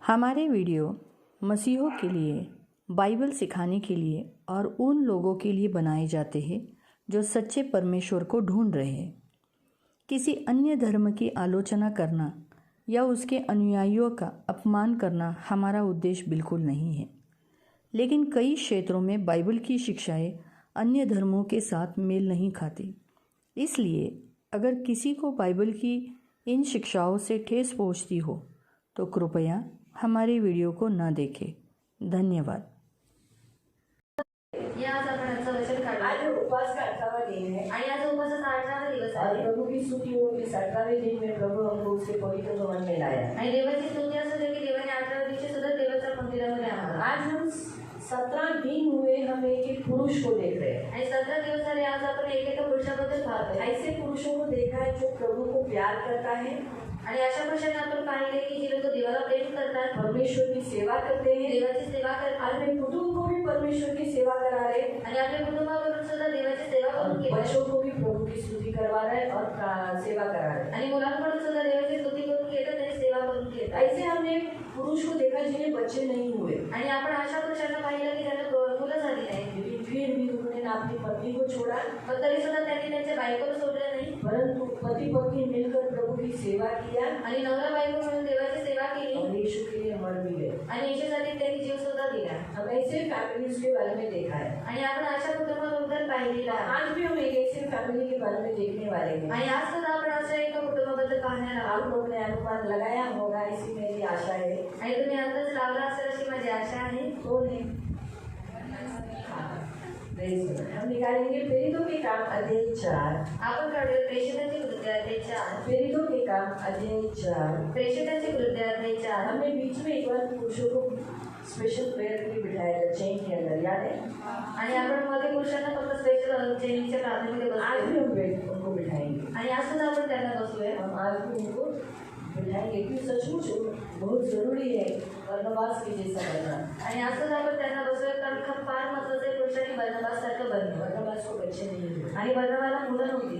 हमारे वीडियो मसीहों के लिए, बाइबल सिखाने के लिए और उन लोगों के लिए बनाए जाते हैं जो सच्चे परमेश्वर को ढूंढ रहे हैं। किसी अन्य धर्म की आलोचना करना या उसके अनुयायियों का अपमान करना हमारा उद्देश्य बिल्कुल नहीं है, लेकिन कई क्षेत्रों में बाइबल की शिक्षाएं अन्य धर्मों के साथ मेल नहीं खाती। इसलिए अगर किसी को बाइबल की इन शिक्षाओं से ठेस पहुंचती हो तो कृपया हमारे वीडियो को न देखें। धन्यवाद। आज आपण आजचं वचन काढू। आज उपवास का 18वां दिन है आणि आज उपवासाचा 18वां दिवस आहे। और प्रभु की स्तुति हो कि 18वें दिन में प्रभु हमको उसके पवित्र भवन में लाया आणि देवाची स्तुती असू दे की देवाने 18व्या दिवशी सुद्धा देवाच्या मंदिरामध्ये आम्हाला। आज हम 17 दिन हुए हम एक पुरुष को देख रहे हैं आणि 17 दिवस झाले आज आपण एक पुरुषाबद्दल पाहतोय। ऐसे पुरुषों को देखा है जो प्रभु को प्यार करता है आणि अशा पुरुषांना आपण पाहिले की जे लोक देवाला प्रेम करतात, परमेश्वर की सेवा करते हैं, देवाची सेवा करतात, अपने कुटुंब को भी परमेश्वर की सेवा करा रहे आणि आपल्या कुटुंबाबरोबर सुद्धा देवाची सेवा करून घेतात। बच्चों को भी प्रभु की स्तुति करवा रहे और सेवा करा रहे आणि मुलांकडून सुद्धा देवाची स्तुति करून घेतात आणि सेवा करून घेतात। ऐसे हमने पुरुष को देखा जिन्हें बच्चे नहीं हुए आणि आपण अशा पुरुषांना पाहिलं की त्यांना मुलं झाली नाही, फिर भी उन्होंने अपनी पत्नी को छोड़ा और तरी सुद्धा त्यांनी त्यांच्या बायकोला सोडलं नाही, परंतु पति पत्नी मिलकर प्रभु की सेवा किया आणि नवरा बायको म्हणून देवाची सेवा केली और यीशु के लिए मर भी गए आणि येशूसाठी त्यांनी जीव सुद्धा दिला। हम ऐसे फैमिलीज के बारे में देखा है आणि आपण अशा कुटुंबाबद्दल पाहिलेला आहे। आज भी हम एक ऐसे फैमिली के बारे में देखने वाले हैं आणि आज सुद्धा आपण अशा एका कुटुंबाबद्दल पाहणार आहोत। आप लोगों ने अनुमान लगाया होगा, ऐसी मेरी आशा है आणि तुम्ही अंदाज लावला असेल अशी माझी आशा आहे। तो नहीं हम निकालेंगे प्रेरितों के काम अध्याय 4। आपण काढूया प्रेषितांची कृत्य अध्याय 4। प्रेरितों के काम अध्याय 4, प्रेषितांची कृत्य अध्याय 4। हमने बीच में एक बार पुरुषों को स्पेशल प्रेयर के लिए बिठाया था चेन के अंदर, याद है? आणि आपण मध्ये पुरुषांना फक्त स्पेशल चेनच्या प्रार्थनेमध्ये बसलो। आज भी हम उनको बिठाएंगे आणि आज सुद्धा आपण त्यांना बसलोय। हम आज भी उनको बिठाएंगे क्योंकि सचमुच बहुत जरूरी है बरनबास के जैसा बनना आणि आज सुद्धा आपण त्यांना बसलोय कारण खूप फार महत्त्वाचं आहे पुरुषांनी बरनबास सारखं बनणं। बरनबास को बच्चे नहीं हुए आणि बरनबाला मुलं नव्हती,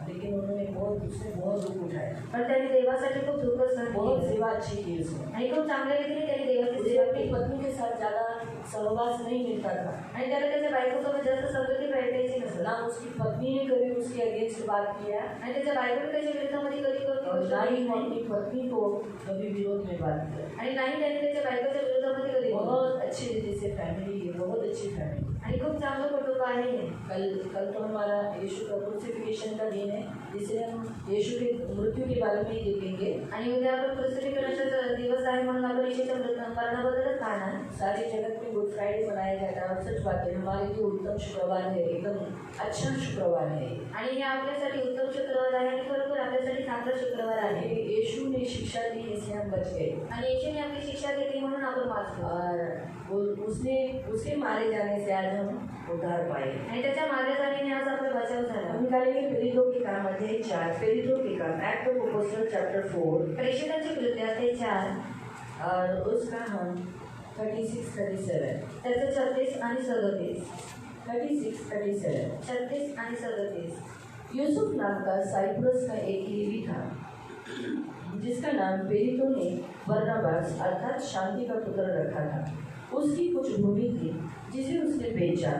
लेकिन उन्होंने बहुत दुख उठाया पण त्यांनी देवासाठी खूप दुःख सहन किया, बहुत सेवा अच्छी की उसने आणि खूप चांगल्या रीतीने त्यांनी देवाची सेवा केली। पत्नी के साथ ज्यादा सहवास नहीं मिलता था आणि त्याला त्याच्या बायकोसोबत जास्त संगती भेटायची नसत ना। उसकी पत्नी ने कभी उसके अगेंस्ट बात किया आणि त्याच्या बायकोने त्याच्या विरोधामध्ये कधी अपनी पत्नी को कभी विरोध में बात किया आणि नाही त्याने त्याच्या बायकोच्या विरोधामध्ये कधी। बहुत अच्छी रीति से फैमिली है, बहुत अच्छी फैमिली आणि खूप चांगलं कुटुंब आहे। कल तो हमारा यीशु का क्रूसिफिकेशन का दिन है, जिससे हम यीशु के मृत्यु के बारे में देखेंगे आणि उद्या आपण क्रूसिफिकेशनचा दिवस आहे म्हणून आपण येशूच्या मरणाबद्दलच पाहणार। सारे जगत में गुड फ्राइडे मनाया जाता है और सच बात है हमारे लिए उत्तम शुक्रवार है, एकदम अच्छा शुक्रवार है आणि हे आपल्यासाठी उत्तम शुक्रवार आहे आणि खरोखर आपल्यासाठी चांगला शुक्रवार आहे। यीशु ने शिक्षा दी इसलिए हम बच गए आणि येशूने आपली शिक्षा दिली म्हणून आपण वाचलो और उसके मारे जाने से आज हम उद्धार पाए आणि त्याच्या मारे जाण्याने आज आपला बचाव झाला। हम निकालेंगे प्रेरितों के काम अध्याय 4, प्रेरितों के काम एक्ट ऑफ अपोस्टल चैप्टर 4, प्रेषितांची कृत्य अध्याय 4 और उसका हम 36-37 त्याचे 36 आणि 37 36 आणि 37। यूसुफ नाम का साइप्रस का एक लेवी था जिसका नाम प्रेरितों ने बरनबास अर्थात शांति का पुत्र रखा था। उसकी कुछ भूमि थी जिसे उसने बेचा,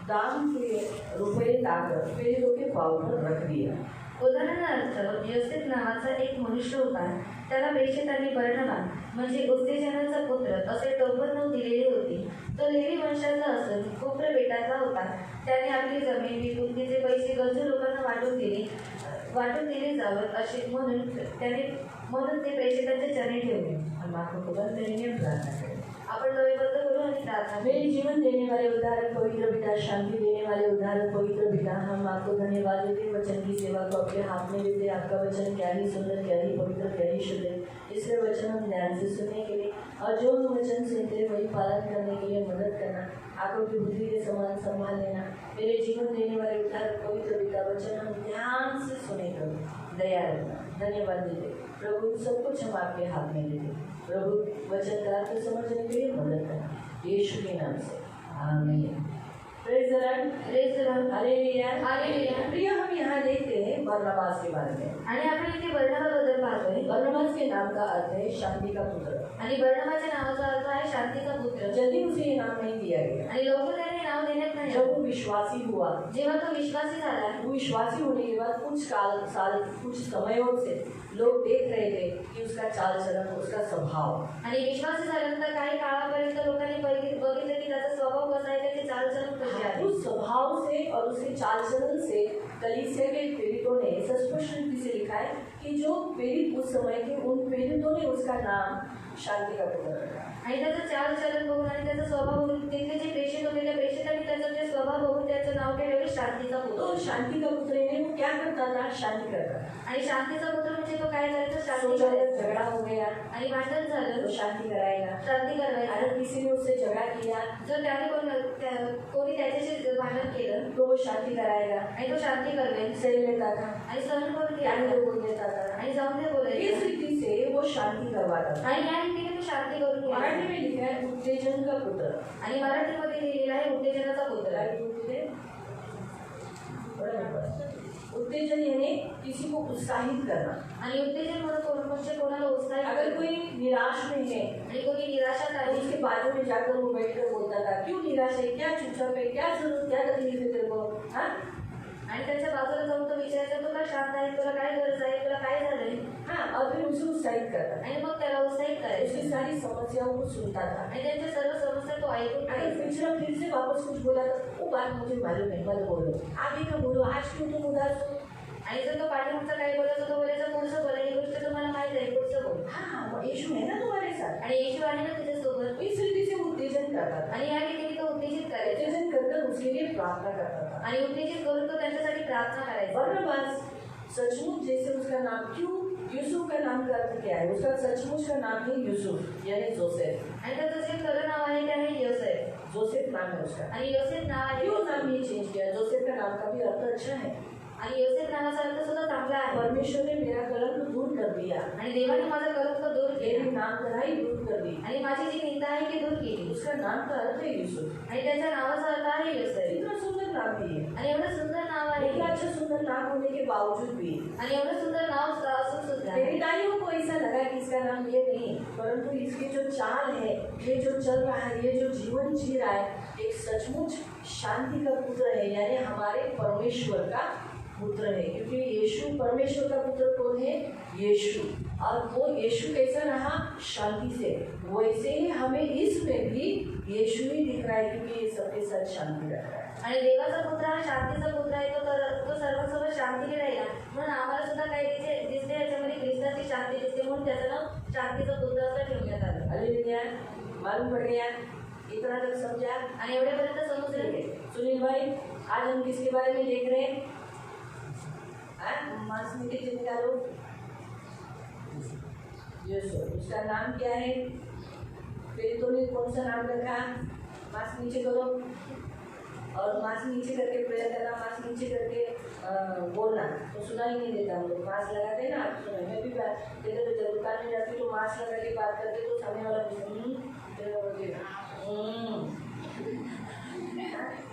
दाम के रुपये लाकर प्रेरितों के पाँव पर रख दिया। उदाहरणार्थ योसेफ नावाचा एक मनुष्य होता, त्याला प्रेषितांनी बरनबास म्हणजे उत्तेजनाचा पुत्र असे टोपण नाव दिलेली होती। तो लेवी वंशाचा असून कुप्र बेटाचा होता। त्याने आपली जमीन विकून तिचे पैसे गरजू लोकांना वाटून दिले जावं असे म्हणून ते प्रेषितांचे चरणी ठेवले। आपण डोळे बंद करू आणि प्रार्थना। मेरे जीवन देने वाले उदाहरण पवित्र पिता, शांति देने वाले उदाहरण पवित्र पिता, हम आपको धन्यवाद देते वचन की सेवा को अपने हाथ में लेते। आपका वचन क्या ही सुंदर, क्या ही पवित्र, क्या ही शुद्ध है। इसलिए वचन हम ध्यान से सुनने के लिए और जो हम वचन सुनते वही पालन करने के लिए मदद करना। आपको की बुद्धि के समान संभाल लेना। मेरे जीवन देने वाले उदाहरण पवित्र पिता, वचन हम ध्यान से सुने करो, दया रखना। धन्यवाद देते प्रभु, सब कुछ हम आपके हाथ में देते। प्रभु वचन का अर्थ समझने के लिए मदद करना, यीशु के नाम से आमीन। Praise the Lord, hallelujah, hallelujah. प्रिय, हम यहाँ देखते हैं बरनबास के बारे में, आणि आपण इथे बरनबाबद्दल पाहतोय। बरनबास के नाम का अर्थ है शांति का पुत्र, आणि बरनबाच्या नावाचा अर्थ आहे शांतीचा पुत्र। जल्दी उसे ये नाम नहीं दिया गया, आणि लवकर त्याने नाव देण्यात नाही। जब वो विश्वासी हुआ, जेव्हा तो विश्वासी झाला, वो विश्वासी होने के बाद कुछ साल कुछ समयों से लोग देख रहे थे कि उसका चाल चलन, उसका स्वभाव, आणि विश्वासी झाल्यानंतर काही काळापर्यंत लोकांनी बघितलं की त्याचा स्वभाव कसा आहे, त्याची चालचलन कशी आहे। उस स्वभाव से और उसके चाल चलन से कलीसिया के प्रेरितों ने ऐसा स्पष्ट रीति से लिखा है कि जो प्रेरित उस समय के, उन प्रेरितों ने उसका नाम शांति का पुत्र रखा। आणि त्याचं चाल चलन बघून आणि त्याचा स्वभाव बघून तिथले जे प्रेषित होते, त्या प्रेषितांनी त्याचा जे स्वभाव बघून त्याचं नाव ठेवलं शांतीचा पुत्र। तो शांति का पुत्र ने वो क्या करता था, शांति करता। आणि शांतीचा पुत्र म्हणजे तो काय करायचा, शांती करायचा। झगड़ा हो गया आणि भांडण झालं, तो शांति कराएगा, शांति करवायचा। अगर किसी ने उससे झगड़ा किया, जर त्याने कोणी त्याच्याशी भांडण केलं, तो वो शांति कराएगा, आणि तो शांति करवेल, सही लेता था, आणि सहन करून घ्यायला बोल देता था, आणि जाऊन दे बोलायचं। इस रीति से वो शांति करवाता था, आणि या रीतीने तो शांति करून घ्यायचा। मराठी में लिखा है उत्तेजन का पुत्र, आणि मराठीमध्ये लिहिलेला आहे उत्तेजनाचा पुत्र। उत्तेजन यानी किसी को उत्साहित करना, आणि उत्तेजन म्हणजे कोणाला उत्साहित। अगर कोई निराश में है, आणि कोई निराशात आहे, उसके बाजू में जाकर वो बैठकर बोलता था, क्यों निराश है, क्या चुपचाप है, क्या जरूरत, क्या तकलीफ है तेरे को, हाँ? आणि त्याच्या बाजूला जाऊन तो विचारायचा, तुला शांत आहे, तुला काय गरज आहे, तुला काय झालंय, हाँ? और फिर उसे उत्साहित करता, आणि मग त्याला उत्साहित करायचं। उसकी सारी समस्याओं को सुनता था, आणि त्यांच्या सर्व समस्या तो ऐकून घ्यायचा। फिर से वापस कुछ बोला तो वो बात मुझे मालूम है, मत बोलो, आगे का बोलो, आज क्यों तुम उदास हो। आणि जर तो पाठीमागचा काही बोलायचा, तो बोलायचा पुढचं बोला, ही गोष्ट तुम्हाला माहित आहे, पुढचं बोल। हाँ, येशू है ना तुम्हारे साथ, आणि येशू आहे ना तुझ्यासोबत। इस रीति से उत्तेजन करता था, आणि या रीतीने तो उत्तेजित करायचा, उत्तेजन कर उसके लिए प्रार्थना करता था, आणि उत्तेजित करून तो त्यांच्यासाठी प्रार्थना करायचा। बरनबास सचमुच जैसे उसका नाम, क्यों यूसुफ का नाम का अर्थ क्या है, उसका सचमुच का नाम है यूसुफ यानी जोसेफ, आणि त्याचं जे खरं नाव आहे ते आहे योसेफ। जोसेफ नाम है उसका, आणि योसेफ नाव आहे। क्यों नाम ये चेंज किया, जोसेफ का नाम का भी अर्थ अच्छा है, आणि योसेफ नावाचा अर्थ सुद्धा चांगला आहे। परमेश्वर ने मेरा कलंक दूर कर दिया, आणि देवाने माझा कलंक दूर केला, मेरी नाम कराई दूर कर दी, आणि माझी जी निंदा आहे ती दूर केली। उसका नाम का अर्थ है यूसुफ, आणि त्याच्या नावाचा अर्थ आहे योसेफ। इतना सुंदर नाम भी है, आणि एवढं सुंदर नाव आहे, इतना अच्छा सुंदर नाम होने के बावजूद भी, आणि एवढं सुंदर नाव असून सुद्धा प्रेरिताइयों को ऐसा लगा कि इसका नाम ये नहीं, परंतु इसकी जो चाल है, ये जो चल रहा है, ये जो जीवन जी रहा है, एक सचमुच शांति का पुत्र है, यानी हमारे परमेश्वर का पुत्र है। क्योंकि यीशु परमेश्वर का पुत्र कौन है, यीशु, और वो यीशु कैसा रहा, शांति से, वैसे ही हमें इसमें भी यीशु ही दिख रहा है, क्योंकि ये सबके साथ शांति रख रहा है, आणि देवाचा पुत्र हा शांतीचा पुत्र आहे, तो सर्वांसोबत शांतीने राहिला, म्हणून आम्हाला सुद्धा काही दिसते याच्यामध्ये ख्रिस्ताची शांती दिसते, म्हणून त्याचं नाव शांतीचा पुत्र असं ठेवण्यात आलं। हालेलुया, मालूम पड़ गया, इतना तक समझा, आणि एवढ्यापर्यंत समजले। सुनील भाई, आज हम किसके बारे में देख रहे हैं, मांस मीठे जिनका लोग यूसुफ, उसका नाम क्या है, प्रेरितों ने कौन सा नाम रखा, मांस नीचे करो, और मांस नीचे करके प्रेयर करना, मांस नीचे करके बोलना, तो सुना ही नहीं देता। हम लोग मास्क लगाते हैं ना, आप सुना, मैं भी देखो तो जब दुकान में जाती तो मास्क लगा के बात करते तो सामने वाला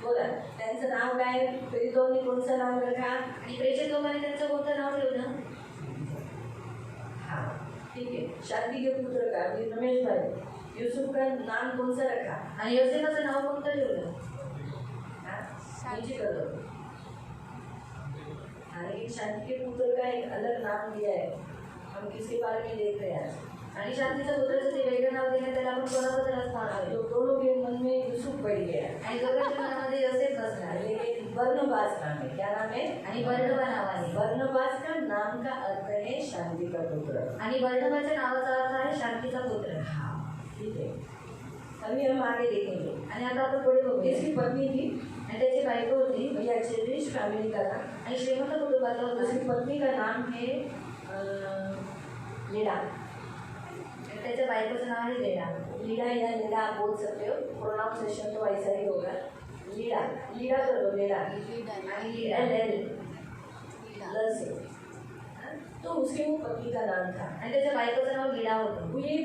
बोला, त्यांचं नाव काय, प्रेरितोंनी कोणतं नाव रखा, आणि प्रेषित लोकांनी त्यांचं कोणतं नाव ठेवलं, हाँ ठीक है, शांति के पुत्र का रमेश भाई, यूसुफ का नाम कौन सा रखा, आणि योसेफाचं नाव कोणतं ठेवलं, नीचे कर दो। लेकिन शांति के पुत्र का एक अलग नाम दिया है, हम किसके बारे में देख रहे हैं, आणि शांतीचा पुत्राचं ते वेगळं नाव दिलं, त्याला आपण कोणाबद्दल असणार आहे, तो दोनों के मन में यूसुफ बैठ गया, आणि दोघांच्या मनामध्ये योसेफ बसला, लेकिन बरनबास नाम है, क्या नाम है, आणि बरनबा नावाने, बरनबास का नाम का अर्थ है शांति का पुत्र, आणि बरनबाच्या नावाचा अर्थ आहे शांतीचा पुत्र। हाँ ठीक है, अभी हम आगे देखेंगे, आणि आता आपण पुढे बघू। इसकी पत्नी थी, आणि त्याची बायको होती, भैया रिच फैमिली का था, आणि श्रीमंत कुटुंबातला होता। उसकी पत्नी का नाम है लीडा, त्याच्या बायकोचं नाव है लीडा, लीडा या लीडा आप बोल सकते हो, प्रोनाउंसिएशन तो ऐसा ही होगा, लीडा, लीडा कर दो, लीडा, आणि लीडा ल से। तो उसके वो पति का नाम था आणि त्याच्या बायकोचं नाव लीडा होतं. वो ये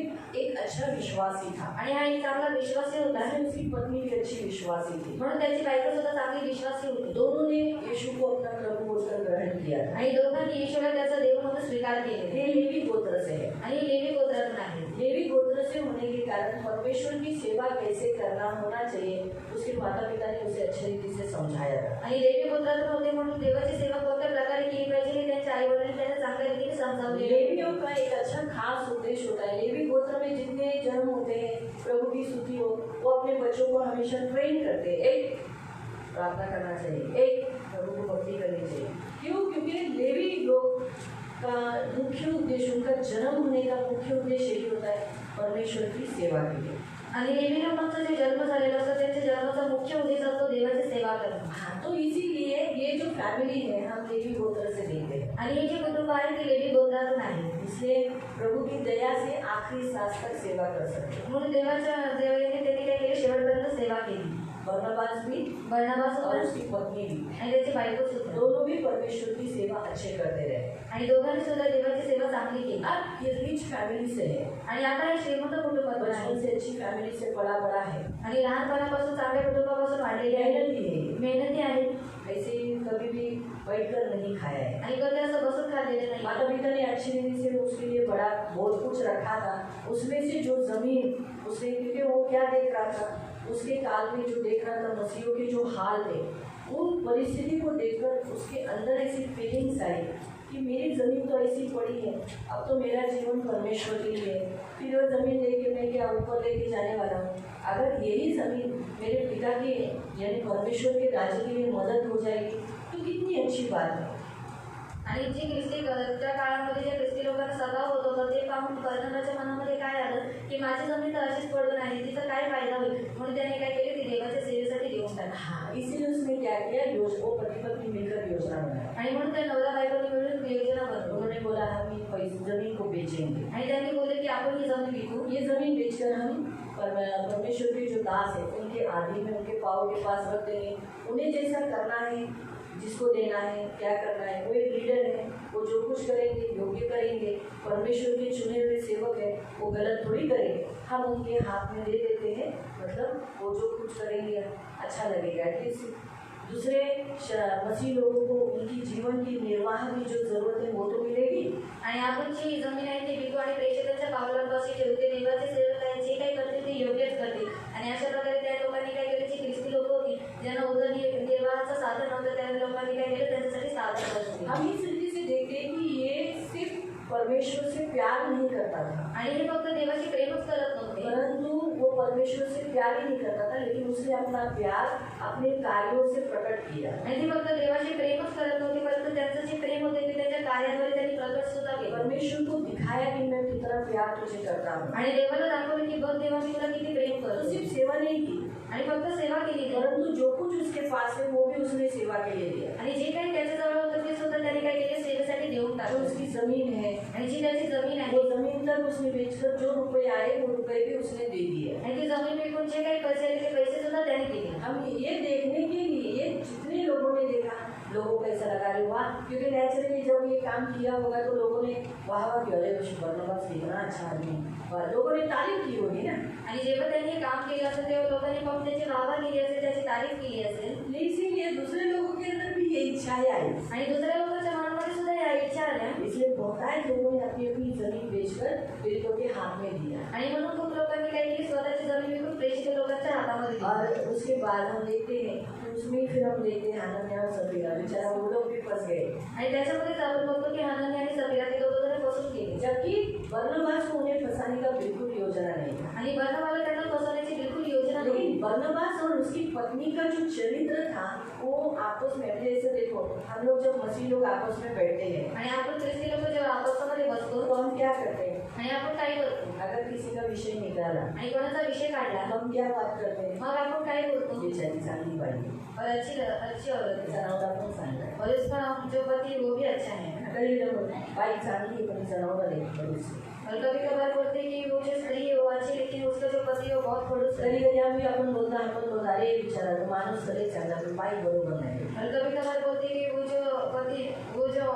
एक अच्छा विश्वासी था आणि हा एक चांगला विश्वासी होता आणि उसकी पत्नी भी अच्छी विश्वासी थी म्हणून त्याची बायको सुद्धा चांगली विश्वासी होती. दोनों ने यीशु को अपना प्रभु बोलकर ग्रहण किया आणि दोघांनी येशूला त्याचा देव म्हणून स्वीकार केले. हे लेवी गोत्र से है आणि लेवी गोत्रातून आहे. लेवी गोत्र से होने के कारण परमेश्वर की सेवा कैसे करना होना चाहिए उसके माता पिता ने उसे अच्छी रीति से समझाया था. आणि लेवी गोत्रातून होते म्हणून देवाची सेवा कोणत्या प्रकारे केली पाहिजे हे त्यांच्या आई वडिलांनी त्यांना चांगल्या रीतीने समजावले. लेवियों का एक अच्छा खास उद्देश्य होता है. लेवी गोत्र में जितने जन्म होते हैं प्रभु की स्तुति हो वो अपने बच्चों को हमेशा ट्रेन करते हैं. एक प्रार्थना करना चाहिए, एक प्रभु को भक्ति करनी चाहिए. क्यों? क्योंकि लेवी लोग का मुख्य उद्देश्य उनका जन्म होने का मुख्य उद्देश्य यही होता है परमेश्वर की सेवा के लिए. आणि लेवी लोकांचा जे जन्म झालेला असतो त्यांच्या जन्माचा मुख्य उद्देश असतो देवाची सेवा करणं. तो इसीलिए ये जो फैमिली है हम लेवी गोत्र से देखते हैं आणि हे जे कुटुंब आहे ते लेवी गोत्रातून आहे. इसलिए प्रभु की दया से आखिरी सांस तक सेवा कर सकते. म्हणून देवाच्या देवाने त्यांनी काय केले शेवटपर्यंत सेवा केली. बरनबास और उसकी पत्नी भी आणि त्याची बायको सुद्धा दोनों भी परमेश्वर की सेवा अच्छे करते रहे आणि दोघांनी सुद्धा देवाची सेवा चांगली केली. अब ये रिच फैमिली से है आणि आता हे श्रीमंत कुटुंबातून बचपन से अच्छी फैमिली से पला बड़ा है आणि लहानपणापासून चांगल्या कुटुंबापासून वाढलेली मेहनती आहे. ऐसे कभी भी बैठकर नहीं खाया है आणि कधी असं बसून खाल्लेलं नाही. माता पिता ने अच्छी रीति से उसके लिए बड़ा बहुत कुछ रखा था. उसमें से जो जमीन उसने क्योंकि वो क्या देख रहा था उसके काल में जो देख रहा था मसीहों के जो हाल थे उन परिस्थिति को देखकर उसके अंदर ऐसी फीलिंग्स आई कि मेरी ज़मीन तो ऐसी पड़ी है, अब तो मेरा जीवन परमेश्वर के लिए है. फिर वो ज़मीन लेके मैं क्या ऊपर लेके जाने वाला हूँ. अगर यही ज़मीन मेरे पिता के यानी परमेश्वर के राज्य के लिए मदद हो जाएगी तो कितनी अच्छी बात है. आणि जे ख्रिस्ती त्या काळामध्ये जे ख्रिस्ती लोकांना सभा होत होता ते पाहून बरनबाच्या मनामध्ये काय आलं की माझी जमीन तर अशीच पडून आहे तिचा काय फायदा होईल म्हणून त्याने काय केले ती देवाच्या सेवेसाठी देऊन टाकली. हाँ इसीलिए उसने क्या किया वो पति पत्नी मिलकर योजना बनाई आणि म्हणून त्या नवरा बायकोने मिळून योजना बनवली. उन्होंने बोला हम ये जमीन को बेचेंगे आणि त्यांनी बोलले की आपण ही जमीन विकू. ये जमीन बेचकर हम परमेश्वर के जो दास है उनके आदि में उनके पाँव के पास रख देंगे. उन्हें जैसा करना है जिसको देना है क्या करना है वो एक लीडर है वो जो कुछ करेंगे योग्य करेंगे. परमेश्वर के चुने हुए सेवक है वो गलत थोड़ी करेंगे. हम उनके हाथ में दे देते हैं मतलब वो जो कुछ करेंगे अच्छा लगेगा. एटलीस्ट दूसरे मसीह लोगों को उनकी जीवन की निर्वाह की जो जरूरत है वो तो मिलेगी. आणि आपण जी जमीन आहे ती विकू आणि प्रेषितांच्या पावलांपाशी ठेवते. देवाचे सेवक आहे जे काही करते ते योग्यच करते. आणि अशा प्रकारे त्या लोकांनी काय केले जी ख्रिस्ती लोक होती ज्यांना उदरनिर्वाहाचं साधन नव्हतं त्या लोकांनी काय केलं त्यांच्यासाठी साधन करत होते. हम इस रीति से देखते हैं कि ये सिर्फ परमेश्वर से प्यार नहीं करता था आणि हे फक्त देवाशी प्रेमच करत नव्हते परंतु वो परमेश्वर से प्यार ही नहीं करता था लेकिन उसने अपना प्यार अपने कार्यों से प्रकट किया. आणि ते फक्त देवाशी प्रेमच करत नव्हते परंतु त्यांचं जे प्रेम होते ते त्यांच्या कार्याद्वारे त्यांनी प्रकट सुद्धा केले. परमेश्वर को दिखाया कि मैं कितना प्यार तुझे करता हूँ आणि देवाला दाखवलं की बघ देवा मी तुला किती प्रेम करतो. सिर्फ सेवा नहीं की आणि फक्त सेवा केली परंतु जो कुछ उसके पास है वो भी उसने सेवा के लिए दिया. आणि जे काही त्याच्याजवळ होतं ते सुद्धा त्याने काय केले सेवेसाठी देऊन टाकलं. उसकी जमीन है आणि जी त्याची जमीन आहे वो जमीन तक उसने बेचकर जो रुपये आए वो रुपये भी उसने दे दिए आणि ती जमीन विकून जे काही पैसे आले ते पैसे सुद्धा त्याने दिले. हम ये देखने के लिए जितने लोगों ने देखा लोगों को ऐसा लगा रहे वाह क्योंकि नेचुरली जब ये काम किया होगा तो लोगों ने वाह वाह किया अरे बरनबास कितना अच्छा आदमी लोगों ने तारीफ की होगी ना. आणि जेव्हा त्यांनी काम केलं असेल तेव्हा लोकांनी मग त्याची वाहवा केली असेल त्याची तारीफ केली असेल. इसीलिए दूसरे लोगों के अंदर भी ये इच्छाएं आई आणि दुसऱ्या लोकांच्या मनामध्ये सुद्धा या इच्छा आल्या. इसलिए बहुत लोगों ने अपनी अपनी जमीन बेचकर पीड़ितों के हाथ में दिया आणि म्हणून खूप लोकांनी काय केली स्वतःची जमीन विकून प्रेषित लोकांच्या हातामध्ये दिली. और उसके बाद हम देखते हैं उसमें फिर हम देखते हैं हनन्याह और सफीरा बेचारा वो लोग भी फंस गए आणि त्याच्यामध्येच आपण बघतो की हनन्याह आणि सफीरा ते दोघं जण फसून गेले. जबकि बरनबास को उन्हें फंसाने का बिल्कुल योजना नहीं था आणि बरनबाला त्यांना फसवण्याची बिल्कुल योजना नहीं. लेकिन बरनबास और उसकी पत्नी का जो चरित्र था वो आपस में अपने ऐसे देखो हम लोग जब मसीह लोग आपस में बैठते हैं आणि आपण ख्रिस्ती लोक जेव्हा आपसामध्ये बसतो तो हम क्या करते हैं आणि आपण काय करतो. अगर किसी का विषय निकाला आणि कोणाचा विषय काढला हम क्या बात करते हैं मग आपण काय बोलतो बेचारी चांगली बाई और अच्छी औरत जनावरा पण चांगला है और इसका जो पति वो भी अच्छा है. कई लोग बाई चांगली है पण जनावर है. और कभी कभार बोलते हैं कि वो जो स्त्री है वो अच्छी लेकिन उसका जो पति है वो बहुत खडूस. कधी कधी आम्ही आपण बोलतो अरे बिचारा तो माणूस तरी चांगला पण बाई बरोबर नाही. और कभी कभार बोलते हैं कि वो जो पति वो जो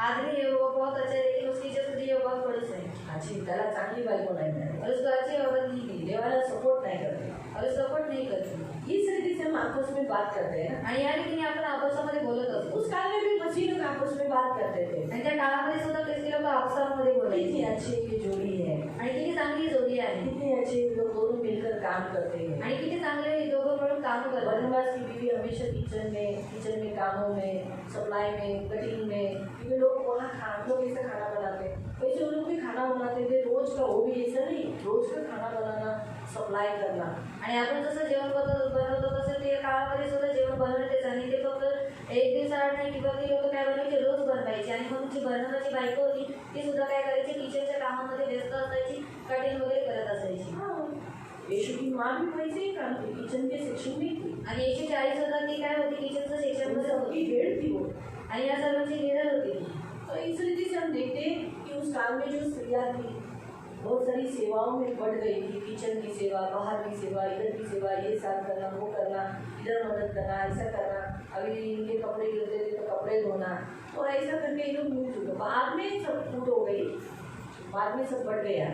आदमी है वो बहुत अच्छा है, लेकिन उसकी जो स्त्री है वो बहुत खडूस है. अच्छी त्याला चांगली बायको नाही मिळाली, और उसको अच्छी औरत नहीं मिली देवाला सपोर्ट नाही करते. और सपोर्ट नहीं करती. इस रीति से हम आपस में बात करते हैं ना. आणि या ठिकाणी आपण आपसामध्ये बोलत असतो. उस काल में भी मसीह लोग आपस में बात करते थे. आणि त्या काळामध्ये सुद्धा ख्रिस्ती लोक आपसामध्ये कितनी बोलायचे. अच्छी ये जोड़ी है, आणि किती चांगली जोडी आहे. कितने अच्छे लोग दोनों मिलकर काम करते हैं. आणि किती चांगले दोघं मिळून काम करतात. बरनबास की बीवी हमेशा किचन में कामों में, सप्लाई में, कटिंग में, क्योंकि लोग वहाँ हम लोग ऐसे खाना बनाते हैं, वैसे वो लोग भी खाना बनाते थे रोज का. वो भी ऐसा नहीं, रोज का खाना बनाना, सप्लाई करना. आणि आपण जसं जेवण बनवतो तसं ते काळामध्ये सुद्धा जेवण बनवायचेच. आणि ते फक्त एक दिवसाआड नाही किंवा ते लोक काय बनायचे, रोज बनवायचे. आणि मग जी बनवण्याची बायको होती ती सुद्धा काय करायची, किचनच्या कामामध्ये व्यस्त असायची, कटिंग वगैरे करत असायची. यीशु की माँ भी वैसे ही काम थी, किचन के सेक्शन में थी. आणि 140 हजार ती काय होती, किचनचं सेक्शन मध्ये सबकी होती. हेड थी वो. आणि या सर्वांची लीडर होती. तो इस रीति से हम देखते हैं कि उस काल में जो स्त्रियाँ थी बहुत सारी सेवाओं में बढ़ गई थी. किचन की सेवा, बाहर की सेवा, इधर की सेवा, ये साफ करना, वो करना, इधर मदद करना, ऐसा करना. अभी इनके कपड़े गिरते थे तो कपड़े धोना, और ऐसा करके ये लोग मिल चुके. बाद में सब फूट हो गई, बाद में सब बढ़ गया.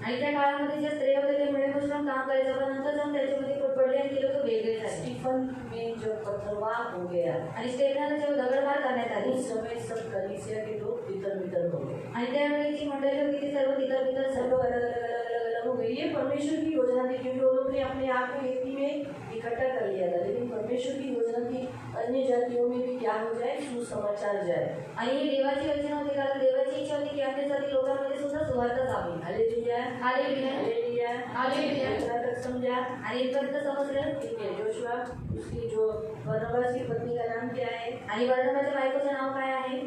आणि त्या काळामध्ये ज्या स्त्रिया होत्या ते मिळेपासून काम करायचं, पण नंतर जाऊन त्याच्यामध्ये पडले आणि ते लोक वेगळे झाले. स्टीफन में जब पथरवाह हो गया, आणि स्टेफनाला जेव्हा दगडमार करण्यात आली, उस समय सब कलीसिया के लोग तितर बितर हो गए. आणि त्यावेळी जी मंडळी होती ती सर्व तिथं तिथं सब सर्व लोग अलग अलग अलग अलग अलग हो गए. ये परमेश्वर की योजना थी, क्योंकि वो लोग ने अपने आप को एक ही में इकट्ठा कर लिया था. लेकिन परमेश्वर की योजना थी अन्य जातियों में भी क्या हो जाए, सुसमाचार जाए. आणि ही देवाची योजना होती, कारण देवाची इच्छा होती की अन्य जाती लोकांमध्ये सुद्धा सुवार्ता जावी. Hallelujah, hallelujah, hallelujah, hallelujah. इतना तक समझा. आणि इथपर्यंत समजलं. ठीक है. जोशुआ, उसकी जो बरनबास की पत्नी का नाम क्या है? आणि बर्नबाच्या बायकोचं नाव काय आहे?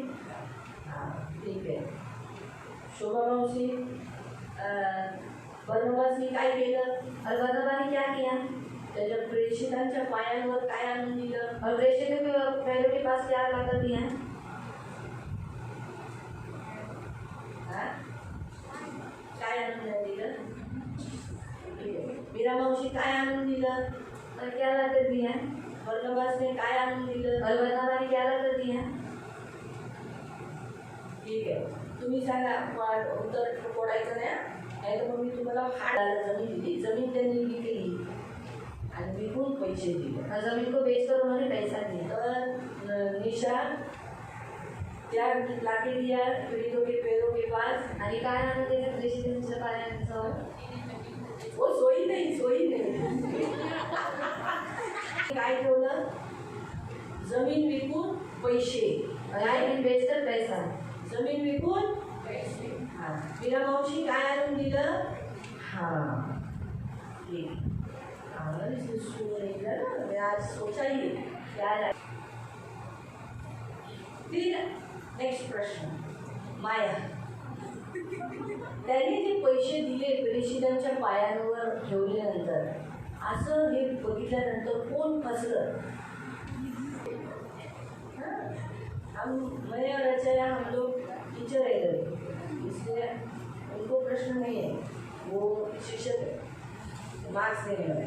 हाँ, ठीक है. शोभा मावशी, बरनबासनी काय केलं? और बर्नबाने क्या किया? त्याच्या प्रेषितांच्या पायांवर काय आणून दिलं? और प्रेषितों के पैरों के पास क्या लाकर दिया? हाँ? काय आणून नाही दिलं? ठीक आहे. मीरा मावशी काय आणून दिलं? और क्या लाकर दिया? बरनबासने काय आणून दिलं? और बर्नबाने क्या लाकर दिया? ठीक आहे. तुम्ही सांगा, उत्तर फोडायचं नाही तर मग मी तुम्हाला हाडाला जमीन दिली. जमीन त्यांनी विकली आणि विकून पैसे दिले. और जमीन को बेचकर उन्होंने पैसा दिया. तर निशा क्या लाके दिया पीड़ितों के पैरों के पास? आणि काय आणत ते प्रेषितांच्या पायांजवळ? वो सोई नाही. काय ठेवलं? जमीन विकून पैसे. काय बेचकर पैसा. जमीन विकून पैसे. हाँ. मीरा मावशी काय आणून दिलं? हाँ, ठीक. हाँ, इसमें सुन नहीं था ना, मैं आज सोचा ही क्या. फिर नेक्स्ट प्रश्न, माया. त्याने जे पैसे दिले प्रेषितांच्या पायांवर ठेवल्यानंतर, असं हे बघितल्यानंतर कोण फसलं? मैं और रचया हम लोग टीचर है इधर, इसलिए उनको प्रश्न नहीं है, वो शिक्षक है, मार्क्स देने वाले.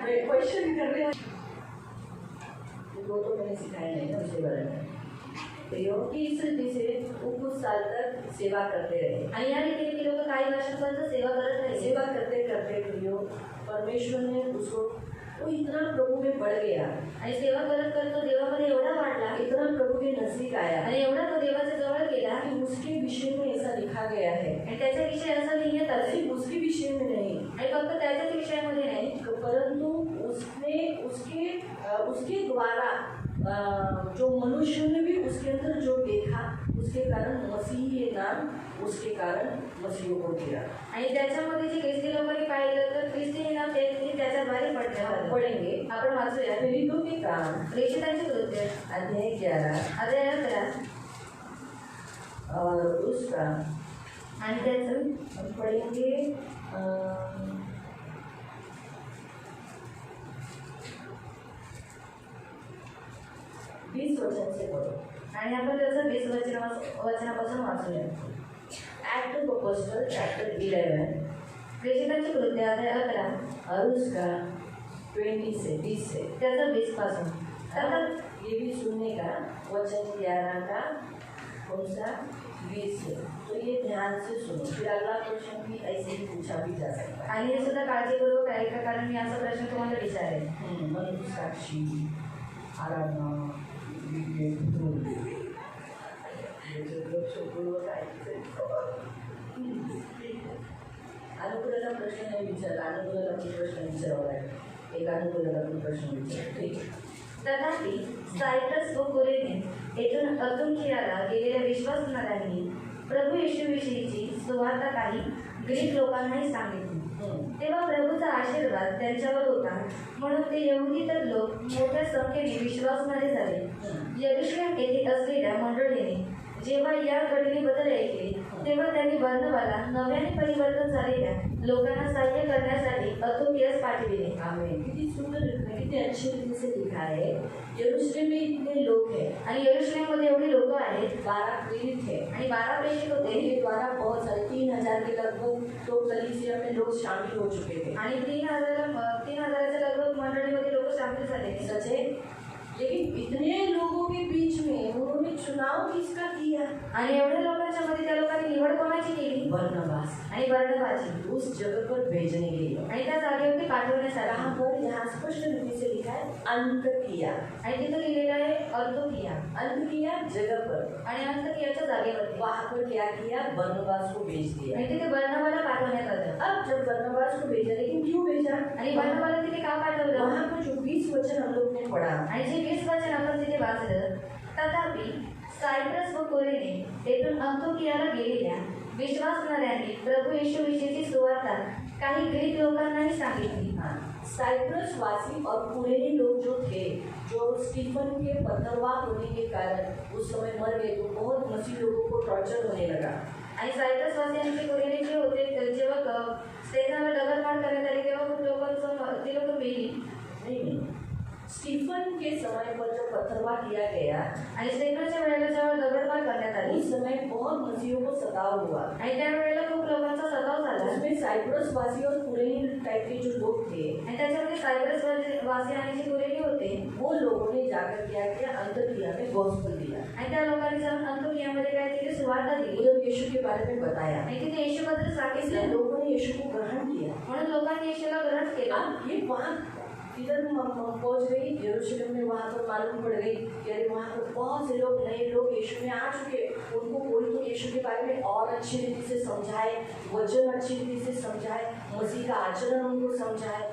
मैं क्वेश्चन कर रही हूँ, वो तो मैंने सिखाया नहीं ना उसके बारे में. की इस रीति से वो कुछ साल तक सेवा करते रहे. आणि या रीतीने ती लोक काही वर्षापर्यंत सेवा करत राहिले. सेवा करते करते प्रियो परमेश्वर ने उसको, वो इतना प्रभु में बढ़ गया आणि सेवा करत करत तो देवामध्ये एवढा वाढला, इतना प्रभु के नजदीक आया आणि एवढा तो देवाच्या जवळ गेला कि उसके विषय में ऐसा लिखा गया है. आणि त्याच्याविषयी असं लिहिण्यात आलं. सिर्फ उसके विषय में नहीं, आणि फक्त त्याच्याच विषयामध्ये नाही, परंतु उसने उसके द्वारा जो मनुष्य ने भी उसके अंदर जो देखा, उसके कारण मसीह ये नाम उसके कारण मसीहों को दिया. आणि त्याच्यामध्ये जे ख्रिस्ती लोकांनी पाहिलं तर ख्रिस्ती हे नाव त्याच्याद्वारे पढ़ेंगे. आपण वाचूया. प्रेरितों के काम प्रेषितांचे कृत्य अध्याय 11 अध्याय 11 और उसका आणि त्याचं हम पढ़ेंगे 20 वचन से पढ़ो. आणि आपण त्याचं 20 वचनापासून वाचूया. एक्ट ऑफ अपोस्टल चैप्टर 11 प्रेषितांचे कृत्य अध्याय 11 और उसका 20 से 20 से. त्याचं 20 पासून. तर ये भी सुनने का वचन 11 का कौन सा 20 है। तो ये ध्यान से सुनो, फिर अगला क्वेश्चन भी ऐसे ही पूछा भी जा सकता है। आणि हे सुद्धा काळजीपूर्वक ऐका, कारण मी असा प्रश्न तुम्हाला विचारेन. मनु साक्षी आराधना विवेक अनुकूलाला प्रश्न नाही विचारला, अनुकूलाला पण प्रश्न विचारावा लागेल. एक अनुकूलाला पण प्रश्न विचार. ठीक आहे. तथापि सायप्रस व कुरेने येथून अंतोखियाला गेलेल्या विश्वासणाऱ्यांनी प्रभू येशूविषयीची सुवार्ता काही ग्रीक लोकांनाही सांगितली. तेव्हा प्रभूचा आशीर्वाद त्यांच्यावर होता, म्हणून ते यहुदी तर लोक मोठ्या संख्येने विश्वासणारे झाले. यरुशलेम येथे असलेल्या मंडळीने जेव्हा या घटनेबद्दल ऐकले, तेव्हा त्यांनी बर्नबाला नव्याने परिवर्तन झालेल्या लोकांना सहाय्य करण्यासाठी अंतोखियास पाठविले. आमेन. किती सुंदर, किती अच्छे रीति से लिखा है. यरूशलेम में इतने लोग हैं आणि यरुशलेममध्ये एवढी लोक आहेत, 12 प्रेरित है आणि 12 प्रेषित होते, उनके द्वारा बहुत सारे 3000 के लगभग तो कलीसिया में लोग शामिल हो चुके थे. आणि 3000च्या लगभग मंडळीमध्ये लोक सामील झाले. सच है. लेकिन इतने लोगों के बीच में उन्होंने चुनाव किसका किया? आणि एवढ्या लोकांच्या मध्ये त्या लोकांनी निवड कोणाची केली? बरनबास. आणि बर्नबाची. उस जगह पर भेजने के लिए. आणि त्या जागेवरती पाठवण्यासाठी. यहाँ पर यहाँ स्पष्ट रीति से लिखा है अंतकिया. आणि तिथं लिहिलेलं आहे अंतोखिया. अंतकिया जगह पर. आणि अंतोखियाच्या जागेवरती. वहाँ पर क्या किया? बरनबास को भेज दिया. आणि तिथे बर्नबाला पाठवण्यात आलं. अब जब बरनबास को भेजा, लेकिन क्यों भेजा? आणि बर्नबाला तिथे का पाठवलं? वहाँ पर जो 20 वचन हम लोग ने पढ़ा, आणि जे 20 वचन आपण तिथे वाचलं, तथापि सायप्रस व कुरेने येथून अंतोखियाला गेलेल्या विश्वासणाऱ्यांनी प्रभू येशूविषयीची सुवार्ता काही ग्रीक लोकांनाही सांगितली. साइप्रस वासी और कुरेनी लोग जो थे, जो स्टीफन के पत्थरवाह होने के कारण उस समय मर गए, तो बहुत मसीह लोगों को टॉर्चर होने लगा. आणि सायप्रस वासी आणि कुरेने जे होते, जेव्हा स्टेफनवर दगडमार करण्यात आली, तेव्हा खूप लोकांचं ती लोक मेली. नहीं, स्टीफन के समय पर जब पत्थरवाह किया गया, आणि स्टेफनच्या वेळेला जेव्हा दगडमार करण्यात आली, उस समय बहुत मसीहों को सताव हुआ. आणि त्या वेळेला खूप लोकांचा सताव झाला. उसमें साइप्रस वासी और कुरेनी टाइप के जो लोग थे, आणि त्याच्यामध्ये सायप्रस वासी आणि जे कुरेनी होते, वो लोगों ने जाकर क्या किया? अंतकिया में गॉस्पेल दिया. आणि त्या लोकांनी जाऊन अंतोखियामध्ये काय केली? सुवार्ता दिली. उधर यीशु के बारे में बताया. आणि तिथे येशूबद्दल इसलिए सांगितलं, लोगों ने यीशु को ग्रहण किया. म्हणून लोकांनी येशूला ग्रहण केलं. अब ये वहाँ इधर पहुँच गई यरूशलेम में. वहाँ पर मालूम पड़ गई कि अरे वहाँ पर बहुत से लोग, नए लोग यीशु में आ चुके. उनको कोई तो यीशु के बारे में और अच्छी रीति से समझाए, वचन अच्छी रीति से समझाए, मसीह का आचरण उनको समझाए.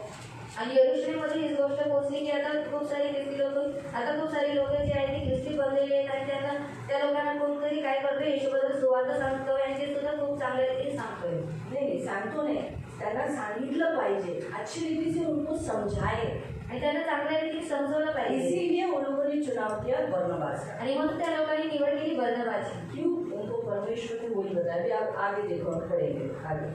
आणि यरूशलेममध्ये हीच गोष्ट पोहोचली की आता खूप सारी लोक जे आहेत ते ख्रिस्ती बनलेले आहेत, आणि त्यांना त्या लोकांना कोणतरी काय करतोय? येशूबद्दल सुवार्ता सांगतोय, आणि ते सुद्धा खूप चांगल्या रीतीने सांगतोय. नहीं, सांगतो नाही, त्यांना सांगितलं पाहिजे, अच्छी रीति से उनको समझाए, आणि त्यांना चांगल्या रीतीने समजवलं पाहिजे. इसीलिए उन लोगों ने चुनाव किया बरनबास का. आणि म्हणून त्या लोकांनी निवड केली बर्नबाची. क्यों? उनको परमेश्वर ने वही बताया. अभी आप आगे देखो, हम पढ़ेंगे आगे.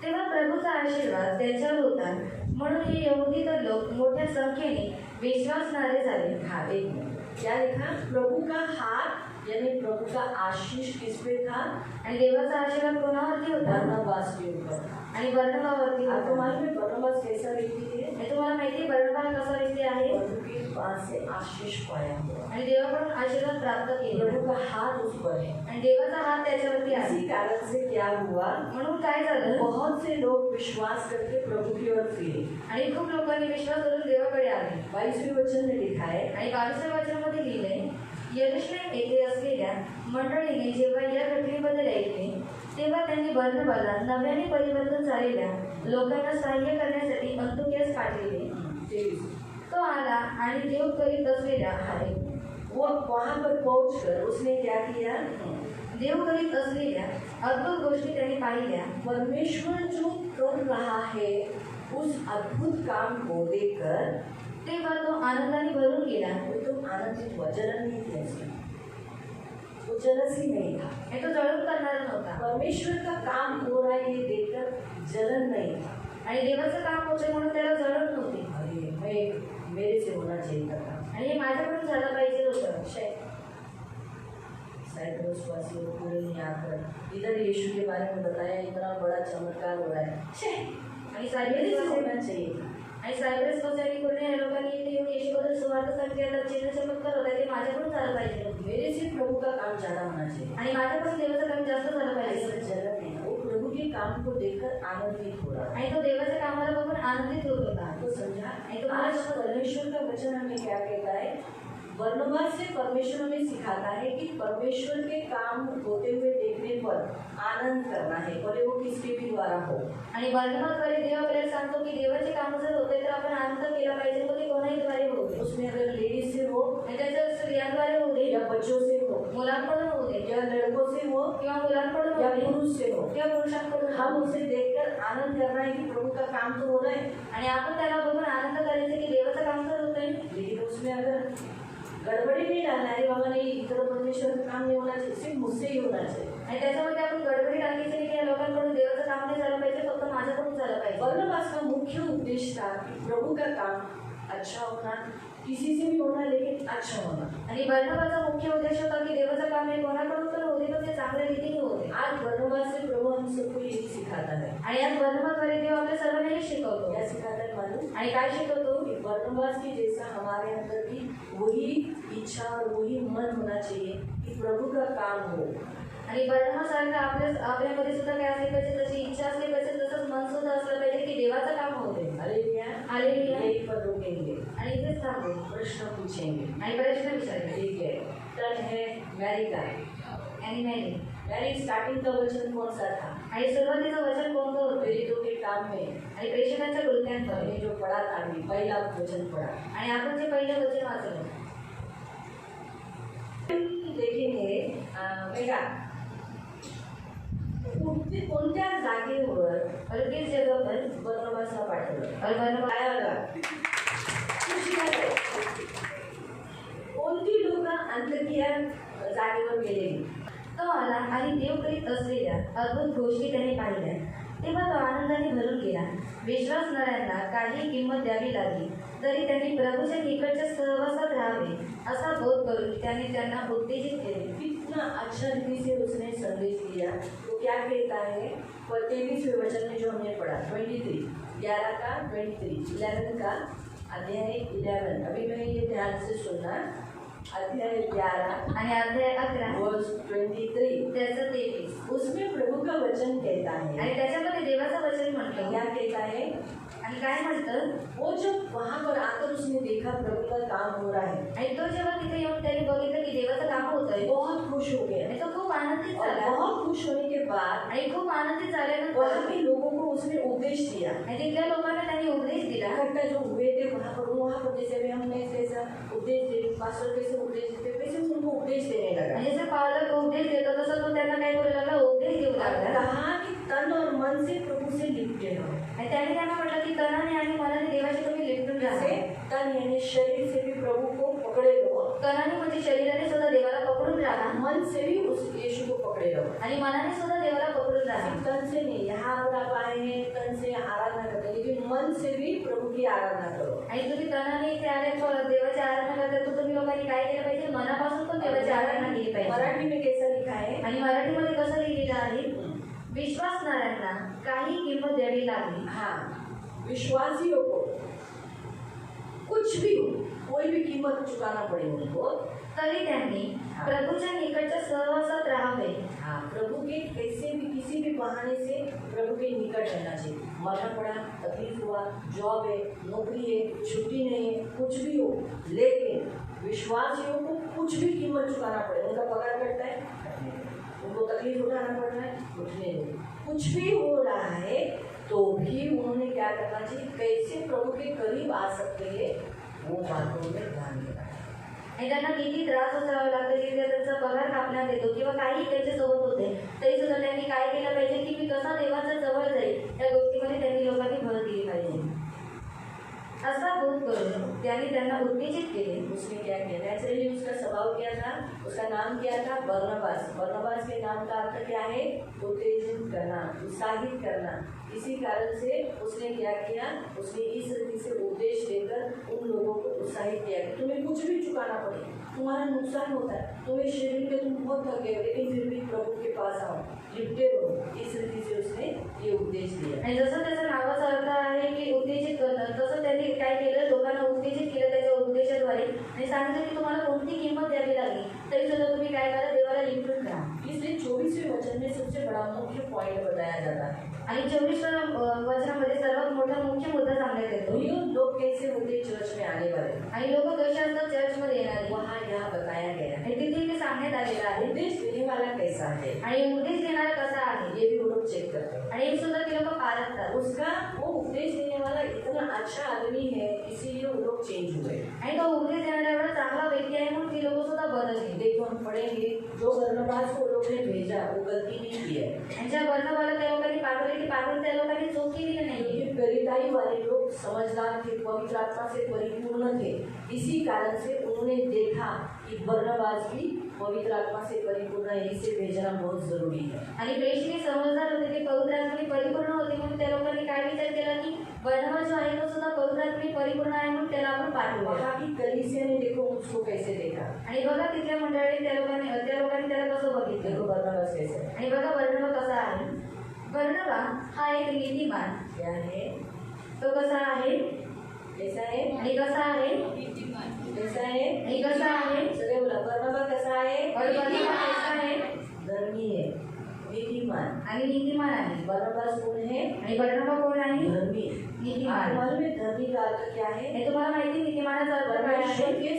तेव्हा प्रभूचा आशीर्वाद त्यांच्यावर होता, म्हणून हे यहुदी तर लोक मोठ्या संख्येने विश्वासणारे झाले. हाँ, एक मिनट. क्या लिखा? प्रभु का हाथ यानी प्रभु का आशीष किस पे था? आणि देवाचा आशीर्वाद कोणावरती होता? बरनबास के ऊपर. आणि बर्नबावरती होता. आपको मालूम है बरनबास कैसा व्यक्ति है? हे तुम्हाला माहिती आहे बर्नबा कसा व्यक्ती आहे? प्रभु के पास से आशीष पाया हुआ. आणि देवाकडून आशीर्वाद प्राप्त केला. प्रभु का हाथ उस पर है. आणि देवाचा हात त्याच्यावरती आहे. इसी कारण से क्या हुआ? म्हणून काय झालं? बहुत से लोग विश्वास करके प्रभु की ओर फिरे. आणि खूप लोकांनी विश्वास करून देवाकडे आले. 22वें वचन में लिखा है, आणि 22व्या वचनामध्ये लिहिलंय, यरूशलेम येथे असलेल्या मंडळीने जेव्हा या घटनेबद्दल ऐकले, तेव्हा त्यांनी बर्नबाला नव्याने परिवर्तन झालेल्या लोकांना सहाय्य करण्यासाठी अंतोखियास पाठविले. तो आला आणि देव करीत असलेल्या वो वहाँ पर पहुंचकर उसने क्या किया? देव करीत असलेल्या अद्भुत गोष्टी त्यांनी पाहिल्या. परमेश्वर जो कर रहा है उस अद्भुत काम को देखकर तेव्हा तो आनंदाने भरून गेला. वो तो आनंदित हुआ. जलन नहीं थी उसमें, वो जलस ही नहीं था. हे तो जळून करणारा नव्हता. परमेश्वर का काम हो रहा है ये देखकर जलन नहीं था. आणि देवाचं काम होते म्हणून त्याला जळण नव्हती. अरे मेरे से होना चाहिए था. आणि हे माझ्याकडून झालं पाहिजे होतं. साइप्रस वासियों को पूरे नहीं आकर इधर यीशु के बारे में बताया, इतना बड़ा चमत्कार हो रहा है. आणि मेरे से सायप्रस होना चाहिए था. आणि सायप्रस वासी आणि कोणी या लोकांनी इथे येऊन येशूबद्दल सुवार्ता सांगितली, आता चिन्ह चमत्कार होता ते माझ्या माझ्याकडून झालं पाहिजे, मेरे से प्रभु का काम ज्यादा होना चाहिए। आणि माझ्यापासून देवाचं काम जास्त झालं पाहिजे। ऐसा जगत नहीं, वो प्रभु के काम को देखकर आनंदित हो रहा है। आणि तो देवाच्या कामाला बघून आनंदित होत होता। तो समझा? आणि तो आज परमेश्वर का वचन हमें क्या कहता है? बरनबास से परमेश्वर हमें सिखाता है कि परमेश्वर के काम होते हुए देखने पर आनंद करना है, भले वो किसके भी द्वारा हो। आणि बर्नबासद्वारे देव आपल्याला सांगतो की देवाचे काम जर होते तर आपण आनंद केला पाहिजे, मग ते कोणाही द्वारे होऊ दे। उसमें अगर लेडीज से हो आणि त्याचं स्त्रियांद्वारे होऊ दे, या बच्चों से हो, मुलांकडून होऊ दे, या लड़कों से हो, किंवा मुलांकडून या होऊ दे, पुरुष से हो, किंवा पुरुषांकडून हम उसे देखकर आनंद करना है कि प्रभु का काम तो हो रहा है, आणि आपण त्याला बघून आनंद करायचे की देवाचं काम तर होतंय। लेकिन उसमें अगर गड़बड़ी नहीं डालना है, बाबा नहीं इधर परमेश्वर का काम नहीं होना चाहिए, सिर्फ मुझसे ही होना चाहिए। आणि त्याच्यामध्ये आपण गडबडी टाकायची नाही की या लोकांकडून देवाचं काम नाही झालं पाहिजे, फक्त माझ्याकडून झालं पाहिजे। बरनबास का मुख्य उद्देश्य था कि प्रभु का काम अच्छा होना, किसी से भी होना लेकिन अच्छा होना। आणि बर्नबाचा मुख्य उद्देश होता की देवाचं काम हे कोणाकडून तर होते पण ते चांगल्या रीतीने होते। आज बरनबास से प्रभु हम सबको यही सिखाता है। आणि आज बर्नबाद्वारे देव आपल्या सर्वांना हे शिकवतो। क्या सिखाता है मालूम? आणि काय शिकवतो? कि बरनबास के जैसा हमारे अंदर भी वही इच्छा और वही मन होना चाहिए कि प्रभु का काम हो। आणि बर्नबासारखं आपल्यामध्ये सुद्धा काय असले पाहिजे, तशी इच्छा असली पाहिजे, तसंच मन सुद्धा असलं पाहिजे की देवाचं काम होते। Hallelujah, hallelujah. यही पर रोकेंगे, आणि इथेच थांबू, प्रश्न पूछेंगे। आणि प्रश्न विचारेल। ठीक है, टर्न है मैरी का। आणि मैरी मैरी स्टार्टिंग का वचन कौन सा था? आणि सुरुवातीचं वचन कोणतं होतं? प्रेरितों के काम में आणि प्रेषकांच्या कृत्यांमध्ये हमने जो पढ़ा था, अभी पहला वचन पढ़ा, आणि आपण जे पहिलं वचन वाचलं देखेंगे मेघा कोणत्या जागेवर और किस जगह पर बरनबासला पाठवलं? और बर्नबास काय बघा, कोणती लोक अंतकिया जागेवर गेलेली? तो आला आणि देव करीत असलेल्या अद्भुत गोष्टी त्याने पाहिल्या, तेव्हा तो आनंदाने भरून गेला। विश्वासणाऱ्यांना काही किंमत द्यावी लागली तरी त्यांनी प्रभूच्या निकटच्या सहवासात राहावे असा बोध करून त्याने त्यांना उत्तेजित केले। कितना अच्छा रीति से उसने संदेश दिया। तो क्या कहता है 23वें वचन में जो हमने पढ़ा, 23 11 का 23 11 का अध्याय 11, अभी मैं ये ध्यान से सुनना, अध्याय 11 आणि अध्याय 11 वर्स 23 त्याचं 23 उसमें प्रभु का वचन कहता है। आणि त्याच्यामध्ये देवाचं वचन म्हटलं। क्या कहता है? आणि काय म्हणतं? वो जब वहाँ पर आकर उसने देखा प्रभु का काम हो रहा है, आणि तो जेव्हा तिथे येऊन त्याने बघितलं की देवाचं काम होतंय, बहुत खुश हो गया। आणि तो खूप आनंदित और झाला। बहुत खुश होने के बाद आणि खूप आनंदित झाल्यानंतर वहाँ के लोगों को उसने उपदेश दिया। आणि तिथल्या लोकांना त्यांनी उपदेश दिला। इकट्ठा जो हुए थे वहाँ पर जैसे भी हमने जैसा उपदेश दे, पास्टर कैसे उपदेश देते वैसे उनको उपदेश देने लगा। आणि जसं पालक उपदेश देतो तसं तो त्यांना काय बोलू लागला, उपदेश देऊ लागला। कहा कि तन और मन से प्रभु से लिपटे रहो। आणि त्याने त्यांना म्हटलं की तनाने आणि मनाने देवाशी तुम्ही लिप्टून राहा। जैसे तन यानी शरीर से भी प्रभु को पकड़े रहो, तनाने म्हणजे शरीराने सुद्धा देवाला पकडून राहा मन से भी उस यीशु को पकड़े रहो। आणि मनाने सुद्धा देवाला पकडून राहा। सिर्फ तन से नहीं, यहाँ पर आप आए हैं तन से आराधना करते, लेकिन मन से भी प्रभु की आराधना करो। आणि तुम्ही तनाने इथे आले देवाची आराधना करता, तर तुम्ही लोकांनी काय केलं पाहिजे? मनापासून पण देवाची आराधना केली पाहिजे। मराठी में कैसा लिखा है? आणि मराठीमध्ये कसं लिहिलेलं आहे? विश्वासणाऱ्यांना काही किंमत द्यावी लागली। हाँ, विश्वासियों को कुछ भी हो, कोई भी कीमत चुकाना पड़े उनको, तरी त्यांनी प्रभूच्या निकटच्या सहवासात राहावे। हाँ, प्रभु के कैसे भी किसी भी बहाने से प्रभु के निकट रहना चाहिए। मरना पड़ा, तकलीफ हुआ, जॉब है, नौकरी है, छुट्टी नहीं है, कुछ भी हो, लेकिन विश्वासियों को कुछ भी कीमत चुकाना पड़े। उनका पगार कटता है, उनको तकलीफ उठाना पड़ रहा है, उठने दो। कुछ भी हो रहा है तो भी उन्होंने क्या करना चाहिए? कैसे प्रभु के करीब आ सकते हैं वो बातों में ध्यान देना है। आणि त्यांना किती त्रास सोसावा लागतो की त्यांचा पगार कापण्यात येतो किंवा काही त्याच्यासोबत होते, तरी सुद्धा त्यांनी काय केलं पाहिजे की मी कसा देवाच्या जवळ जाईल या गोष्टीमध्ये त्यांनी लोकांनी भर दिली पाहिजे। असा बोध करून त्यांनी त्यांना उत्तेजित केले। उसने क्या किया? नेचुरली उसका स्वभाव क्या था? उसका नाम क्या था? बरनबास। बरनबास के नाम का अर्थ क्या है? उत्तेजित करना, उत्साहित करना। इसी कारण से उसने क्या किया? उसने इस रीति से उपदेश देकर उन लोगों को उत्साहित किया कि तुम्हें कुछ भी चुकाना पड़े, तुम्हारा नुकसान होता है, तुम्हें शरीर पे तुम बहुत थक गए, लेकिन फिर भी प्रभु के पास आओ, लिपटे रहो। इस रीति से उसने ये उपदेश दिया। आणि जसं त्याचा नावाचा अर्थ आहे की उत्तेजित करणं, तसं त्यांनी काय केलं? लोकांना उत्तेजित केलं। त्याच्या उपदेश उपदेशाद्वारे आणि सांगितलं की तुम्हाला कोणती किंमत द्यावी लागली तरी सुद्धा तुम्ही काय करा, देवाला लिंपून करा. इसलिए 24वें वचन में सबसे बड़ा मुख्य पॉइंट बताया जाता है। आणि 24व्या वचनामध्ये सर्वात मोठा मुख्य मुद्दा सांगण्यात येतो. ये लोग कैसे होते चर्च में आने वाले, आणि लोक कसे असतात चर्चमध्ये येणारे, वहाँ यहाँ बताया गया है। आणि तिथे ते सांगण्यात आलेलं आहे. उपदेश देने वाला कैसा है आणि उपदेश देणारा कसा आहे ये भी वो लोग चेक करते हैं। आणि हे सुद्धा ते लोक पाळतात. उसका वो उपदेश देने वाला इतना अच्छा आदमी है इसीलिए वो लोग चेंज हुए। आणि तो उपदेश देणारा एवढा चांगला व्यक्ती आहे म्हणून ती लोक सुद्धा बदलली. देखो हम पढ़ेंगे जो बरनबास को लोग ने भेजा वो गलती नहीं की है, आणि ज्या बर्नबाला त्या लोकांनी पाठवले ती पाठवून त्या लोकांनी चूक केली नाही. क्योंकि पेरिताई वाले लोग समझदार थे, पवित्र आत्मा से परिपूर्ण थे। इसी कारण से उन्होंने देखा कि बरनबास भी पवित्र आत्मा से परिपूर्ण है, इसे भेजना बहुत जरूरी है। आणि प्रेषित समजदार होते, ते पवित्र आत्म्याने परिपूर्ण होते म्हणून त्या लोकांनी काय विचार केला की बर्नबा जो आहे तो सुद्धा पवित्र आत्म्याने परिपूर्ण आहे म्हणून त्याला आपण पाठवूया. वहाँ की कलीसिया ने देखो उसको कैसे देखा, आणि बघा तिथल्या मंडळीने त्या लोकांनी त्याला कसं बघितलं. देखो बरनबास कैसे आणि बघा बर्नबा कसा आहे. बर्नबा हा एक नीतिमान. क्या है, तो कसा आहे कैसा है, आणि कसा आहे कैसा है, आणि कसा आहे. सगळे बोला बरनबा कैसा है, और बर्नबा कसा आहे धर्मी है, नीतिमान। आणि नीतिमान आहे. बरनबास कौन है, आणि बर्नबा कोण आहे धर्मी। नीतिमान. मालूम है धर्मी का अर्थ क्या है, हे तुम्हाला माहिती नीतिमानाचा अर्थ काय परमेश्वर आहे. के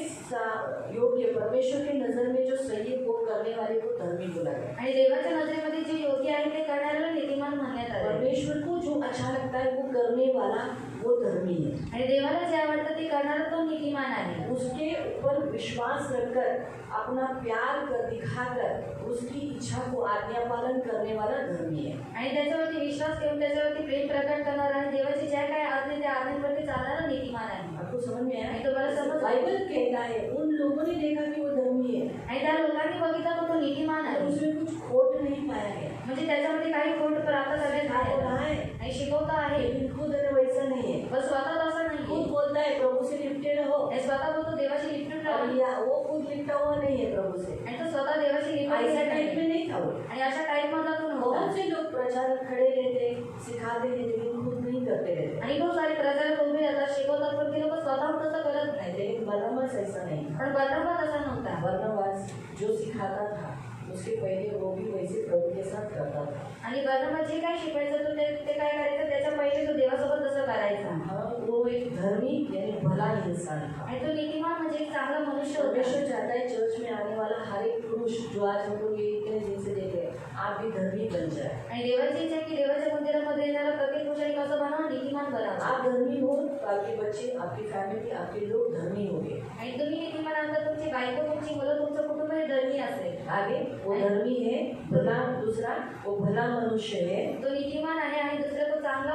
योग्य, परमेश्वर की नजर में जो सही है वो करने वाले को धर्मी बोला गया। आणि देवाच्या नजरेमध्ये जे योग्य आहे ते करणाऱ्याला नीतिमान म्हणण्यात आले. परमेश्वर को जो अच्छा लगता है वो करने वाला वो धर्मी है। आणि देवाला जे आवडतं ते करणारा तो नीतिमान आहे. उसके ऊपर विश्वास रखकर अपना प्यार कर दिखाकर उसकी इच्छा को आज्ञा पालन करने वाला धर्मी है। आणि त्याच्यावरती विश्वास ठेवून त्याच्यावरती प्रेम प्रकट करणारा आणि देवाची ज्या काय आज्ञा त्या आज्ञांवरती चालणारा नीतिमान आहे. आपको समझ में आया, आणि तुम्हाला समज बाइबल कहता है उन लोगों ने देखा कि वो धर्मी है, आणि त्या लोकांनी बघितलं तो नीतिमान और आहे. उसमें कुछ खोट नहीं पाया गया। म्हणजे त्याच्यामध्ये काही खोट प्राप्त करण्यात हो आले रहा है, आणि शिकवता आहे. लेकिन खुद वैसा नहीं है। पण स्वतः तसं खुद नाही. बोलता है प्रभु से लिपटे रहो, हे स्वतः बोलतो देवाशी लिपटून राहा. और या वो खुद लिपटा हुआ नहीं है प्रभु से, आणि तो स्वतः देवाशी ऐसा लिपटून टाइप में नाही. नहीं था वो। आणि अशा टाईप मधला तो बहुत नव्हता. से लोग प्रचार खड़े रहते, सिखाते हैं, लेकिन खुद नहीं करते रहते। आणि खूप सारे प्रचारक उभे राहतात, शिकवतात, पण ते लोक स्वतः तसं करत नाही. लेकिन बरनबास ऐसा नहीं था। पण बर्नबा तसा नव्हता. बरनबास जो सिखाता था उसके पहले वो भी वैसे प्रभु के साथ करता था। आणि बर्नबा जे काय शिकवायचं तो ते काय करायचं त्याच्या पहिले तो देवासोबत तसं करायचा. हाँ, वो एक धर्मी यानी भला इंसान था। आणि तो नीतिमान म्हणजे एक चांगला मनुष्य होता. परमेश्वर चाहता है चर्च में आने वाला हर एक पुरुष जो आज हम लोग ये इतने दिन से देख रहे हैं, आप भी धर्मी बन जाए। आणि देवाची इच्छा की देवाच्या मंदिरामध्ये येणारा प्रत्येक पुरुषाने कसं बनावं, नीतिमान बनावं. आप धर्मी हो तो आपके बच्चे, आपकी फैमिली, आपके लोग धर्मी होंगे। आणि तुम्ही नीतिमान आता तुमची बायको, तुमची मुलं, तुमचं कुटुंब हे धर्मी असेल. आगे वो धर्मी है, भला दूसरा वो भला मनुष्य है। तो नीतिमान आहे आणि दुसरा तो चांगला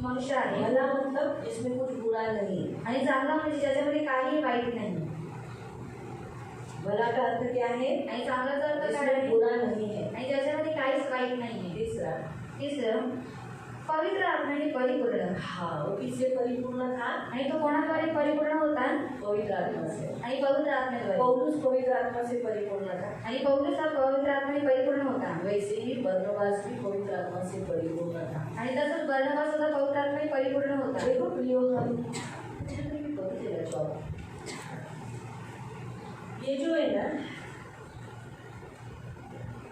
मनुष्य आहे. भला मतलब इसमें कुछ बुरा नहीं। आणि चांगला म्हणजे ज्याच्यामध्ये काही वाईट नाही. भला का अर्थ क्या है, आणि चांगल्याचा अर्थ काय इसमें आहे, बुरा नहीं है। आणि ज्याच्यामध्ये काहीच वाईट नाहीये. तीसरा, तिसरं पवित्र आत्म्याने परिपूर्ण. हाँ वो किससे परिपूर्ण था, आणि तो कोणाद्वारे परिपूर्ण होता, पवित्र आत्मा से। आणि पवित्र आत्म्याद्वारे. पौलुस पवित्र आत्मा से परिपूर्ण था, आणि पौलुस हा पवित्र आत्म्याने परिपूर्ण होता. वैसे ही बरनबास भी पवित्र आत्मा से परिपूर्ण था। आणि तसंच बर्नबा सुद्धा पवित्र आत्म्याने परिपूर्ण होता. देखो प्रियो, हम पवित्र चौथा, ये जो है ना,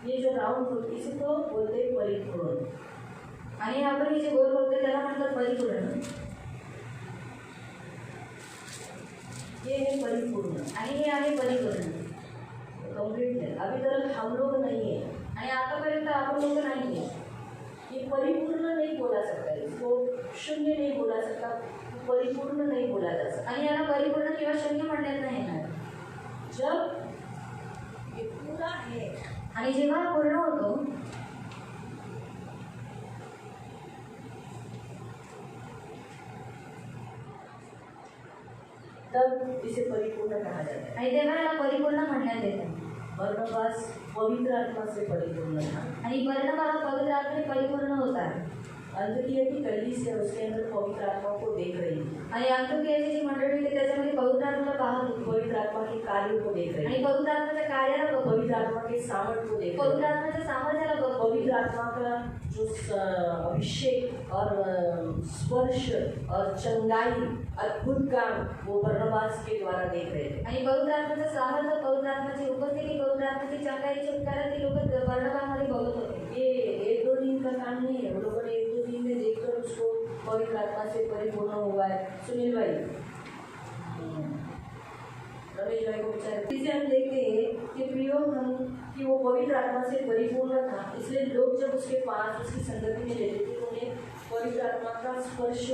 ये जो राउंड होती इसे तो बोलते हैं परिपूर्ण। आणि आपण हे जे गोल बोलतो त्याला म्हणतात परिपूर्ण. ये है परिपूर्ण, आणि हे आहे परिपूर्ण. कंप्लीट है। अभी तक हम लोग नहीं है, आणि आतापर्यंत आपण लोक नाहीये. ये परिपूर्ण नहीं बोला सकता, इसको शून्य नहीं बोला सकता, परिपूर्ण नहीं बोला जा सकता। आणि याला परिपूर्ण किंवा शून्य म्हणण्यात नाही येणार. जब ये पूरा है, आणि जेव्हा पूर्ण होतो तब इसे परिपूर्ण कहा जाता है। आणि तेव्हा याला परिपूर्ण म्हणण्यात येतं. बरनबास पवित्र आत्मा से परिपूर्ण था, आणि बर्नबा हा पवित्र आत्म्याने परिपूर्ण होता. अंत्योकिया की कलीसिया उसके अंदर पवित्र आत्मा को देख रही थी आणि अंत्योकियाची जी मंडळी होती त्याच्यामध्ये पवित्र आत्मा पाहत होती, पवित्र आत्मा के कार्यों को देख रही आणि थी, पवित्र आत्म्याच्या कार्याला बघत होती, पवित्र आत्मा के सामर्थ्य को देख पवित्र रही थी, आत्म्याच्या सामर्थ्याला बघत होती. पवित्र आत्मा का जो अभिषेक और स्पर्श और चंगाई अद्भुत काम वो बरनबास के द्वारा देख रहे थे. आणि पवित्र आत्म्याचं सामर्थ्य, पवित्र आत्म्याची उपस्थिती, पवित्र आत्म्याची चंगाईची उपकारात ती लोक बर्नबामध्ये बघत होते. ये एक दो दिन का काम नहीं है, वो लोगों ने एक दो दिन में देखकर उसको पवित्र आत्मा से परिपूर्ण हुआ है. सुनील भाई, रमेश भाई को विचार इसे हम देखते हैं कि प्रियो हम कि वो पवित्र आत्मा से परिपूर्ण था, इसलिए लोग जब उसके पास उसकी संगति में लेते थे तो उन्हें पवित्र आत्मा का स्पर्श,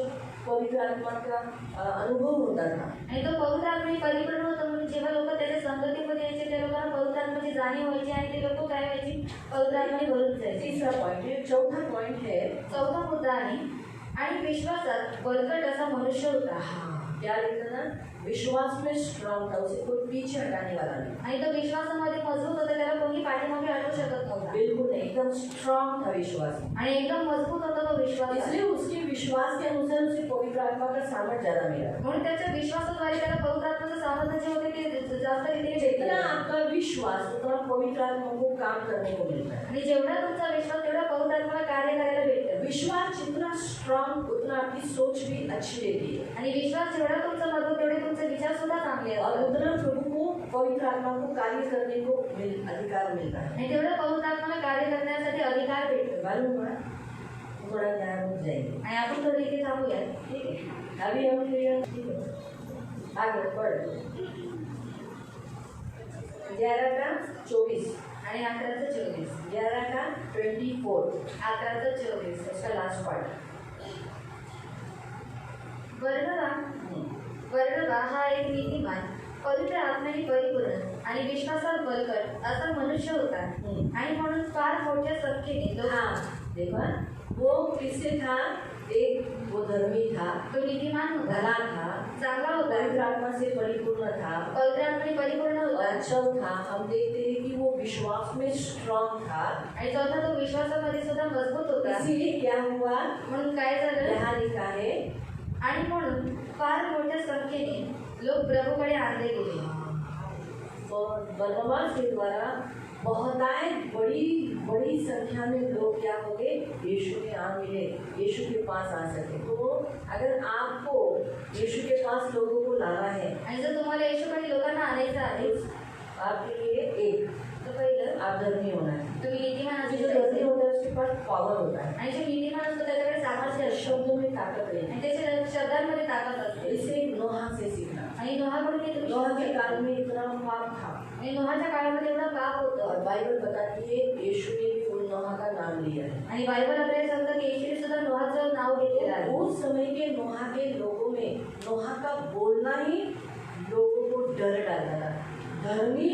पवित्र आत्मा का अनुभव होता था. आणि तो पवित्र आत्म्याने परिपूर्ण होतो म्हणून जेव्हा लोक त्याच्या संगतीमध्ये यायचे त्या लोकांना पवित्र आत्म्याची जाणीव व्हायची आणि ते लोक काय व्हायची, पवित्र आत्म्याने भरून जायचे. तीसरा पॉइंट है. चौथा पॉइंट है चौथा मुद्दा आहे आणि विश्वासात बळकट असा मनुष्य होता. क्या लिखा था? विश्वास में स्ट्रांग था, उसे कोई पीछे हटाने वाला नहीं. आणि तो विश्वासामध्ये मजबूत होता, त्याला कोणी पाठीमागे हटवू शकत नव्हता. बिल्कुल नहीं, एकदम स्ट्रांग था विश्वास में. आणि एकदम मजबूत होता तो विश्वास. इसलिए उसके विश्वास के अनुसार उसे पवित्र आत्मा का सामर्थ्य ज्यादा मिला. म्हणून त्याच्या विश्वासाद्वारे त्याला पवित्र आत्म्याचं सामर्थ्य जे होते ते जास्त रीतीने जितना भेटलं. आपका विश्वास उतना पवित्र आत्मा को काम करने को मिलता है. आणि जेवढा तुमचा विश्वास तेवढा पवित्र आत्म्याला कार्य करायला भेटतं. विश्वास जितना स्ट्रांग उतना आपकी सोच भी अच्छी रहती है आणि विश्वास जेवढा तुमचा मजबूत तेवढे तुमचे विचार सुद्धा चांगले और असतात. उतना प्रभु को पवित्र आत्मा को कार्य करने को अधिकार मिलता है. आणि तेवढं पवित्र आत्म्याला कार्य करण्यासाठी अधिकार भेटतो. मालूम हुआ? थोड़ा ध्यान रुक जाएंगे. आणि आपण थोडं इथे थांबूया. ठीक है, अभी हम क्लियर. ठीक है, आगे बढ़. 11 का 24 आणि 11:24. 11 का 24 11:24 उसका लास्ट पार्ट. बर्नबा हा एक नीतिमान, पवित्र आत्म्याने परिपूर्ण आणि विश्वासात बळकट असा मनुष्य होता. आणि म्हणून फार मोठ्या संख्येने लोक. हाँ देखो, वो किससे था? एक वो धर्मी था, तो नीतिमान होता, भला था, चांगला होता, पवित्र आत्मा से परिपूर्ण था, पवित्र आत्म्याने परिपूर्ण होता. अच्छा था. हम देखते हैं कि वो विश्वास में स्ट्रांग था. आणि चौथा तो विश्वासामध्ये सुद्धा मजबूत होता. इसीलिए क्या हुआ? म्हणून काय झालं? यहाँ लिखा है आणि म्हणून फार मोठ्या संख्येने लोक प्रभूकडे आणले गेले. तो बरनबास के द्वारा बहुतायत बड़ी संख्या में लोग क्या हो गए? यीशु के आ मिले, यीशु के पास आ सके. तो अगर आपको यीशु के पास लोगों को लाना है, आणि जर तुम्हाला येशूकडे लोकांना आणायचं आहे आपके लिए एक तर पहिलं आप धर्मी होना है. तुम्ही नीतिमान जो असू धर्मी शकता. होता है उसके पास पावर होता है, आणि जो नीतिमान असतो त्याच्याकडे सामर्थ्य असतं शब्दों में ताकत रहती आणि त्याच्या शब्दांमध्ये ताकद असते. है. इसे नोहा से सीखना. आणि नोहाकडून हे तुम्ही नोहा के शिकू काल शकता. में इतना पाप था आणि नोहाच्या काळामध्ये एवढं पाप होतं. और बाइबल बताती है यीशु ने भी उन नोहा का नाम लिया है. आणि बायबल आपल्याला सांगतं की येशूने सुद्धा नोहाचं नाव घेतलेलं आहे. उस समय के नोहा के लोगों में नोहा का बोलना ही लोगों को डर डालता था. धर्मी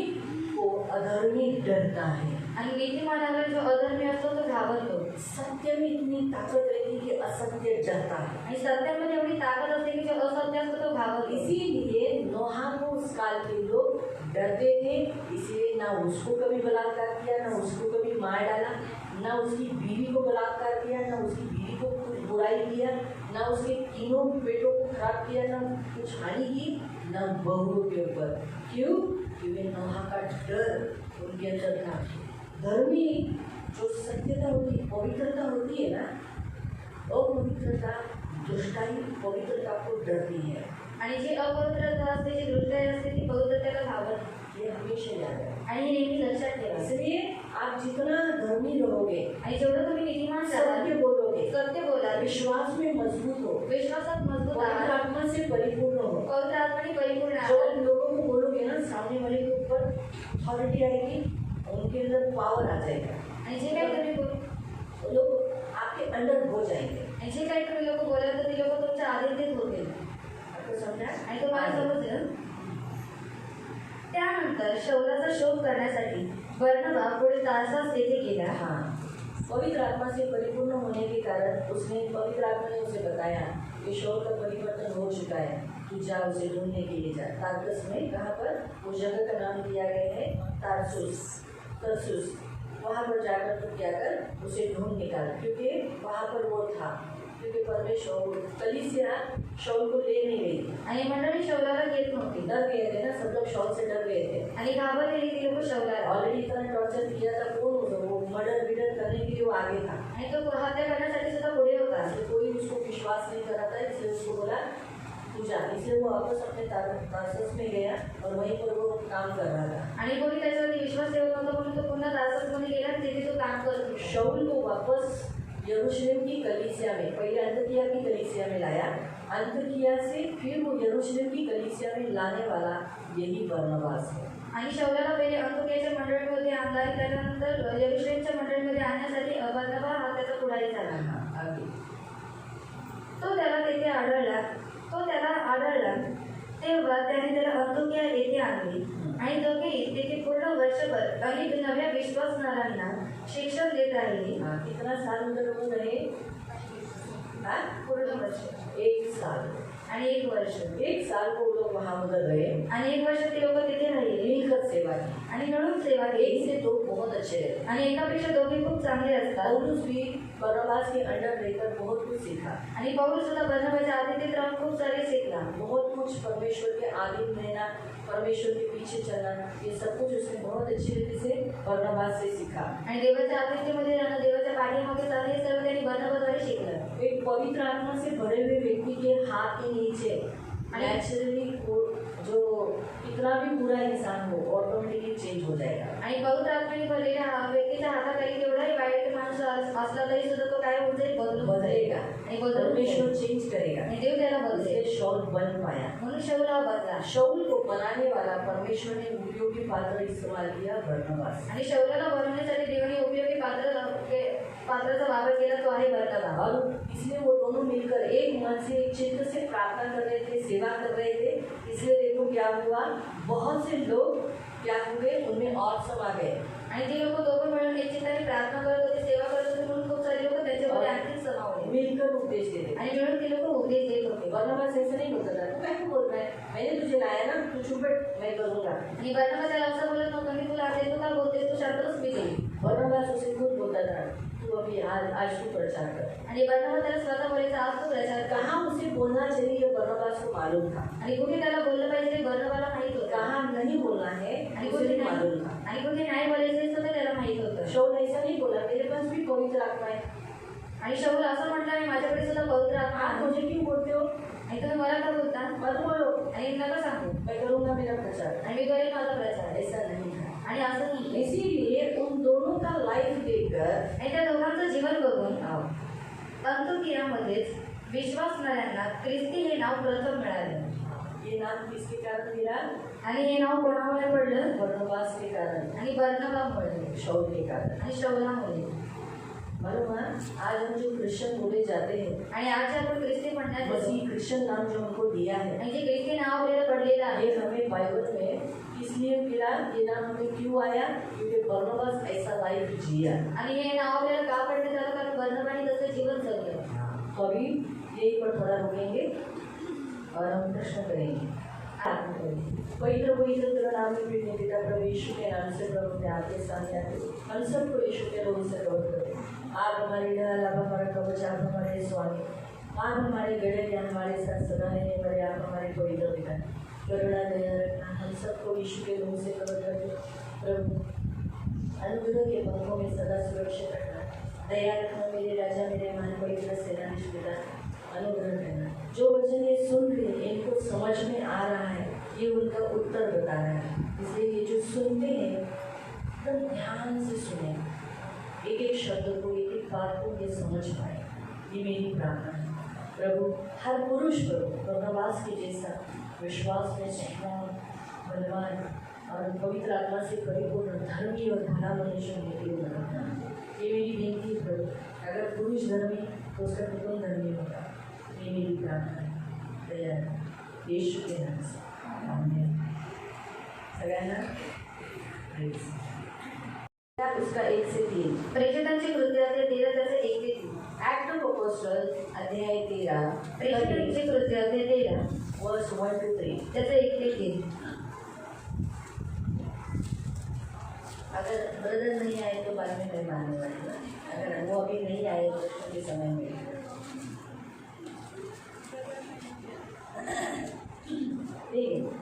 को अधर्मी डरता है. आणि नीतिमानावर जो अधर्मी असतो तो घाबरतो. सत्य में इतनी ताकत रहती है कि असत्य डरता है. आणि सत्यामध्ये एवढी ताकद असते की जो असत्य असतो तो घाबरतो. इसीलिए नोहा को उस काल के लोग डरते थे. इसलिए ना उसको कभी बलात्कार किया, ना उसको कभी मार डाला, ना उसकी बीवी को बलात्कार किया, ना उसकी बीवी को कुछ बुराई किया, ना उसके तीनों बेटों को खराब किया, ना कुछ हानि की, ना बहुओं के ऊपर. क्यों? क्योंकि नोहा का डर उनके अंदर था. धर्मी जो सत्यता होती, पवित्रता होती है ना, अपवित्रता, दुष्टाई पवित्रता को डरती है. आणि जी अपवित्रता असते, जी दुष्टाई असते ती पवित्रतेला घाबरते. ये हमेशा याद है. आणि हे नेहमी लक्षात ठेवा. इसलिए आप जितना धर्मी रहोगे, आणि जेवढं तुम्ही नीतिमान कराल, सत्य बोलोगे, सत्य बोलाल, विश्वास में मजबूत हो, विश्वासात मजबूत पवित्र आहात, आत्मा से परिपूर्ण हो, पवित्र आत्म्याने परिपूर्ण जो आहात. लोगों को बोलोगे ना, सामने वाले के ऊपर अथॉरिटी आएगी, उनके अंदर पावर आ जाएगा. आणि जे काही तुम्ही वो लोग आपके अंडर हो जाएंगे. आणि जे काही तुम्ही लोक बोलाल तर ते लोक तुमच्या अधीनतेत होतील. आपको समझा? आणि तुम्हाला समजलं. त्यानंतर शौलाचा शोध करण्यासाठी बर्नबा पुढे तारसास येथे गेला. हाँ, पवित्र आत्मा से परिपूर्ण होने के कारण उसने पवित्र आत्मा ने उसे बताया कि शौल का परिवर्तन हो चुका है, तू जा उसे ढूंढने के लिए जा. तारसुस में, कहाँ पर? उस जगह का नाम दिया गया है तरसुस. वहाँ पर जाकर तो क्या कर उसे ढूंढ निकाल, क्योंकि वहाँ पर वो था, क्योंकि परमेश्वर कलीसिया शाऊल को ले नहीं गई आणि मंडळी शौलाला घेत नव्हती. डर गए थे ना, सब लोग शाऊल से डर गए थे. आणि घाबरलेली ती लोक शौलाला. ऑलरेडी इतना टॉर्चर किया था, कौन होता वो मर्डर विडर करने के लिए वो आगे था. आणि तो हत्या करण्यासाठी सुद्धा पुढे होता. इसलिए कोई उसको विश्वास नहीं कर रहा था, इसलिए उसको बोला तू जा. इसलिए वो वापस अपने तारसस में गया और वहीं पर वो काम कर रहा था. आणि कोणी त्याच्यावरती विश्वास ठेवत नव्हता म्हणून तो पुन्हा तारससमध्ये गेला आणि तिथे तो काम करत होता. शाऊल को वापस यरूशलेम की कलीसिया में, पहले अंतकिया की कलीसिया में लाया, अंतकिया से फिर वो यरूशलेम की कलीसिया में लाने वाला यही बरनबास है. आणि शौलाला पहिले अंतोक्याच्या मंडळीमध्ये आणला आणि त्यानंतर यरूशलेमच्या मंडळीमध्ये आणण्यासाठी बर्नबा हा त्याचा पुढारी झाला. आगे तो त्याला आढळला तेव्हा त्याने त्याला अंतोक्या येथे आणले आणि दोघे तेथे पूर्ण वर्षभर अनेक नव्या विश्वासणाऱ्यांना शिक्षण देत राहिले. कितना साल उधर वो रहे? पूर्ण वर्ष एक साल. आणि 1 वर्ष. 1 साल को वो लोग वहाँ उधर रहे आणि 1 वर्ष ते लोक तिथे राहिले मिलकर सेवा की. आणि मिळून सेवा एक केली. से दो बहुत अच्छे रहे. आणि एकापेक्षा दोघे खूप चांगले असतात. पौलुस भी बरनबास के अंडर रहकर बहुत कुछ सीखा, आणि पौलुस सुद्धा बर्नबाच्या आधीतीत राहून खूप सारे शिकला. बहुत कुछ परमेश्वर के आधीन रहना, परमेश्वर के पीछे चलना, ये सब कुछ उसने बहुत अच्छी रीति से बरनबास से सीखा. आणि देवाच्या आतिथ्यामध्ये राहणं, देवाच्या पाठीमागे चालणं हे सर्व त्यांनी बर्नबाद्वारे शिकलं. एक पवित्र आत्मा से भरे हुए व्यक्ति के हाथ के नीचे नेचुरली जो कितना भी बुरा इंसान हो ऑटोमेटिकली चेंज हो जाएगा. आणि पवित्र आत्म्याने भरलेल्या व्यक्तीच्या हाताखाली केवढाही वाईट माणूस असला तरी सुद्धा तो काय होऊन जाईल, बदलेगा आणि बदलून परमेश्वर जाईल. चेंज करेगा. आणि देव त्याला बदलेल. इसलिए शाऊल बन पाया. म्हणून शाऊल हा बदला. शाऊल को बनाने वाला परमेश्वर ने उपयोगी पात्र इस्तेमाल किया बरनबास. आणि शाऊलाला बनवण्यासाठी देवाने उपयोगी पात्राचा वापर केला, तो आहे बर्नबा. और इसलिए वो दोनों मिलकर एक मन से एक चित्त से प्रार्थना कर रहे थे, सेवा कर रहे थे. इसलिए देखो क्या हुआ, बहुत से लोग क्या हुए उनमें और समा गए. आणि ते लोक दोघं मिळून एक चित्ताने प्रार्थना करत होते, सेवा करत होते म्हणून खूप सारे लोक त्यांच्यामध्ये आणखी समावले. मिलकर उपदेश देते. आणि मिळून ते लोक उपदेश देत होते. बरनबास ऐसा नहीं होता था, तू क्या बोल रहा है, मैंने तुझे लाया ना, तू चुप बैठ, मैं करूँगा. आणि बर्नबा त्याला असं बोलत नव्हतं, मी तुला आता तू का बोलते, तू शांत बस, मी देईल. बरनबास उसे खुद बोलता था, तू अभी आज तू प्रचार कर. आणि बर्नबा त्याला स्वतः बोलायचं, आज तू प्रचार कर. कहाँ उसे बोलना चाहिए ये बरनबास को मालूम था. आणि कुठे त्याला बोललं पाहिजे ते बर्नबाला माहित होतं. कहाँ नहीं बोलना है आणि उसे कुठे भी नाही, मालूम था. आणि कुठे नाही बोलायचं हे सुद्धा त्याला माहित होतं. शाऊल ऐसा नहीं बोला, मेरे पास भी पवित्र आत्मा है. आणि शाऊल असं म्हटलं, आणि माझ्याकडे सुद्धा पवित्र आत्मा आप आहे. मुझे क्यों बोलते हो, आणि तुम्ही मला का बोलता, मत बोलो, आणि नका सांगू, मैं करूँगा मेरा प्रचार. आणि मी करेल माझा प्रचार. ऐसा नहीं था. आणि असं नाही. इसीलिए उन दोनों का लाइफ देखकर आणि त्या दोघांचं जीवन बघून आप अंतुकियामध्येच विश्वासणाऱ्यांना ख्रिस्ती हे नाव प्रथम मिळाले. ये नाम किसके कारण मिला? आणि हे नाव कोणामुळे पडलं? बरनबास के कारण, आणि बर्नबामुळे, शाऊल के कारण. आणि शौलामुळे. मालूम है, आज हम जो क्रिश्चियन बोले जाते हैं, आणि आज आपण ख्रिस्ती म्हणण्यात येतो. मसीह क्रिश्चियन नाम जो हमको दिया है, आणि जे ख्रिस्ती नाव आपल्याला पडलेलं आहे, ये हमें बाइबल में इसलिए मिला, ये नाम हमें क्यों आया, क्योंकि बरनबास ऐसा लाइफ जिया. आणि हे नाव आपल्याला का पडण्यात आलं, कारण बर्नबाने तसं जीवन जगलं. तो अभी यही पर थोड़ा रुकेंगे और हम प्रश्न करेंगे. पवित्र पवित्र तेरा नाम में भी पिता प्रभु यीशु के नाम से प्रभु मैं आपके सामने आते हम सबको यीशु के नाम से कवर करते. आप हमारे ढाल, आप हमारा कवच, आप हमारे स्वामी, आप हमारे गड़े, हमारे साथ सदा रहने वाले, आप हमारे पवित्र पिता. करुणा दया रखना, हम सबको यीशु के नाम से कवर करते. प्रभु अनुग्रह के पंखों में सदा सुरक्षित रखना, दया रखना मेरे राजा, मेरे महान पवित्र सेनाधीश पिता. अनुग्रह करना, जो वचन ये सुन रहे हैं इनको समझ में आ रहा है, ये उनका उत्तर बता रहा है. इसलिए ये जो सुनते हैं एकदम ध्यान से सुने, एक एक शब्द को, एक एक बात को ये समझ पाए. ये मेरी प्रार्थना है. प्रभु हर पुरुष को बरनबास के जैसा विश्वास में स्ट्रांग, बलवान और पवित्र आत्मा से परिपूर्ण धर्मी और भला मनुष्य होने के लिए बनाना. ये मेरी विनती है प्रभु. अगर पुरुष धर्मी तो उसका कुटुंब धर्मी होगा. ये मेरी प्रार्थना है. दया यीशु के नाम से आमीन. सगळ्यांना praise. उसका 1 से 3. प्रेषितांची कृत्याचे 13 त्याचे 1 ते 3. ॲक्ट ऑफ अपोस्टल अध्याय 13 प्रेषितांची कृत्याचे 13 वर्स 1 to 3. त्याचे 1 ते 3. अगर ब्रदर नहीं आए तो बाद में नहीं मानने वाले ना, अगर वो अभी नहीं आए तो उनके समय में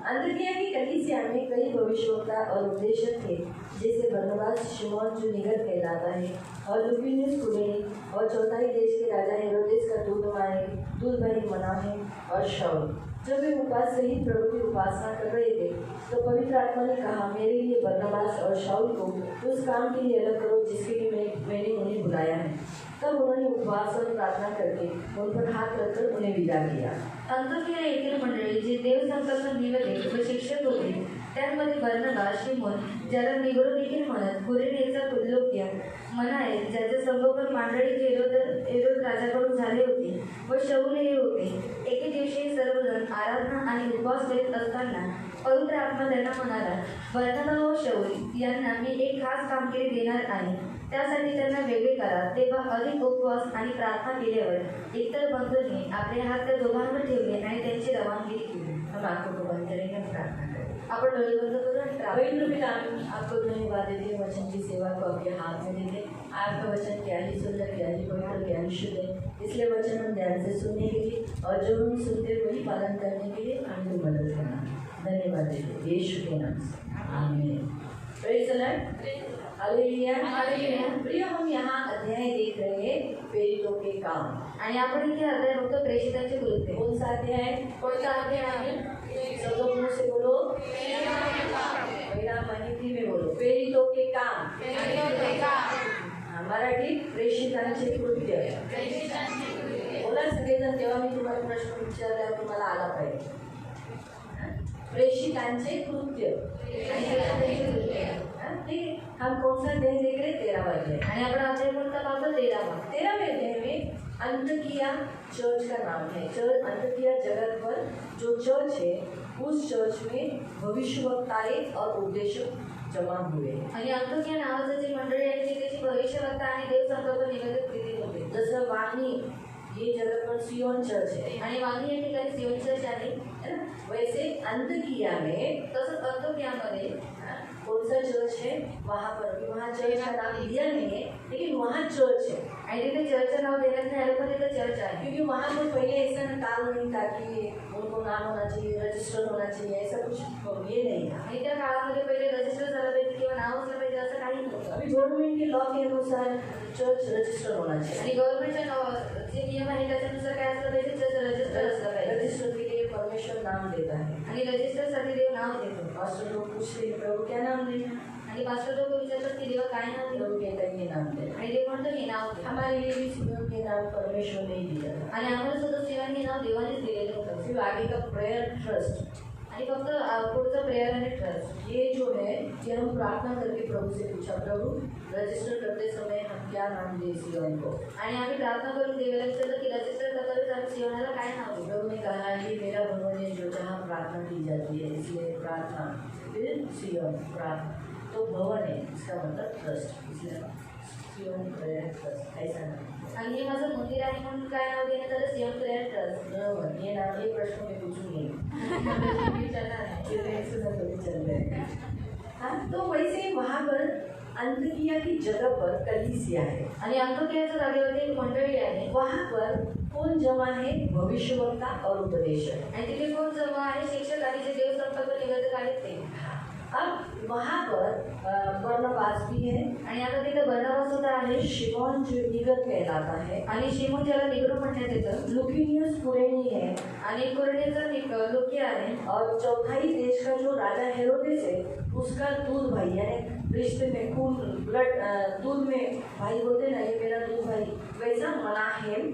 अंतकिया की कलीसिया में कई भविष्यवक्ता और उपदेशक थे, जैसे बरनबास, शिमोन जो निगर कहलाता है, और लुकिनियस कुरेनी, और चौथाई देश के राजा हेरोदेस का दूध भाई मनाहेम और शाऊल। जब वे उपास सहित प्रभु की उपासना कर रहे थे तो पवित्र आत्मा ने कहा, मेरे लिए बरनबास और शाऊल को उस काम के लिए अलग करो जिसके लिए मैंने उन्हें बुलाया है। तब उन्होंने उपवास और प्रार्थना करके उन पर हाथ रखकर उन्हें विदा किया। अंतकिया येथील मंडळी जे देव संकल्प निवडले व शिक्षक होते त्यांमध्ये बर्नबास, शिमोन ज्याला निगरो देखील म्हणत, कुरेनेचा लुक्य, मनाएल ज्याचे संगोपन मांडळी हेरोद राजाकडून झाले होते व शाऊल हे होते। एके दिवशी सर्वजण आराधना आणि उपवास करीत असताना पवित्र आत्मा त्यांना म्हणाला, बर्नबा व शाऊल यांना मी एक खास कामगिरी देणार आहे, त्यासाठी त्यांना वेगळे करा। तेव्हा अधिक उपवास आणि प्रार्थना केल्यावर इतर बंधूंनी आपले हात त्या दोघांवर ठेवले आणि त्यांची रवानगी केली। हम आंखों को बंद करेंगे, हम प्रार्थना करेंगे। आपण डोळे बंद करू आणि प्रार्थना पवित्र पिता, आपको धन्यवाद देते हैं वचन की सेवा को आपके हाथ में देते। आपका वचन क्या ही सुंदर, क्या ही पवित्र, क्या ही शुद्ध है, इसलिए वचन हम ध्यान से सुनने के लिए और जो हम सुनते वही पालन करने के लिए हमको मदद करना। धन्यवाद देते यीशु के नाम से, आमीन। Praise the Lord, hallelujah, hallelujah. प्रिय, हम यहाँ अध्याय देख रहे हैं प्रेरितों के काम, आणि आपण इथे अध्याय बघतो प्रेषितांचे कृत्य। कौन सा अध्याय? कोणता अध्याय आहे? सब लोग मुंह से बोलो, मेरा माहिती में बोलो, प्रेरितों के काम। मराठी प्रेषितांचे कृत्य। बोला सगळेजण, तेव्हा मी तुम्हाला प्रश्न विचारल्यावर तुम्हाला आला पाहिजे। प्रेषितांचे कृत्य, ठीक है। हम कौन सा अध्याय देख रहे? 13वां अध्याय। आणि आपण अध्याय कोणता पाहतो? 13वां। 13वें अध्याय में अंतकिया चर्च का नाम है। चर्च अंतकिया जगत पर जो चर्च है, उस चर्च में भविष्यवक्ताएं और उपदेशक जमा हुए। आणि अंतकिया नावाचं जे मंडळी आहे ती त्याची भविष्यवक्ता आणि देव संकल्प निवेदित केली होते। जसं वाणी ये जगत पर सियोन चर्च है आणि वाणी या ठिकाणी सियोन चर्च आहे, है ना? वैसे अंतकिया में तसंच अंतकियामध्ये कौन सा चर्च है? वहाँ पर भी, वहाँ चर्च का नाम दिया नहीं है, लेकिन वहाँ चर्च है। आणि तिथे चर्चचं नाव देण्यात नाही आलं, पण तिथे चर्च आहे। क्योंकि वहाँ पर पहले ऐसा काल नहीं था कि उनको नाम होना चाहिए, रजिस्टर होना चाहिए, ऐसा कुछ ये नहीं था। आणि त्या काळामध्ये पहिले रजिस्टर झालं पाहिजे किंवा नाव असलं पाहिजे असं काही नव्हतं। अभी गवर्नमेंट के लॉ के अनुसार चर्च रजिस्टर होना चाहिए, आणि गव्हर्नमेंटच्या जे नियम आहे त्याच्यानुसार काय असलं पाहिजे? चर्च रजिस्टर असलं पाहिजे। रजिस्टर के लिए परमेश्वर नाम देता है। आणि रजिस्टरसाठी देव नाव देतो। पास्टर लोग पूछते हैं, प्रभु क्या नाम दें? आणि पास्टर लोक विचारतात की देवा काय नाव देऊ? प्रभु कहता है ये नाम दे। आणि देव म्हणतो हे नाव दे। हमारे लिए भी सियोन के नाम परमेश्वर ने ही दिया था। आणि आम्हाला सुद्धा सियोन हे नाव देवानेच दिलेलं होतं। फिर आगे का प्रेयर ट्रस्ट, आणि फक्त पुढचं प्रेयर आणि ट्रस्ट, ये जो है ये हम प्रार्थना करके प्रभु से पूछा, प्रभु रजिस्टर करते समय हम क्या नाम दें सियोन को? आणि आम्ही प्रार्थना करून देवाला विचारलं की रजिस्टर करतावेळेस आम्ही सियोनाला काय नाव देऊ? प्रभु ने कहा ये मेरा भवन है जो जहाँ प्रार्थना की जाती है, इसलिए प्रार्थना, फिर सियोन प्रार्थना, तो भवन है, इसका मतलब ट्रस्ट, इसलिए सियोन प्रेयर ट्रस्ट ऐसा नाम। आणि हे माझं मंदिर आहे म्हणून काय नाव देण्यात आलं? सियोन प्रेयर ट्रस्ट। बराबर, ये नाम, ये प्रश्न मैं पूछूंगी विचारणार आहे। चल रहे हैं। हाँ, तो वैसे वहाँ पर अंतकिया की जगह पर कलीसिया है, आणि अंतकियाच्या जागेवरती एक मंडळी आहे। वहाँ पर कौन जमा है? भविष्यवक्ता और उपदेशक। आणि तिथे कोण जमा आहे? शिक्षक आणि जे देव संकल्प निवेदक आहेत ते। अब वहाँ पर बरनबास भी है, आणि आता तिथे बर्नबास सुद्धा आहे। शिमोन जो निगर कहलाता है, आणि शिमोन ज्याला निग्रो म्हणण्यात येतं, लुकिनियस कुरेनी है, आणि कुरेनेचा लुकी आहे, और चौथाई देश का जो राजा हेरोदेस है उसका दूध भाई, यानी रिश्ते में खून ब्लड दूध में भाई होते ना, ये मेरा दूध भाई, वैसा मनाहेम।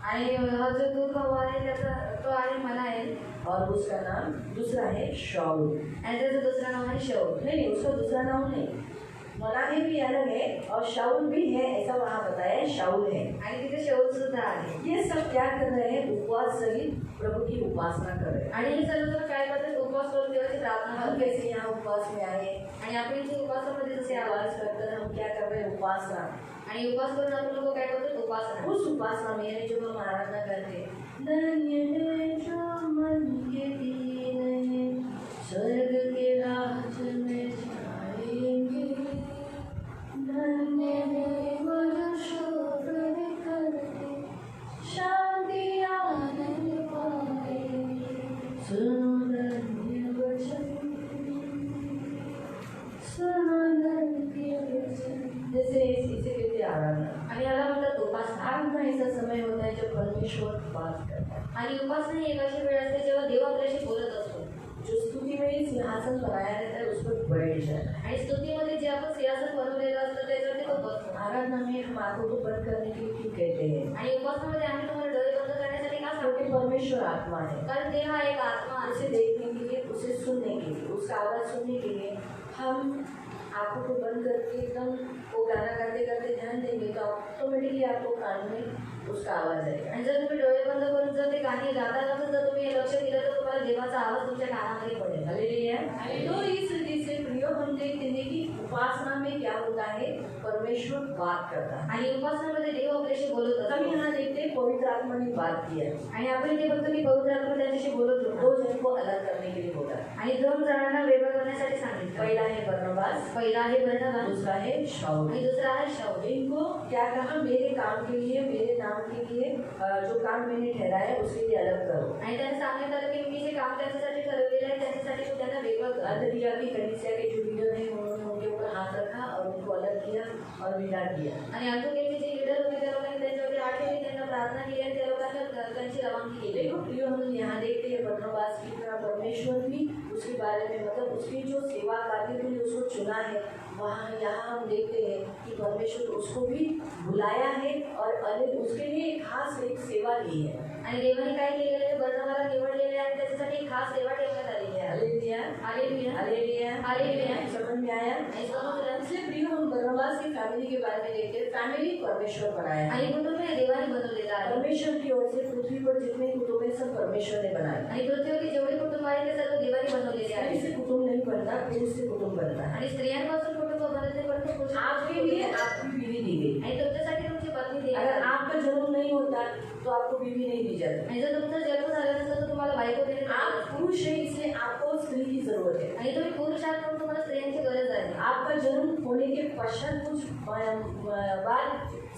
आणि हा जो दूध भाऊ आहे त्याचा तो आहे मनाएल, और उसका नाम दूसरा है शाऊल। आणि त्याचं दुसरं नाव आहे शाऊल। नहीं, उसका दूसरा नाम नहीं, मनाहेम भी अलग है और शाऊल भी है, ऐसा वहाँ बताया शाऊल है। आणि तिथे शाऊल सुद्धा आहे। ये सब क्या कर रहे हैं? उपवास सहित प्रभु की उपासना कर रहे हैं। आणि हे सर्वजण काय करतात? उपवास करून देवाची प्रार्थना हम करतात। कैसे यहाँ उपवास में आए? आणि आपण इथे उपवासामध्ये जसे उपवास करकर हम क्या कर रहे हैं? उपासना। आणि उपवास करून आपण लोक काय करतो? उपासना। उस उपासना में यानी जो हम आराधना करते हैं, धन्य है जो मन के दीन है, स्वर्ग के राज में जाएंगे। आराधना। आणि याला म्हणतात उपासना। आराधना ऐसा समय होता है जब परमेश्वर बात करता है। आणि उपासना ही एक अशी वेळ असते जेव्हा देव आपल्याशी बोलत असतो। जो स्तुति में सिंहासन बनाया रहता है उस पर बैठ जाता है। आणि स्तुतीमध्ये जे आपण सिंहासन बनवलेलं असतं त्याच्यावरती तो बसतो। आराधना में हम आंखों को बंद करने के लिए क्यों कहते हैं? आणि उपासनामध्ये आम्ही तुम्हाला डोळे बंद करण्यासाठी का सांगतो? क्योंकि परमेश्वर आत्मा है। कारण देव हा एक आत्मा आहे। उसे देखने के लिए, उसे सुनने के लिए, उसका आवाज सुनने के लिए हम आंखों को बंद करके एकदम वो गाना करते करते ध्यान देंगे तो ऑटोमेटिकली आपको कान में उसका आवाज आएगा। आणि जर तुम्ही डोळे बंद करून जर ते गाणी गाता गाता जर तुम्ही लक्ष दिलं तर तुम्हाला देवाचा आवाज तुमच्या कानामध्ये पडेल। हालेलुया। तो इस रीति से प्रियो हम देखते हैं कि उपासना में क्या होता है, परमेश्वर बात करता है। आणि उपासनामध्ये देव आपल्याशी बोलत हम असतो। यहाँ देखते हैं पवित्र आत्मा ने बात किया आणि आपण इथे बघतो की पवित्र आत्मा त्यांच्याशी बोलत होतो। दो जन को अलग करने के लिए बोला। आणि दोन जणांना वेगळं करण्यासाठी सांगितलं। पहला है बरनबास, पहिला आहे बरनबास दूसरा है शाऊल। आणि दुसरा आहे शाऊल। इनको क्या कहा, मेरे काम के लिए, मेरे नाम के लिए जो काम मैंने ठहराया उसके लिए अलग करो। आणि त्यांनी सांगितलं आलं की मी जे काम त्यांच्यासाठी ठरवलेलं आहे त्याच्यासाठी तू त्यांना वेगळं कर। अंतरिया की कलीसिया के जो लीडर हैं उन्होंने उनके ऊपर हाथ रखा और उनको अलग किया और विदा किया। आणि अंतुकेचे जे लीडर होते त्या लोकांनी त्यांच्यावरती हात ठेवले, त्यांना प्रार्थना केली आणि त्या लोकांना त्यांची रवानगी केली। देखो प्रियो, हम यहाँ देखते हैं बरनबास की तरह परमेश्वर भी उसके बारे में, मतलब उसकी जो सेवा कार्य के लिए उसको चुना है, वहाँ यहाँ हम देखते हैं कि परमेश्वर उसको भी बुलाया है और अलग उसके लिए खास एक सेवा दी है। आणि देवाने काय केलेलं आहे, बरनबाला निवडलेले आहे आणि त्याच्यासाठी एक खास सेवा ठेवण्यात आलेली आहे। Hallelujah, hallelujah, hallelujah, hallelujah. समझ में आया? आणि समजलं? इसलिए प्रियो, हम बरनबास की फैमिली के बारे में देखते हैं। फैमिली परमेश्वर बनाया है। आणि कुटुंब हे देवाने बनवलेलं आहे। परमेश्वर की ओर से पृथ्वी पर जितने कुटुंब हैं सब परमेश्वर ने बनाए। आणि पृथ्वीवरती जेवढे कुटुंब आहे ते सर्व देवाने बनवलेले स्त्री आहे। से कुटुंब नहीं बनता, पुरुष से कुटुंब बनता है। आणि स्त्रियांपासून कुटुंब बनत नाही, परंतु आपके लिए आपकी बीवी दी गई। आणि तुमच्यासाठी तुमची पत्नी देवाने अगर दिली। आपका जन्म नहीं होता तो आपको बीवी नहीं दी जाती। आणि जर तुमचा जन्म झाला नसता तर तुम्हाला बायको देण्यात आप आली नसती। पुरुष है इसलिए आपको स्त्री की जरूरत है। आणि तुम्ही पुरुष आहात म्हणून तुम्हाला स्त्रियांची गरज आहे। आपका जन्म होने के पश्चात कुछ बाद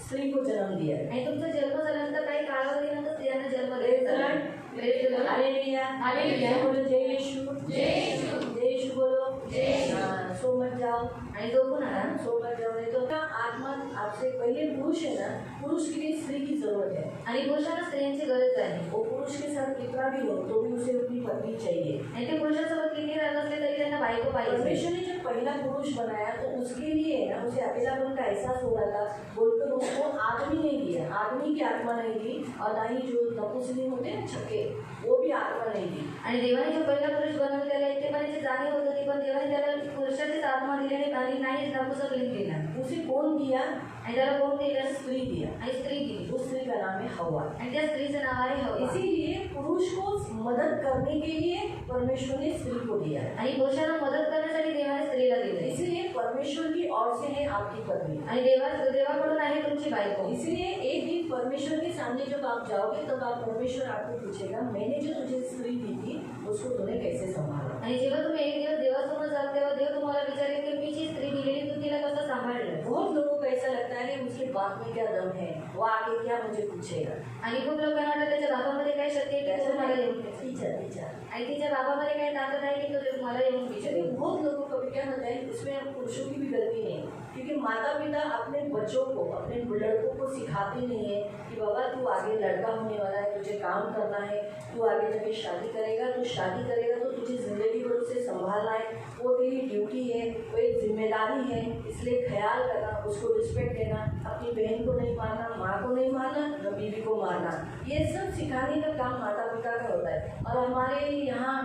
स्त्री को जन्म दिया है। आणि तुमचा जन्म झाल्यानंतर काही कालावधीनंतर स्त्रियांना जन्म Praise the द्यायचा Lord. आहे। Praise the Lord. Hallelujah, hallelujah. बोलो जय यीशु, जय यीशु। जय यीशु बोलो। जय। हाँ, सो मत जाओ, आणि तो पण आहे। सो मत जाओ, नहीं तो क्या आत्मा आपसे, पहले पुरुष है ना, पुरुष के लिए स्त्री की जरूरत है। आणि पुरुषांना स्त्रियांची गरज आहे। वो पुरुष के साथ कितना भी हो तो भी उसे अपनी पत्नी चाहिए। आणि ते पुरुषासोबत किती राहत असले तरी त्यांना बायको पाहिजे। परमेश्वर ने जब पहला पुरुष बनाया तो उसके लिए ना, उसे अकेलापन का एहसास हो रहा था, बोलकर उसको आदमी नहीं दिया, आदमी की आत्मा नहीं दी, और ना ही जो नपुंसक होते हैं छक्के, वो भी आत्मा नहीं दी। आणि देवाने जो पहिला पुरुष बनवून त्याला एकटेपणाची जाणीव होत होती, पण देवाने त्याला पुरुषाचीच आत्मा दिली आणि नाही नपुंसक लिंग दिला। उसे कौन दिया? आणि त्याला कोण दिलं? स्त्री दिया। आणि स्त्री दिली। उस स्त्री का नाम है हवा। आणि त्या स्त्रीचं नाव आहे हवा। इसीलिए पुरुष को मदद करने के लिए परमेश्वर ने स्त्री को दिया है। आणि पुरुषांना मदत करण्यासाठी देवाने स्त्रीला दिले। इसीलिए परमेश्वर की ओर से है आपकी पत्नी। आणि देवाकडून आहे तुमची बायको। इसलिए एक दिन परमेश्वर के सामने जब आप जाओगे तब आप परमेश्वर आपको पूछेगा, मैंने जो तुझे स्त्री दी थी उसको तूने कैसे संभाला? आणि जेव्हा तुम्ही एक दिवस देवासमोर जाल तेव्हा देव तुम्हाला विचारेल की मी जी स्त्री दिलेली तू तिला कसं सांभाळलं। बहुत लोगों को ऐसा लगता है कि उसके बाप में क्या दम है, वो आगे क्या मुझे पूछेगा। आणि खूप लोकांना वाटतं त्याच्या बाबामध्ये काय शक्ती आहे की तो मला येऊन विचारेल। टीचर टीचर आणि तिच्या बाबामध्ये काय ताकद आहे की तो तुम्हाला येऊन लेकिन विचारेल। बहुत लोगों को भी क्या होता है, इसमें हम पुरुषों की भी गलती नहीं है, क्योंकि माता पिता अपने बच्चों को, अपने लड़कों को सिखाते नहीं है कि बाबा तू आगे लड़का होने वाला है, तुझे काम करना है, तू आगे जाके शादी करेगा, तू शादी करेगा तो तुझे जिंदगी भर उसे संभालना है, वो तेरी ड्यूटी है, वो एक जिम्मेदारी है, इसलिए ख्याल करना, उसको रिस्पेक्ट देना, अपनी बहन को नहीं मारना, माँ को नहीं मारना, न बीवी को मारना, ये सब सिखाने का काम माता पिता का होता है। और हमारे यहाँ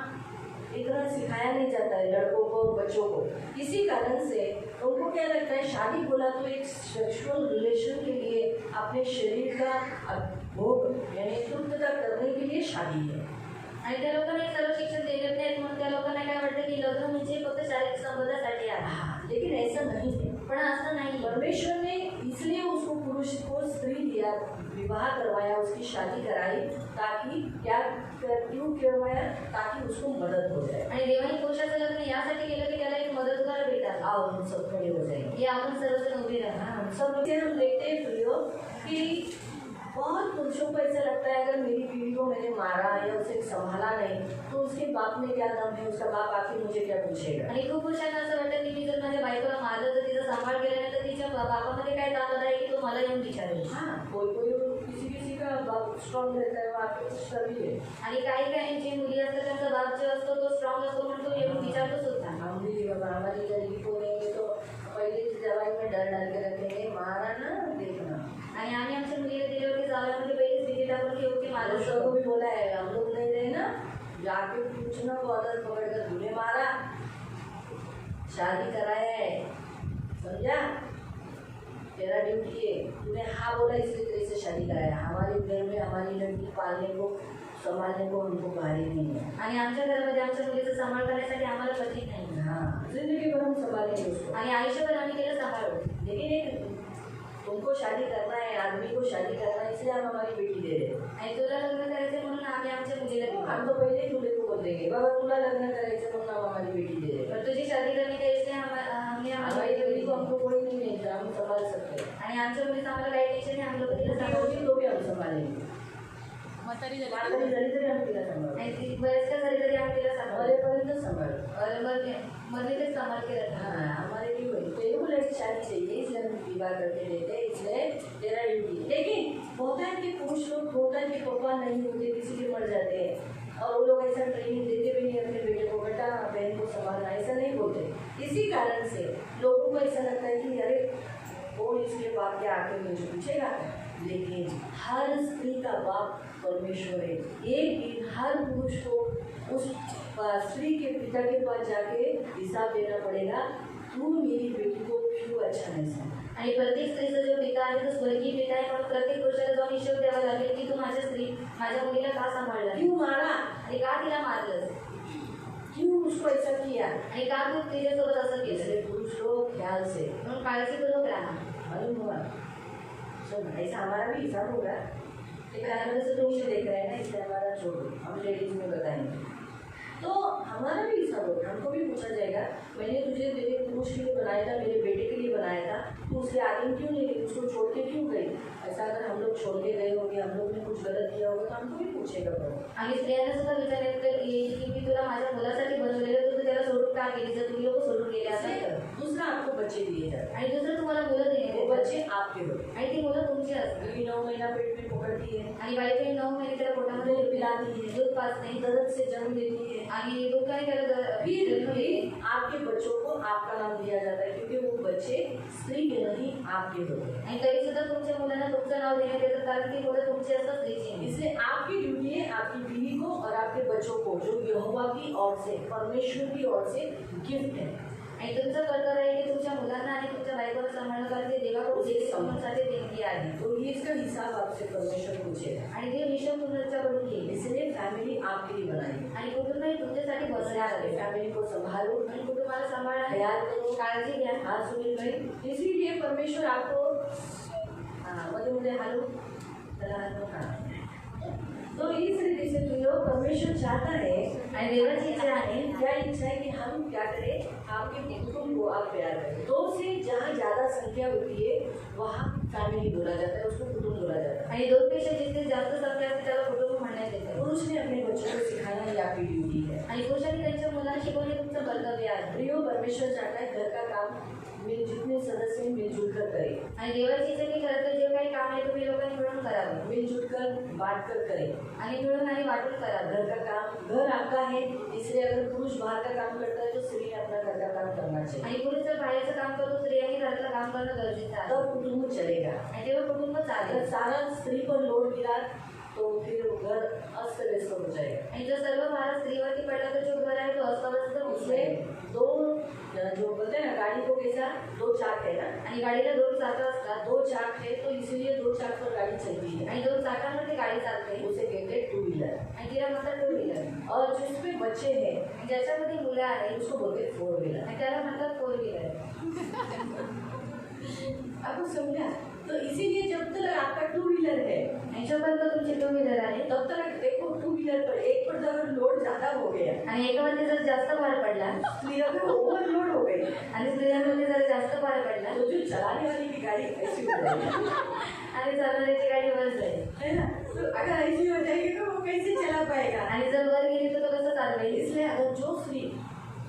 इतना सिखाया नहीं जाता है लड़कों को और बच्चों को। इसी कारण से उनको क्या लगता है, शादी बोला तो एक सेक्सुअल रिलेशन के लिए, अपने शरीर का भोग यानी तृप्तता करने के लिए शादी है। आणि त्या लोकांना हे सर्व शिक्षण देत नाहीत म्हणून त्या लोकांना काय वाटतं की लग्न म्हणजे फक्त शारीरिक संबंधासाठी आहे। लेकिन ऐसा नहीं है। पण असं नाही। परमेश्वर ने इसलिए उसको पुरुष को स्त्री दिया, विवाह करवाया, उसकी शादी कराई, ताकि क्या क्यों करवाया, ताकि उसको मदद हो जाए। आणि देवाने पुरुषाचं लग्न यासाठी केलं की त्याला एक मदतगार भेटाल। आओ हम सब खड़े हो जाएंगे। हे आपण सर्वजण उभे राहा। हम सब लोग हम देखते हैं प्रियो कि बहुत पुरुषों को ऐसा लगता है अगर मेरी बीवी को मैंने मारा या उसे संभाला नहीं तो उसके बाप में क्या दम है, उसका बाप आखिर मुझे क्या पूछेगा। आणि खूप पुरुषांना असं वाटतं की मी जर माझ्या बायकोला मारलं तर तिचा सांभाळ केला नाही तर तिच्या बापामध्ये काय ताकद आहे की तो येऊन विचारेल. हाँ, कोई किसी का बाप स्ट्रॉन्ग रहता है, वो आपके कुछ तभी है. आणि काही काही जी मुली असतात त्यांचा बाप जो असतो तो स्ट्रॉंग असतो म्हणून तो येऊन विचारतो सुद्धा. हम भी बाबा हमारी लड़की को रहेंगे तो पहले जवानी में डर डाल के रखेंगे, मारा ना देखना. आणि आम्ही आमच्या मुलीला दिल्यावरती जावयामध्ये पहिलेच भीती टाकून की होती माझं दूसरों को भी बोला है, हम लोग नहीं रहे ना, जाके पूछना को आदत पकड़ कर धूले मारा, शादी कराया है, समझा? तेरा ड्यूटी है, तूने हाँ बोला इसलिए तेरे से शादी कराया. हमारे घर में हमारी लड़की पालने को संभालने को हमको भारी नहीं है. आणि आमच्या घरामध्ये आमच्या मुलीचा सांभाळ करण्यासाठी आम्हाला पती नाही. हाँ, जिंदगी भर हम संभालेंगे उसको. आणि आयुष्यभर आम्ही केलं सांभाळू. लेकिन एक तुमको शादी करना है, आदमी को शादी करना है, इसलिए हम हमारी बेटी दे रहे हैं. आणि तुला लग्न करायचं म्हणून आम्ही आमच्या मुलीला देऊ. हम तो पहले ही दूल्हे को बोल देंगे बाबा तुला लग्न करायचं म्हणून हम हमारी बेटी दे रहे हैं. और तुझी शादी करने का इसलिए हमने हमारी बेटी को हमको कोई नहीं मिलता, हम संभाल सकते हैं. आणि आमच्या मुलीचं आम्हाला काही टेन्शन नाही. आम्ही लोक तिला होगी सांभाळू. तो भी हम संभालेंगे. म्हातारी झाली तरी हम तिला संभाळू. आणि ती वयस्कर झाली तरी आम्ही तिला सांभाळू. मरेपर्यंत संभाळू. और मरने तक संभाल के रखना. हाँ, हमारे लिए वही तो एक लड़की शादी चाहिए, इसलिए हम विवाह करके देते हैं, इसलिए तेरा ड्यूटी है. लेकिन होता है कि पुरुष लोग होता है कि पापा नहीं होते, किसी के मर जाते हैं और वो लोग ऐसा ट्रेनिंग देते भी नहीं अपने बेटे को, बेटा बहन को संभालना, ऐसा नहीं बोलते. इसी कारण से लोगों को ऐसा लगता है कि अरे कौन इसके बाप के आके मुझे पूछेगा. लेकिन हर स्त्री का बाप परमेश्वर है. एक दिन हर पुरुष को उस स्त्री के पिता के पास जाके हिसाब देना पड़ेगा, तू मेरी बेटी को क्यों अच्छा नहीं समझा. आणि प्रत्येक स्त्रीचा जो पिता आहे तो स्वर्गीय पिता आहे. म्हणून प्रत्येक पुरुषाला जाऊन हिशोब द्यावा लागेल की तू माझ्या मुलीला का सांभाळला, क्यों मारा, आणि का तिला मारलंस, क्यों उसको ऐसा किया. आणि का तू तिच्यासोबत असं केलं. इसलिए पुरुष लोग ख्याल से म्हणून काळजीपूर्वक राहा. मालूम हुआ. सुन, ऐसा हमारा भी हिसाब होगा. लेकिन हमारे से तो मुझे देख रहे हैं ना, इसलिए हमारा छोड़ो, हम लेडीज में बताएंगे. तो हमारा भी हिसाब होगा. हमको भी पूछा जाएगा मैंने तुझे तेरे पुरुष के लिए बनाया था, मेरे बेटे के लिए बनाया था, तू उसके आगे क्यों नहीं गई, उसको छोड़ के क्यों गई. ऐसा अगर हम लोग छोड़ के गए होंगे, हम लोग ने कुछ गलत किया होगा तो हमको भी पूछेगा. आणि स्त्रियांना सुद्धा विचारण्यात येईल की मी तुला माझ्या मुलासाठी बनवलेलं, तू त्याला सोडून का गेली. जर तुम्ही लोक सोडून गेले असेल. दूसरा आपको बच्चे दिए जाते आणि दुसरं तुम्हाला मुलं हैं, देणे, वो बच्चे आपके होते. आणि ती मुलं तुमची असतात. 9 महीना पेट में पकड़ती है, आणि बाईकडे 9 महिने त्याला पोटामध्ये दूध पिलाती है, दूध पाजते, दर्द से जन्म देती है. आणि दुःखाने त्याला फिर आपके बच्चों को आपका नाम दिया जाता है, क्योंकि वो बच्चे स्त्री के नहीं आपके होते हैं. आणि तरी सुद्धा तुमच्या मुलांना तुमचं नाव देण्यात येतं, कारण ती मुलं तुमची असतात, स्त्रीची नाही. इसलिए आपकी ड्यूटी है आपकी बीवी को और आपके बच्चों को, जो यहोवा की ओर से, परमेश्वर की ओर से गिफ्ट है. आणि तुमचं कर्तव्य आहे की तुमच्या मुलांना आणि तुमच्या बायकोला सांभाळणं, कारण ते देवाकडून देखील समोरसाठी देणगी आहे. तो ये इसका हिसाब आपसे परमेश्वर पूछेगा. आणि ते हिशोब तुमच्याकडून घेईल. इसलिए फैमिली आपके लिए बनाई. आणि कुटुंबही तुमच्यासाठी बनवण्यात आले. फैमिली को संभालो, आणि कुटुंबाला सांभाळा, ख्याल करो, काळजी घ्या. हाँ सुनील भाई. इसीलिए परमेश्वर आपको मध्ये मध्ये हालो हाँ. तो इस रीति से तुम लोग परमेश्वर चाहता है, आणि देवाची इच्छा आहे क्या इच्छा है कि हम क्या करें, आपके कुटुंब को आप प्यार करें. 2 से जहाँ ज़्यादा संख्या होती है वहाँ फैमिली बोला जाता है, उसको कुटुंब बोला जाता है. आणि 2 पेक्षा जिथे जास्त संख्या असते त्याला कुटुंब म्हणण्यात येतं. पुरुष ने अपने बच्चों को सिखाना ही आपकी ड्यूटी है. आणि पुरुषांनी त्यांच्या मुलांना शिकवणे तुमचं कर्तव्य आहे. प्रियो परमेश्वर चाहता है घर का काम जितने सदस्य मिलजुल कर करें. आणि देवाची इच्छा की खरं जे काही काम आहे तुम्ही लोकांनी मिळून करावं, मिलजुल कर बांट कर करें. आणि मिळून आणि वाटून करावं. घर का काम, घर आपका है, इसलिए अगर पुरुष बाहर का काम करता है तो स्त्री ने अपना घर का काम करना चाहिए. आणि पुरुष जर बाहेरचं काम करतो, स्त्रियांनी घरातलं काम करणं गरजेचं आहे. तब कुटुंब चलेगा. आणि तेव्हा कुटुंब अगर चालेल. सारा स्त्री पर लोड गिरा तो फिर घर अस्त व्यस्त हो जाएगा. आणि जर सर्व भार स्त्रीवरती पडला तर जो घर आहे तो अस्ताव्यस्त होऊन उसमें जाईल. 2 जो बोलते हैं ना गाड़ी को कैसा 2 चाक है ना, आणि गाडीला 2 चाकं असतात. 2 चाक है तो इसीलिए 2 चाक पर गाड़ी चलती है. आणि 2 चाकांवरती गाडी चालते. उसे कहते हैं 2 व्हीलर. आणि तिला म्हणतात 2 व्हीलर. और जिसमें बच्चे हैं आणि ज्याच्यामध्ये मुलं आहेत उसको बोलते हैं 4 व्हीलर. आणि त्याला म्हणतात 4 व्हीलर. आपको समझा. तो इसीलिए जब तक आपका 2 व्हीलर है, आणि जोपर्यंत तुमची 2 व्हीलर आहे तब तक देखो 2 व्हीलर पर एक पर अगर लोड ज्यादा हो गया, आणि एकावरती जर जास्त भार पडला स्त्री अगर ओवरलोड हो गई आणि स्त्रियांवरती जर जास्त भार पडला तो जो चलाने वाली की गाड़ी ऐसी हो जाएगी, आणि चालवण्याची गाडी वर जाईल. है ना. तो अगर ऐसी हो जाएगी तो वो कैसे चला पाएगा. आणि जर वर गेली तर तो कसं चालवेल. इसलिए अगर जो स्त्री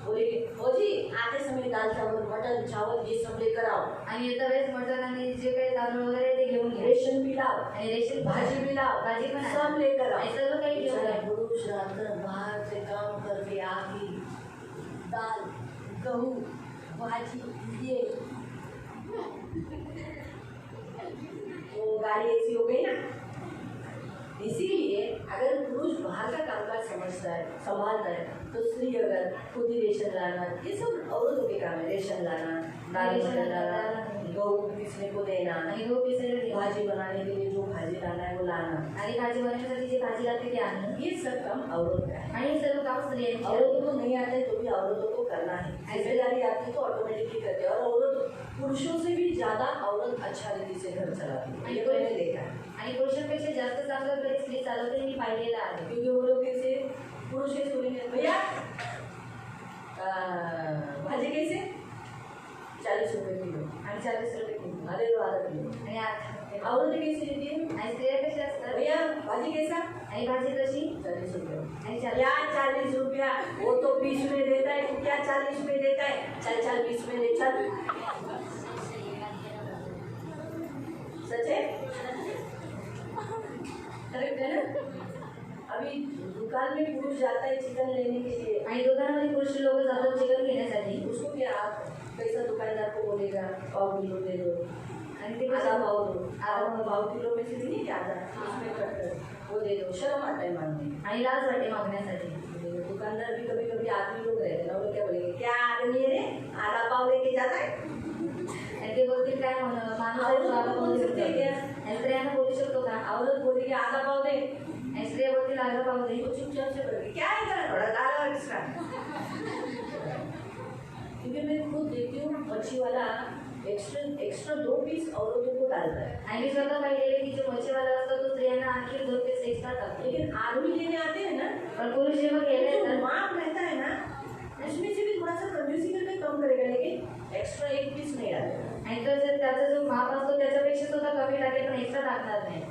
बोले फौजी आते समय दाल चावल मटन चावल ये सब लेकर आओ आणि येता वेळेस मटण आणि जे काही तांदूळ वगैरे आहे ते घेऊन घे रेशन भी लाओ आणि रेशन भाजी भी लाओ भाजी पण आहे. सब लेकर आओ आणि सर्व काही घेऊन बेचारा घे. पुरुष रात बाहर से काम करके आके दाल गहूँ भाजी ये वो गाड़ी ऐसी हो गई ना। इसीलिए अगर पुरुष बाहर का कामकाज समझता है संभालता है तो स्त्री अगर खुद ही रेशन लाना ये सब औरतों के काम है। रेशन लाना दाल मटन लाना गहूँ पिसने को देना आणि गहू पिसायला भाजी बनाने के लिए जो भाजी लाना है वो लाना आणि भाजी बनवण्यासाठी जे भाजी लागते ते आणणं ये सब काम औरत का है। आणि हे सर्व काम स्त्रियांची आहे. औरतों को नहीं आता है तो भी औरतों को करना है। जिम्मेदारी आती है तो ऑटोमेटिकली करते हैं और औरत पुरुषों से भी ज्यादा औरत अच्छा रीति से घर चलाती है। ये मैंने देखा है आणि पुरुषांपेक्षा जास्त चांगलं घरी स्त्री चालवते मी पाहिलेलं आहे. क्योंकि वो लोग कैसे पुरुष कैसे बोलेंगे भैया भाजी कैसे 40 रुपये किलो आणि 40 रुपये किलो अरे दो आधा किलो आणि आता औरतें कैसे देती है आणि स्त्रिया कशा असतात भैया भाजी कैसा आणि भाजी कशी 40 रुपये आणि क्या 40 रुपया वो तो 20 में देता है तू क्या 40 में देता है चल चल 20 में दे चल सच है करेक्ट है ना। अभी दुकान में पुरुष जाता है चिकन लेने के लिए आणि दुकानामध्ये पुरुष लोक जातात चिकन घेण्यासाठी उसको क्या आप पैसा दुकानदार को बोलेगा पाव किलो दे दो आणि ते आधा कसं पाव दो आधा पाव किलो में से नहीं आधा उसमें कट कर वो दे दो शर्म आता है मांगने में। आणि लाज वाटते मागण्यासाठी. दुकानदार भी कभी कभी आदमी लोग रहते हैं ना वो लोग क्या बोलेंगे क्या आदमी है रे आधा पाव लेके जाता है आणि ते बोलतील काय माणूस आहे तो आला पाहू शकतो आणि स्त्रियांना बोलू शकतो का औरत बोलेगी आधा पाव दे आणि स्त्रिया बोलतील आला पाहू दे वो चुपचाप से बोलेगी क्या है इधर थोड़ा दाल और एक्स्ट्रा। क्योंकि मैं खुद देखती हूँ मच्छी वाला एक्स्ट्रा 2 पीस औरतों को डालता है आणि मी स्वतः पाहिलेले की जो मच्छीवाला असतो तो स्त्रियांना आणखी 2 पीस एक्स्ट्रा टाकतो. लेकिन आदमी लेने आते हैं ना पण पुरुष जेव्हा गेले जो तर माप रहता है ना उसमें से भी थोड़ा सा कंजूसी करके कम करेगा लेकिन एक्स्ट्रा 1 पीस नहीं डालेगा। आणि तो जर त्याचा जो माप असतो त्याच्यापेक्षा सुद्धा कमी टाकेल पण एक्स्ट्रा टाकणार नाही.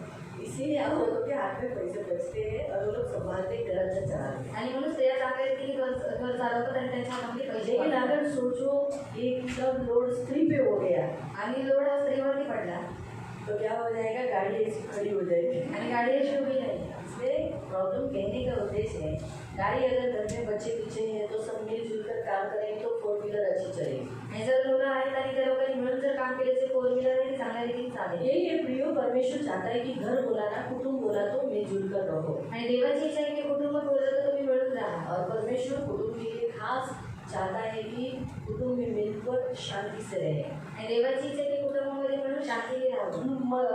इसीलिए औरतों के हाथ में पैसे बचते हैं और वो लोग संभालते घर से चलाते हैं। आणि म्हणून स्त्रिया चांगल्या रीतीने घर चालवतात आणि त्यांच्या हातामध्ये पैसे लेकिन वाढतात. अगर सोचो एक सब लोड स्त्री पे हो गया आणि लोड हा स्त्रीवरती पडला तो क्या हो जाएगा गाड़ी ऐसी खड़ी हो जाएगी। आणि गाडी अशी उभी नाही. इसलिए प्रॉब्लम कहने का उद्देश्य है गाड़ी अगर घर में बच्चे पीछे हैं तो सब मिलजुल कर काम करेंगे तो 4 व्हीलर अच्छी चलेगी। आणि जर मुलं आहेत आणि त्या लोकांनी मिळून जर काम केले तर 4 व्हीलर आहे ती चांगल्या रीतीने चालेल. यही है प्रियो परमेश्वर चाहता है कि घर बोला ना कुटुंब बोला तो मिलजुल कर रहो आणि देवाची इच्छा आहे की कुटुंब बोललं तर तुम्ही मिळून राहा. और परमेश्वर कुटुंब के लिए खास चाहता है कि कुटुंब में मिलकर शांति से रहे। आणि देवाची इच्छा आहे की कुटुंबामध्ये मिळून शांतीने राहावं.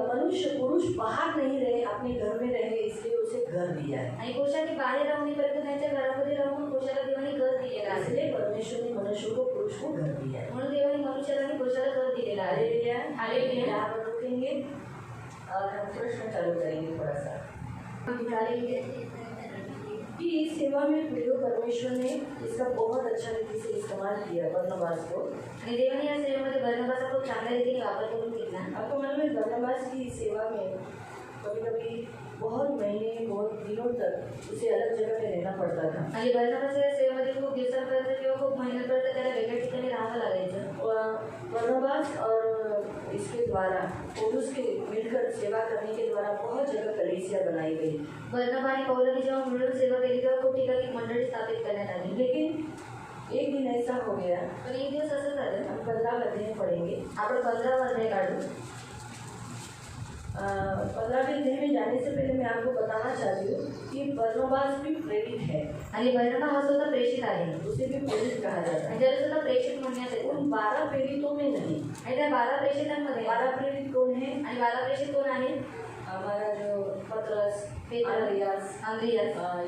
मनुष्य पुरुष बाहर नहीं रहे अपने घर में रहे इसलिए उसे घर दिया है। आणि पुरुषांनी बाहेर राहून परंतु त्यांच्या घरामध्ये राहून पुरुषाला देवाने घर दिलेलं आहे. इसलिए परमेश्वर ने मनुष्य को पुरुष को घर दिया है। म्हणून देवाने मनुष्याला आणि पुरुषाला घर दिलेलं आहे. Hallelujah hallelujah. यहाँ पर रुकेंगे और हम प्रश्न चालू करेंगे थोड़ा सा निकालेंगे कि इस सेवा में प्रियो परमेश्वर ने इसका बहुत अच्छा रीति से इस्तेमाल किया बरनबास को। आणि देवाने या सेवेमध्ये बर्नबाचा खूप चांगल्या रीतीने वापर करून घेतला. आपको मालूम है बरनबास की सेवा में कभी कभी बहुत महीने बहुत दिनों तक उसे अलग जगह पे रहना पड़ता था। आणि बर्नबाच्या या सेवेमध्ये खूप दिवसांपर्यंत किंवा खूप महिन्यांपर्यंत त्याला वेगळ्या ठिकाणी राहावं लागायचं. बरनबास और इसके द्वारा पौलुस के मिलकर सेवा करने के द्वारा बहुत जगह कलीसिया बनाई गई। बर्नबा आणि पौलाने जेव्हा मिळून सेवा केली तेव्हा खूप ठिकाणी मंडळी स्थापित करण्यात आली. लेकिन एक दिन ऐसा हो गया पण एक दिवस असं झालं. हम 15 अध्याय पढ़ेंगे। आपण 15 अध्याय काढू. 15वें अध्याय में जाने से पहले मैं आपको बताना चाहती हूँ कि बरनबास भी प्रेरित है आणि बर्नबा हा सुद्धा प्रेषित आहे. उसे भी प्रेरित कहा जाता है। आणि त्याला सुद्धा प्रेषित म्हणण्यात येतं. उन 12 प्रेरितों में नहीं। आणि त्या 12 प्रेषितांमध्ये 12 प्रेरित कौन है? आणि 12 प्रेषित कोण आहेत? हमारा जो पतरस पेत्र, अंद्रियास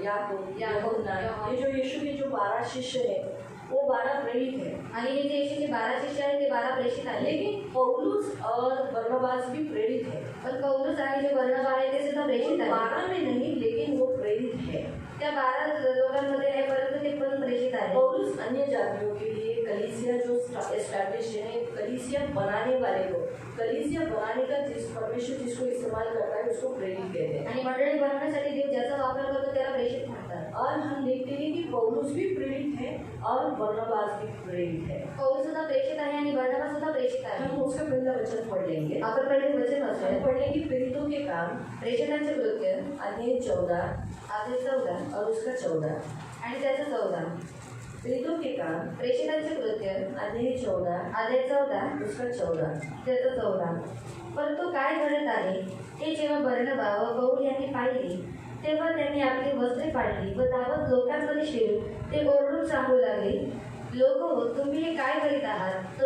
याकूब यूहन्ना, ये जो यीशु के जो 12 शिष्य हैं वो 12 प्रेरित है। आणि हे जे येशूचे 12 शिष्य आहेत ते 12 प्रेषित आहेत. लेकिन पौलुस और बरनबास भी प्रेरित है। पण पौलुस आणि जे बर्नबा आहे ते सुद्धा प्रेषित आहेत. 12 में नहीं लेकिन वो प्रेरित है। त्या 12 लोकांमध्ये आहे परंतु ते पण प्रेषित आहे. पौलुस अन्य जातियों के लिए कलीसिया जो एस्टैब्लिश है कलीसिया बनाने वाले को कलीसिया बनाने का जिस परमेश्वर जिसको इस्तेमाल करता है उसको प्रेरित कहते हैं। आणि मंडळी बनवण्यासाठी देव ज्याचा वापर करतो त्याला प्रेषित म्हणतात. और हम देखते हैं कि पौलुस भी प्रेरित है और बरनबास भी प्रेरित है। पौलुस सुद्धा प्रेषित आहे आणि बर्नबास सुद्धा प्रेषित आहे। हम उसका पहला वचन पढ़ लेंगे। आपण पहिले वचन वाचूया। हम पढ़ लेंगे प्रेरितों के काम प्रेषितांचे कृत्य अध्याय 14 अध्याय 14 और उसका 14। आणि त्याचं 14। प्रेरितों के काम प्रेषितांचे कृत्य अध्याय 14 अध्याय 14 उसका 14। त्याचं 14। परंतु काय घडत आहे ते जेव्हा बर्नबा व पौल यांनी पाहिले तेव्हा त्यांनी आपली वस्त्रे फाडली व धावत लोकांमध्ये शिरून ते ओरडून सांगू लागले, लोक तुम्ही हे काय करीत आहात?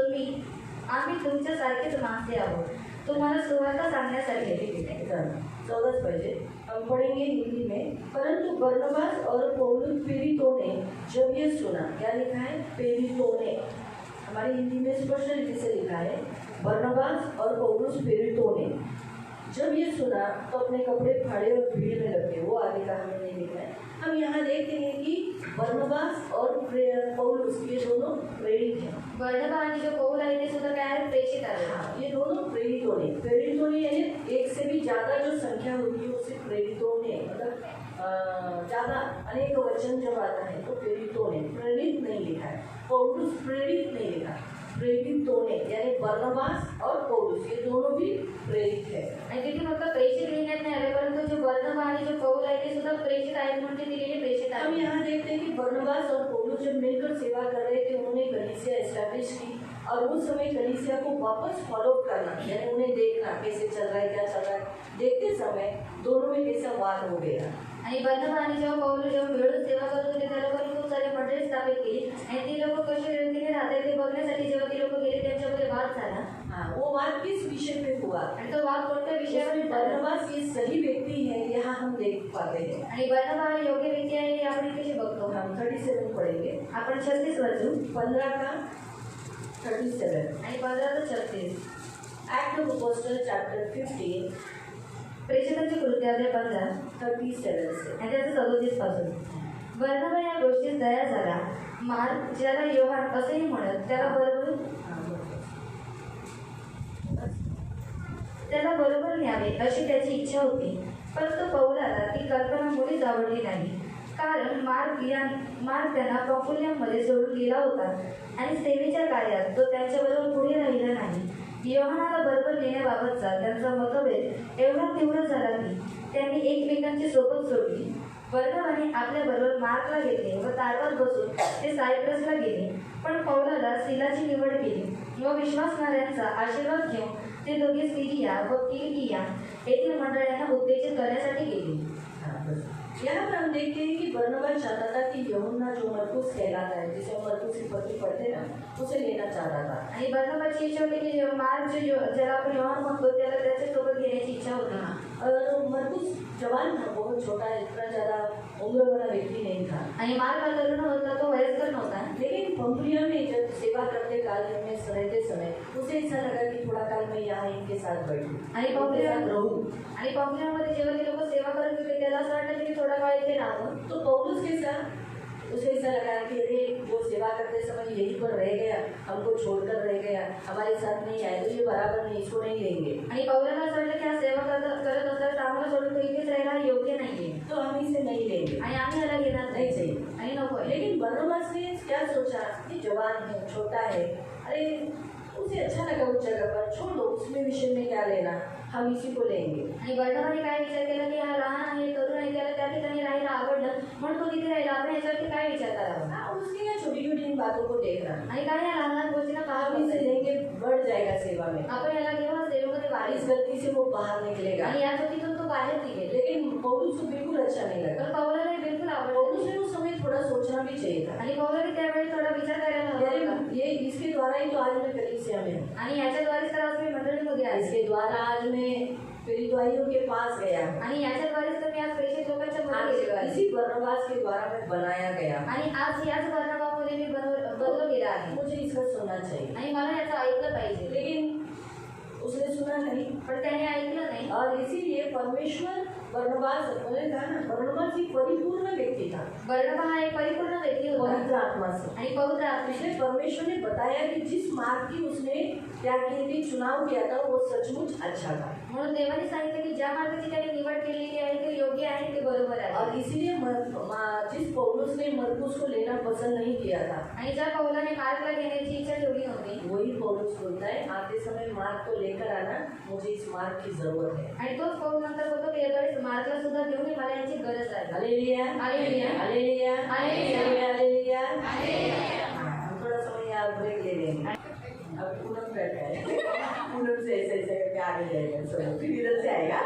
आम्ही तुमच्यासारखेच माणसे आहोत, तुम्हाला सुवार्ता सांगण्यासाठी ठीक है 14 पहले हम पढ़ेंगे हिंदी में। परंतु बरनबास और पौलुस प्रेरितों ने जब ये सुना, क्या लिखा है? प्रेरितों ने, हमारी हिंदी में स्पष्ट रीति से लिखा है बरनबास और पौलुस प्रेरितों ने जब ये सुना तो अपने कपड़े फाड़े और भीड़ में लगे। वो आगे का हमें नहीं लिखा है। हम यहाँ देखते हैं कि बरनबास और पौलुस ये दोनों प्रेरित हैं। बर्नबा आणि जो पौल आहे ते सुद्धा काय आहे? प्रेषित आहे। हाँ, ये दोनों प्रेरितों ने यानी एक से भी ज्यादा जो संख्या होती है उसे प्रेरितों ने, मतलब ज्यादा अनेक वचन जब आता है तो प्रेरितों ने, प्रेरित नहीं लिखा है। पौलुस प्रेरित नहीं लिखा, प्रेरितों ने यानी बरनबास और पौलुस ये दोनों भी प्रेरित है। आणि तिथे फक्त प्रेषित लिहिण्यात नाही आले, परंतु जो बर्नबा आणि जो पौल आहे ते सुद्धा प्रेषित आहेत म्हणून ते दिलेले प्रेषित हम आहेत। यहाँ देखते हैं कि बरनबास और पौलुस जब मिलकर सेवा कर रहे थे उन्होंने कलीसिया एस्टैब्लिश की और उस समय कलीसिया को वापस फॉलो करना यानी उन्हें देखना कैसे चल रहा है, क्या चल रहा है। देखते समय दोनों में कैसा वाद हो गया। आणि बर्नबा आणि जेव्हा पौल जेव्हा मिळून सेवा करत होते त्या लोकांनी खूप सारे मंडळी स्थापित केली आणि ती लोक कशी रीतीने राहतात ते बघण्यासाठी जेव्हा ती लोक गेले त्यांच्यामध्ये वाद झाला। हाँ, वो वाद किस विषय पे हुआ? आणि तो वाद कोणत्या विषयावर उसमें झाला? बरनबास ये सही व्यक्ति है, यहाँ हम देख पाते हैं। आणि बर्नबा हा योग्य व्यक्ती आहे हे आपण इथे बघतो। हम 37 पढ़ेंगे, आपण 36 वाचू 15 का 37 आणि 15 ते 36। एक्ट ऑफ अपोस्टल चैप्टर 15 प्रेषितांचे कृत्य अध्याय 15 37 से। आणि त्याचं 37 पासून। बर्नबा या गोष्टीत तयार झाला। मार्क ज्याला योहान असेही म्हणत त्याला बरोबर न्यावे अशी त्याची इच्छा होती, परंतु पौलाला ती कल्पना मुळीच आवडली नाही, कारण मार्क त्यांना पॉम्फुलियामध्ये सोडून गेला होता आणि सेवेच्या कार्यात तो त्यांच्याबरोबर पुढे राहिला नाही। योहानाला बरोबर नेण्याबाबतचा त्यांचा मतभेद एवढा तीव्र झाला की त्यांनी एकमेकांची सोबत सोडली। बर्नबाने आपल्याबरोबर मार्कला घेतले व तारवात बसून ते सायप्रसला गेले, पण पौलाला सिलाची निवड केली व विश्वासणाऱ्यांचा आशीर्वाद घेऊन ते दोघे सिरिया व किलिकिया येथील मंडळांना उत्तेजित करण्यासाठी गेले। यहाँ पर हम देखते हैं कि बरनबास चाहता था कि यूहन्ना जो मरकुस कहलाता है, जिसे मरकुस की पत्री पढ़ते ना, उसे लेना चाहता था। आणि बर्नबाची इच्छा होती की मार्क ज्याला आपण योहान म्हणतो त्याला त्याच्यासोबत घेण्याची इच्छा होती। और मरकुस जवान था, बहुत छोटा, इतना ज़्यादा उम्र वाला व्यक्ति नहीं था। आणि मार्क हा तरुण होता, तो वयस्कर नव्हता। लेकिन पंफुलिया में जब सेवा करते काल में रहते समय उसे ऐसा लगा कि थोड़ा काल मैं यहाँ इनके साथ बैठूं आणि पंफुलियामध्ये जेव्हा ते लोक सेवा करत होते त्याला असं वाटलं की थोडा काळ इथे राहावं। तो पौलुस के साथ उसे ऐसा लगा कि अरे वो सेवा करते समय यहीं पर रह गया, हमको छोड़कर रह गया, हमारे साथ नहीं आया, तो ये बराबर नहीं, इसको नहीं लेंगे। आणि पौलाला असं वाटलं की हा सेवा करत असताना आम्हाला सोडून तो इथेच राहायला योग्य नाहीये, तो हम इसे नहीं लेंगे आणि आम्ही याला घेणार नहीं नाही चाहिए। आणि नको। लेकिन बरनबास ने क्या सोचा कि जवान है, छोटा है, अरे उसे अच्छा लगा उस जगह पर, छोड़ दो, उसमें विषय में क्या लेना, हम इसी को लेंगे। आणि बर्नबाने काय विचार केला की हा लहान आहे, तरुण आहे, त्याला त्या ठिकाणी राहायला आवडलं म्हणून तो तिथे राहिला। आपण याच्यावरती काय विचार करावा? हाँ, उसकी या छोटी छोटी इन बातों को देखना, आणि काय या लहान लहान गोष्टींना हम पाहावं इसे लेंगे, बढ़ जाएगा सेवा में, आपण याला घेऊन सेवेमध्ये इस वाढीस गलती से वो बाहर निकलेगा। आणि या चुकीतून तो बाहेर निघेल। लेकिन पौलुस को बिल्कुल अच्छा नहीं लगा। तर पौलाला हे बिलकुल आवडलं पौलुस ने उस समय थोड़ा सोचना भी चाहिए था, आणि पौलाने त्यावेळी थोडा विचार करायला हवा होता। यानी ये इसके द्वारा ही तो आज मैं कलीसिया में हूँ, आणि याच्याद्वारेच तर आज मी मंडळीमध्ये आहे, इसके द्वारा आज मैं प्रेरितों के पास गया, आणि याच्याद्वारेच तर मी आज प्रेषित लोकांच्या मध्ये गेलो आहे, इसी बरनबास के द्वारा मैं बनाया गया। आणि आज याच बर्नबामध्ये मी बनवलं गेला आहे, मुझे इसका सुनना चाहिए। आणि मला याचं ऐकलं पाहिजे। लेकिन उसने सुना नहीं, पण त्याने ऐकलं नाही, और इसीलिए परमेश्वर बरनबास, उन्होंने कहा ना, बरनबास एक परिपूर्ण व्यक्ति था, बर्नबा हा एक परिपूर्ण व्यक्ती होता पवित्र आत्मा से। आणि पवित्र आत्म्याने इसलिए परमेश्वर ने बताया कि जिस मार्ग की उसने त्या किती चुनाव किया था वो सचमुच अच्छा था। म्हणून देवाने सांगितलं की ज्या मार्गाची त्याने निवड केलेली आहे ते योग्य आहे, ते बरोबर आहे। और इसीलिए जिस पौलुस ने मरकुस को लेना पसंद नहीं किया था, आणि ज्या पौलाने मार्कला घेण्याची इच्छा ठेवली नव्हती, वही पौलुस बोलता है आते समय मार्ग को लेकर आना, मुझे इस मार्ग की जरूरत है। आणि तोच पौल नंतर बोलतो की यावेळेस मार्कला सुद्धा घेऊन ये, मला यांची गरज आहे। Hallelujah hallelujah hallelujah hallelujah hallelujah. हम थोड़ा समय यहाँ ब्रेक ले लेंगे। अब पूनम बैठा है, पूनम से ऐसे ऐसे करके आगे जाएगा, सब फिर इधर से आएगा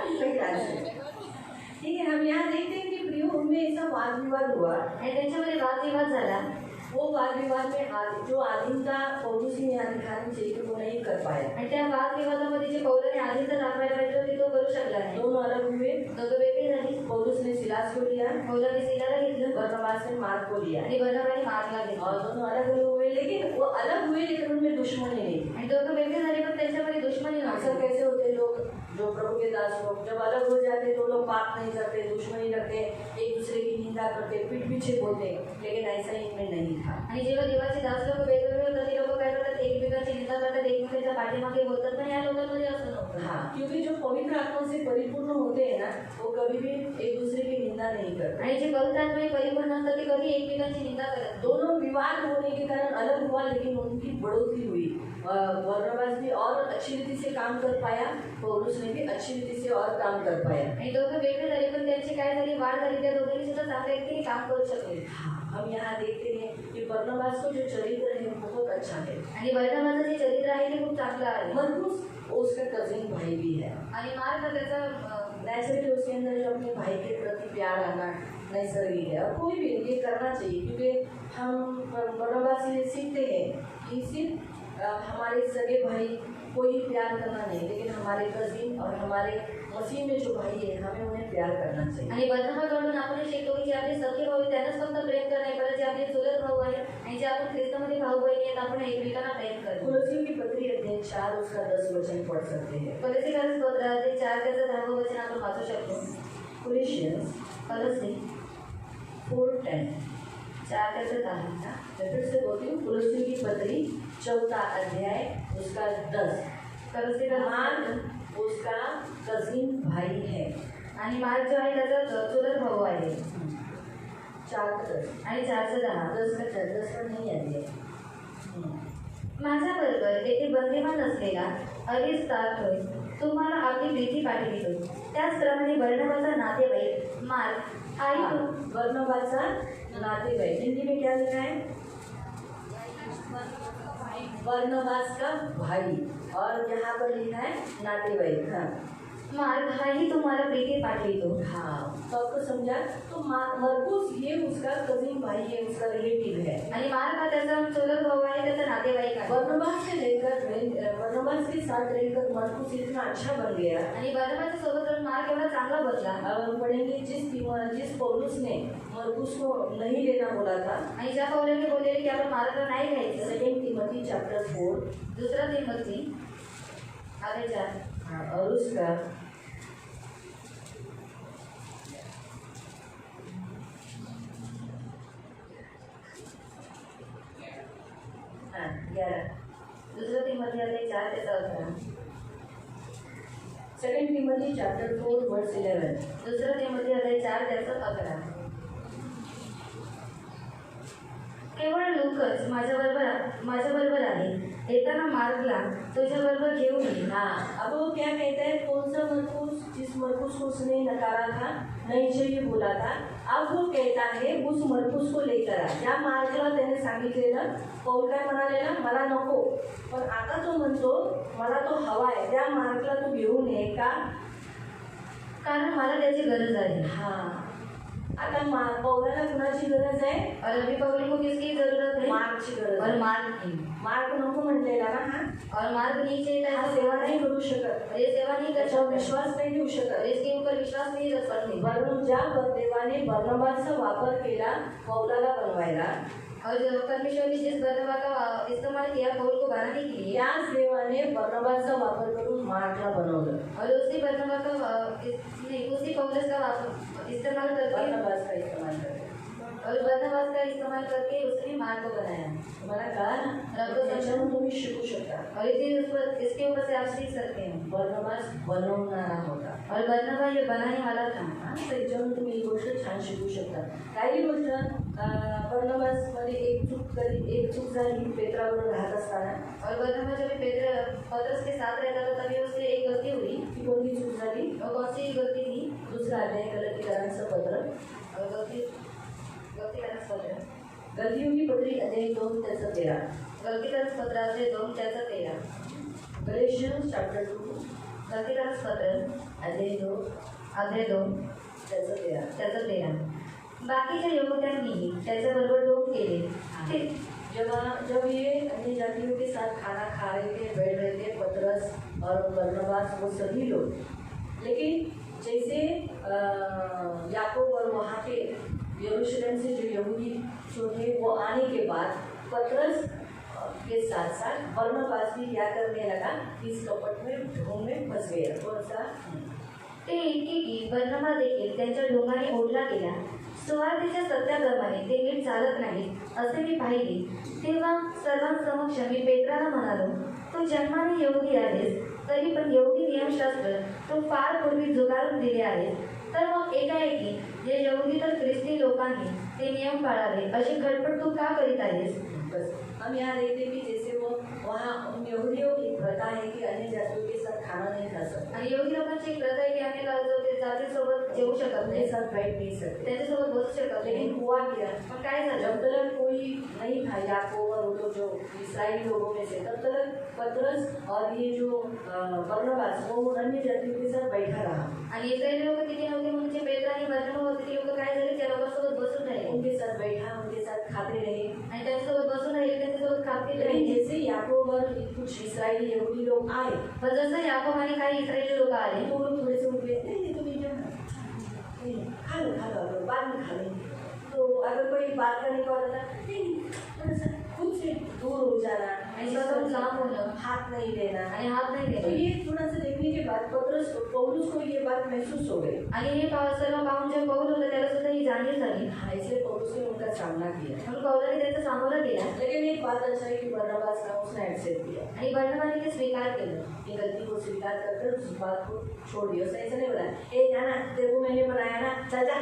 ठीक है। हम यहाँ देखते हैं कि प्रियो उनमें ऐसा वाद विवाद हुआ, आणि त्यांच्यामध्ये वादविवाद झाला। वो वाद विवाद में जो आधीनता पौलुस ने यहाँ दिखानी चाहिए वो नहीं कर पाया। आणि त्या वादविवादामध्ये जे पौलाने आधीच दाखवायला पाहिजे होते तो करू शकला नाही। दोनों अलग हुए, दोघं वेगळी झाली। पौलुस ने सिलास को लिया, पौलाने सिलाला घेतलं बरनबास ने मार्क को लिया, आणि बर्नबाने मार्कला घेतलं। और दोनों अलग अलग हुए, लेकिन वो अलग हुए लेकिन उनमें दुश्मनी नहीं थी। आणि दोघं वेगळे झाले पण त्यांच्यामध्ये दुश्मनी अक्सर नव्हती। कैसे होते लोग जो प्रभु के दास लोग जब अलग हो जाते तो लोग पाप नहीं करते, दुश्मनी रखते, एक दूसरे की निंदा करते, पीठ पीछे बोलते, लेकिन ऐसा इनमें नहीं था। आणि जेव्हा देवाचे दास लोक वेगवेगळे होतात, ते लोक काय करतात, एकमेकांची निंदा करतात, एकमेकांच्या पाठीमागे बोलतात, पण या लोकांमध्ये असं नव्हतं। हाँ, क्योंकि जो पवित्र आत्मा से परिपूर्ण होते हैं ना, वो कभी भी एक दूसरे की निंदा नहीं करते। आणि जे पवित्र आत्म्याने परिपूर्ण असतात ते कधी एकमेकांची निंदा करत नाही। दोनों विवाद होने के कारण अलग हुआ, लेकिन उनकी बढ़ोतरी हुई। बरनबास भी और अच्छी रीति से काम कर पाया, पौलुस ने भी अच्छी रीति से और काम कर पाया। आणि दोघं वेगळे झाले पण त्यांची काय झाली, वाढ झाली। त्या दोघांनी सुद्धा चांगल्या रीतीने काम करू शकले। हम यहाँ देखते हैं कि बरनबास को जो चरित्र है बहुत अच्छा है, आणि बर्नबाचं जे चरित्र आहे ते खूप चांगलं आहे। मरकुस उसका कजिन भाई भी है। आणि मार्क त्याचा नेचुरली उसके अंदर जो अपने भाई के प्रति प्यार आना नैसर्गिक है, और कोई भी ये करना चाहिए, क्योंकि हम बरनबास से सीखते हैं कि सिर्फ हमारे सगे भाई कोई प्यार करना नहीं, लेकिन हमारे कजिन और हमारे मसीह में जो भाई है हमें उन्हें प्यार करना चाहिए। आणि बर्नबाकडून आपण हे शिकतो की जे आपले सखे भाऊ आहेत त्यांनाच फक्त प्रेम करणे, परत जे आपले चुलत भाऊ आहेत आणि जे आपण ख्रिस्तामध्ये भाऊ बहिणी आहेत आपण एकमेकांना प्रेम करतो। कुलसियों की पत्री अध्याय 4 उसका 10 वचन पढ़ सकते हैं। कोलोसीकरस पत्र अध्याय 4 त्याचं 10 वचन आपण वाचू शकतो। कोलोसियंस कोलोसी 4:10। 4 त्याचं 10। मैं फिर से बोलती हूँ, कुलसियों की पत्री 4 अध्याय उसका 10। कोलोसीकरस मार्क उसका कजिन भाई है। आणि मार्क जो आहे त्याचा चुलत भाऊ आहे। 4:10 आणि 4:10 10 पर नहीं आती है। माझ्याबरोबर येथे बंदिवान असलेला अरिस्तार्खस तुम्हाला आपली प्रीती पाठवितो। त्याचप्रमाणे बर्नबाचा नातेवाईक मार्क हाही बरनबासा नातेवाईक, हिंदी में क्या लिखा है? बरनबास का भाई, और यहाँ पर लिखा है नातेवाईक। हाँ, मार्क हाही तुम्हाला प्रीती पाठवितो। हाँ, तो आपको समझा? तो मरकुस ये उसका कजिन भाई है, उसका रिलेटिव है। आणि मार्क हा त्याचा चुलत भाऊ आहे, त्याचा नातेवाईक आहे। बरनबास के साथ रहकर मरकुस इतना अच्छा बन गया। आणि बर्नबाच्या सोबत राहून मार्क एवढा चांगला बनला। अब हम पढ़ेंगे जिस पौलुस ने मरकुस को नहीं लेना बोला था, आणि ज्या पौलाने बोललेले की आपण मार्कला नाही घ्यायचं, 2 तिमोथी चैप्टर 4 दुसरा तिमोथी अध्याय 4। और उसका 11। दुसरा तिमोथी अध्याय 4 त्याचा 11। 2 तिमोथी चैप्टर 4 वर्स 11। दुसरा तिमोथी अध्याय 4 त्याचा 11। केवळ लूकच माझ्याबरोबर आहे, येताना मार्गला तुझ्याबरोबर घेऊन ये। हाँ, अब वो क्या कहता है? कौन सा मरकुस? जिस मरकुस को उसने नकारा था, नहीं चाहिए बोला था, अब वो कहता है उस मरकुस को लेकर आ। ज्या मार्गला त्याने सांगितलेलं, पौल काय म्हणालेला, मला नको, पण आता तो म्हणतो मला तो हवा आहे, त्या मार्गला तू घेऊन ये का? कारण मला त्याची गरज आहे। हाँ, आता पौलाला कुणाची गरज आहे? और अभी पौल को किसकी जरूरत है? मार्गची गरज और आहे। मार्ग की। मार्ग नको म्हणलेला ना, हा और मार्ग नहीं चाहिए हा तो सेवा नाही करू शकत, ये सेवा नहीं कर त्याच्यावर सकता, विश्वास नाही देऊ शकत। इसके ऊपर विश्वास नहीं रख सकते। वरून ज्या देवाने बर्नबासचा वापर केला पौलाला बनवायला, और जो परमेश्वर ने जिस बर्नबा का इस्तेमाल किया पौल को बनाने के लिए, त्याच देवाने बर्नबासचा वापर करून मार्कला बनवलं। और उसी बर्नबा का उसी पौलुस का इस्तेमाल करके बर्नबास का इस्तेमाल करके और बर्नबास का इस्तेमाल करके उसने मार्ग को बनाया। तुम्हाला कळा ना? रब तो त्याच्यातून तुम्ही शिकू शकता। और इसके ऊपर से आप सीख सकते हैं बर्नबास बनवणारा होता और बर्नबा ये बनाने वाला था। त्याच्यावरून तुम्ही ही गोष्ट छान शिकू शकता। काही गोष्ट बर्नबास मध्ये एक चूक झाली पेत्राबरोबर राहत असताना। और बर्नबा जब पतरस के साथ रहता था तभी उससे एक गलती हुई। ती कोणती चूक झाली? और कौन सी गलती थी? दुसरा अध्याय गलातीकरांचं पत्र गलातीयोगी पत्री अध्याय 2 त्याचं 13 गलातीकरांचं पत्र अध्याय 2 त्याचं 13 गलेशियन्स चॅप्टर 2 गलातीकरांचं पत्र अध्याय 2 त्याचं 13 बाकीच्या यहूद्यांनीही त्याच्याबरोबर डोक केले। जब ये अन्य जातियों के साथ खाना खा रहे थे, बैठ रहे थे, पतरस और बरनबास वो सभी लोग, लेकिन जैसे याकूब और वहाँ के यरूशलेम से जो यहूदी जो थे वो आने के बाद पतरस के साथ साथ बरनबास भी क्या करने लगा, इस कपट में ढोंग में फंस गया। कौन सा? ते इतके की बर्नबा देखील त्यांच्या ढोंगाने ओढला गेला। सुवार्तेच्या सत्याप्रमाणे ते नीट चालत नाही असे मी पाहिले। तेव्हा सर्वांसमक्ष मी पेत्राला म्हणालो, तू जन्माने यहूदी आहेस, तरी पण यहूदी नियमशास्त्र तू फार पूर्वी झुगारून दिले आहेस। तर मग एकाएकी जे यहूदी तर ख्रिस्ती लोकांनी ते नियम पाळावे अशी खटपट तू का करीत आहेस? बस हम यहाँ देखते कि जैसे वो वहाँ उन यहूदियों की प्रथा है कि अन्य जातियों के साथ खाना नहीं खा सकते आणि यहूदी लोकांची एक प्रथा आहे की आम्ही जातीसोबत जेवू शकत अपने नाही, साथ बैठ नहीं सकते। त्यांच्यासोबत बसू शकत लेकिन नाही। हुआ क्या, मग काय झालं? जब तक कोई नहीं था याकूब और वो लोग जो इस्राएली लोगों में से, तब तक पतरस और ये जो बरनबास वो अन्य जातियों के साथ बैठा रहा। आणि इस्रायली लोक किती नव्हते म्हणून जे पेत्र आणि बर्नबा होते ते लोक काय झाले, त्या लोकांसोबत बसून राहिले, उनके साथ बैठा, उनके साथ खाते रहे। आणि त्यांच्यासोबत बसून राहिले, त्यांच्यासोबत खाते लेकिन राहिले। जैसे याकूब और कुछ इस्राएली यहूदी लोग आए, पण जसं याकूब आणि काही इस्रायली लोक आले, तो लोग थोड़े से उठे, नहीं तुम्हें जो खा लो बाद में खा लेंगे। तो अगर कोई बात करने का होता था, नहीं थोड़ा सा खुद से दूर हो जाना, ऐसा तो लाभ होना, हाथ नहीं देना। आणि हात नाही तो देणे। ये थोड़ा सा देखने के बाद पौलुस को ये बात महसूस हो गई। आणि हे सर्व पाहून जे पौल होतं त्याला सुद्धा ही जाणीव झाली। हाँ, इसलिए पौलुस ने उनका सामना किया। म्हणून पौलाने त्याचा सामोरा केला लेकिन एक बात अच्छा है कि बरनबास का उसने एक्सेप्ट किया, आणि बर्नबाने ते स्वीकार केलं। ये गलती को स्वीकार कर उस बात को छोड़ दिया। उसने ऐसा नहीं बोला, ए जाना तेरे को मैंने बनाया ना, चल जा।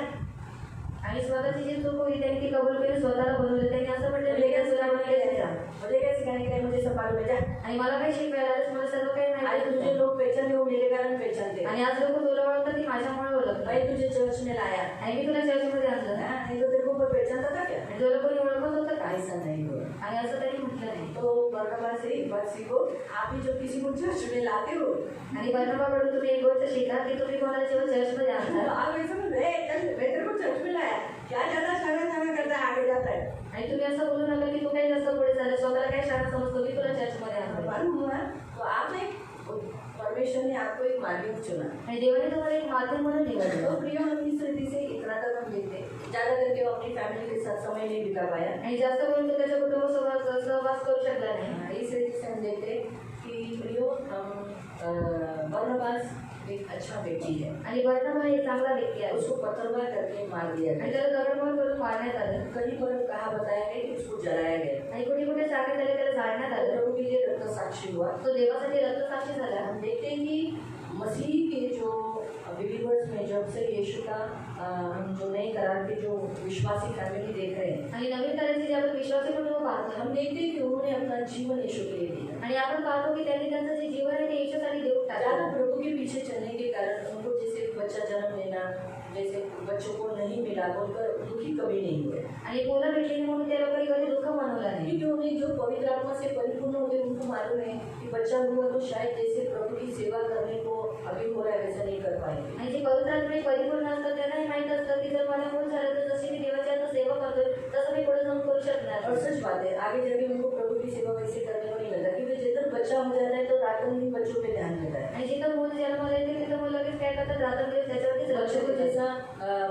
आणि स्वतःची जी चूक होती त्यांनी ती कबूल केली, स्वतःला बनवलं। त्यांनी असं म्हटलं, मुझे क्या तुला सिखाने बनवायचं का आहे. मुझे क्या सिखाने का है, मुझे सब मालूम है, जा। आणि मला काही शिकवायला आलंस, मला सर्व काही आज माहिती तुझे होतं. लोग पहचानते, वो मेरे कारण पहचानते। आणि आज लोक तुला ओळखतात ती माझ्यामुळे ओळखतात. भाई तुझे चर्च में लाया, आणि मी तुला चर्चमध्ये आणलं हाँ, नहीं तो तेरे को कोई पहचानता था क्या? आणि तुला कोणी ओळखत होतं का? ऐसा नहीं हुआ। आणि असं त्यांनी म्हटलं नाही. तो बरनबास से एक बात सीखो, आप ही जब किसी को चर्च में लाते हो, आणि बर्नबाकडून तुम्ही एक गोष्ट शिका की तुम्ही कोणाला जेव्हा चर्चमध्ये तो आणता आप ऐसा बोल रहे हैं, चल मैं तेरे को चर्च में लाया, क्या ज्यादा शाना करता है, आगे जाता है। आणि तुम्ही असं बोलू नका की तू काही जास्त पुढे झालं, स्वतःला काय शाळा समजतो की तुला चर्चमध्ये आणलं. मालूम हुआ, तो आपने परमेश्वर ने आपको एक माध्यम चुना। आणि देवाने तुम्हाला एक माध्यम म्हणून निवडलं. तो प्रिय हम इस रीति से इतना तक हम देखते, ज्यादा करके वो अपनी फैमिली के साथ समय नहीं बिता पाया। आणि जास्त करून तो त्याच्या कुटुंबासोबत सहवास करू शकला नाही. इस रीति से हम देखते कि प्रियो हम बरनबास एक अच्छा व्यक्ति है। आणि बर्नबा एक चांगला व्यक्ती आहे. उसको पत्थरमार करके मार दिया आणि गया। त्याला दगडमार करून मारण्यात आलं. कहीं पर कहा बताया गया कि उसको जलाया गया। आणि कुठे कुठे सांगण्यात आले त्याला जाळण्यात आलं. प्रभु के लिए रक्त साक्षी हुआ। तो देवासाठी रक्तसाक्षी झाला. हम देखते हैं कि मसीह के जो बिलीवर्स में जब से यीशु का हम जो नए करार के जो विश्वासी फैमिली देख रहे हैं, आणि नवीन कराराचे जे आपण विश्वासी कुटुंब पाहतो हम देखते हैं कि उन्होंने अपना जीवन यीशु के लिए दिया। आणि आपण पाहतो की त्यांनी त्यांचं जे जीवन आहे ते येशूसाठी देऊन ज्यादा टाकलं. प्रभु के पीछे चलने के कारण उनको जैसे बच्चा जन्म लेना, जैसे बच्चों को नहीं मिला बोलकर दुखी कभी नहीं हुए। आणि मुलं भेटली नाही म्हणून त्या लोकांनी कधी दुःख मनवलं नाही. क्योंकि उन्हें जो पवित्र आत्मा से परिपूर्ण होते उनको मालूम है कि बच्चा हुआ तो शायद जैसे प्रभु की सेवा करने को अभी हो रहा है वैसा नहीं कर पाएंगे। आणि जे पवित्र आत्म्याने परिपूर्ण असतात त्यांनाही माहित असतं की जर मला मूल झालं तर जशी मी देवाची आता सेवा करतोय तसं मी पुढे जाऊन करू शकणार. और सच बात है, आगे जाके उनको प्रभु की सेवा वैसे करने को नहीं लगता, क्योंकि जिधर बच्चा हो जाता है तो रातों दिन बच्चों पे ध्यान देता है। आणि जिथं मूल जन्माला येते तिथं मुलं लगेच काय करतात, रात्रंदिवस त्याच्यावरतीच लक्ष बच्चों को देतात. जैसा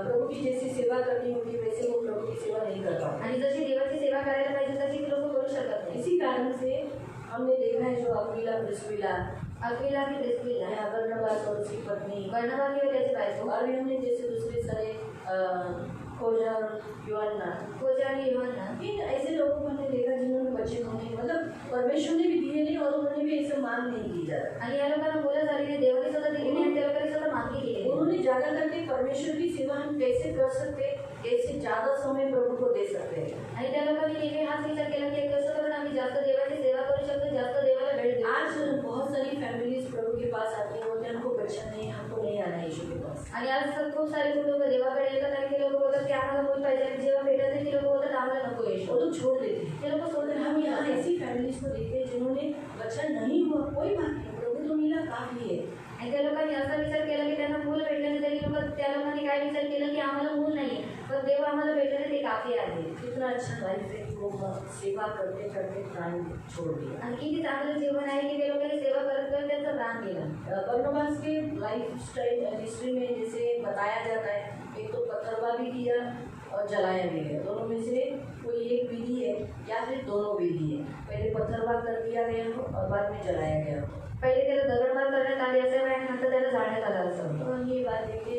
प्रभु की जैसी सेवा करनी होती वैसे वो प्रभु की सेवा नहीं कर पाते। आणि जशी देवाची सेवा करायला पाहिजे तशी ती लोक करू शकत नाही. इसी कारण से हमने देखा है जो प्रिस्किला अक्विला की प्रिस्किला, बरनबास और उसकी पत्नी, बर्नबा की और त्याची बायको, और भी हमने जैसे दूसरे सारे खोजा और यूहन्ना, इन ऐसे लोगों को हमने देखा जिन्होंने बच्चे होने मतलब परमेश्वर ने भी दिए नहीं और उन्होंने भी ऐसे मांग नहीं की जाता। आणि या लोकांना मुलं झाली नाही, देवाने सुद्धा दिली नाही आणि त्या लोकांनी सुद्धा मागणी केली नाही. उन्होंने जाकर करके परमेश्वर की सेवा हम कैसे कर सकते, कैसे ज्यादा समय प्रभु को दे सकते हैं. आणि त्या लोकांनी नेहमी हाच विचार केला की कसं करून आम्ही जास्त देवाची सेवा करू शकतो, जास्त देवाला वेळ देऊ. आज बहुत सारी फैमिलीज प्रभु के पास आती हैं, बोलते हैं हमको बच्चा नहीं, हमको नहीं आना यीशु के पास. आणि आज खूप सारे कुटुंब देवाकडे येतात आणि ते लोक बोलतात की आम्हाला मूल पाहिजे, आणि जेव्हा भेटत नाही ते लोक बोलतात आम्हाला नको येशू. वो लोग छोड़ देते हैं. ते लोक सोडून हम यहाँ ऐसी फैमिलीज को देखते हैं जिन्होंने बच्चा नहीं हुआ, कोई बात नहीं, प्रभु तो मिला काफी है. आणि त्या लोकांनी असा विचार केला की त्यांना मूल भेटलं नाही, तरी लोक त्या लोकांनी काय विचार केला की आम्हाला मूल नाहीये, पण देव आम्हाला भेटलं नाही ते काफी आहे. कितना अच्छा लाइफ है कि वो सेवा करते करते प्राण छोड़ दिया. आणि किती चांगलं जीवन आहे की ते लोकांनी सेवा करत करत त्यांचा प्राण गेला. बरनबास के लाइफ स्टाइल हिस्ट्री में जैसे बताया जाता है, एक तो पत्थरबाजी भी किया और जलाया भी गया. दोनों में से कोई एक विधि है या फिर दोनों विधि है. पहले पत्थरबाज कर दिया गया हो और बाद में जलाया गया हो. पहिले त्याला दगडमार करण्यात आली असे आणि नंतर त्याला जाळण्यात आलं असं. तो ये बात देखिए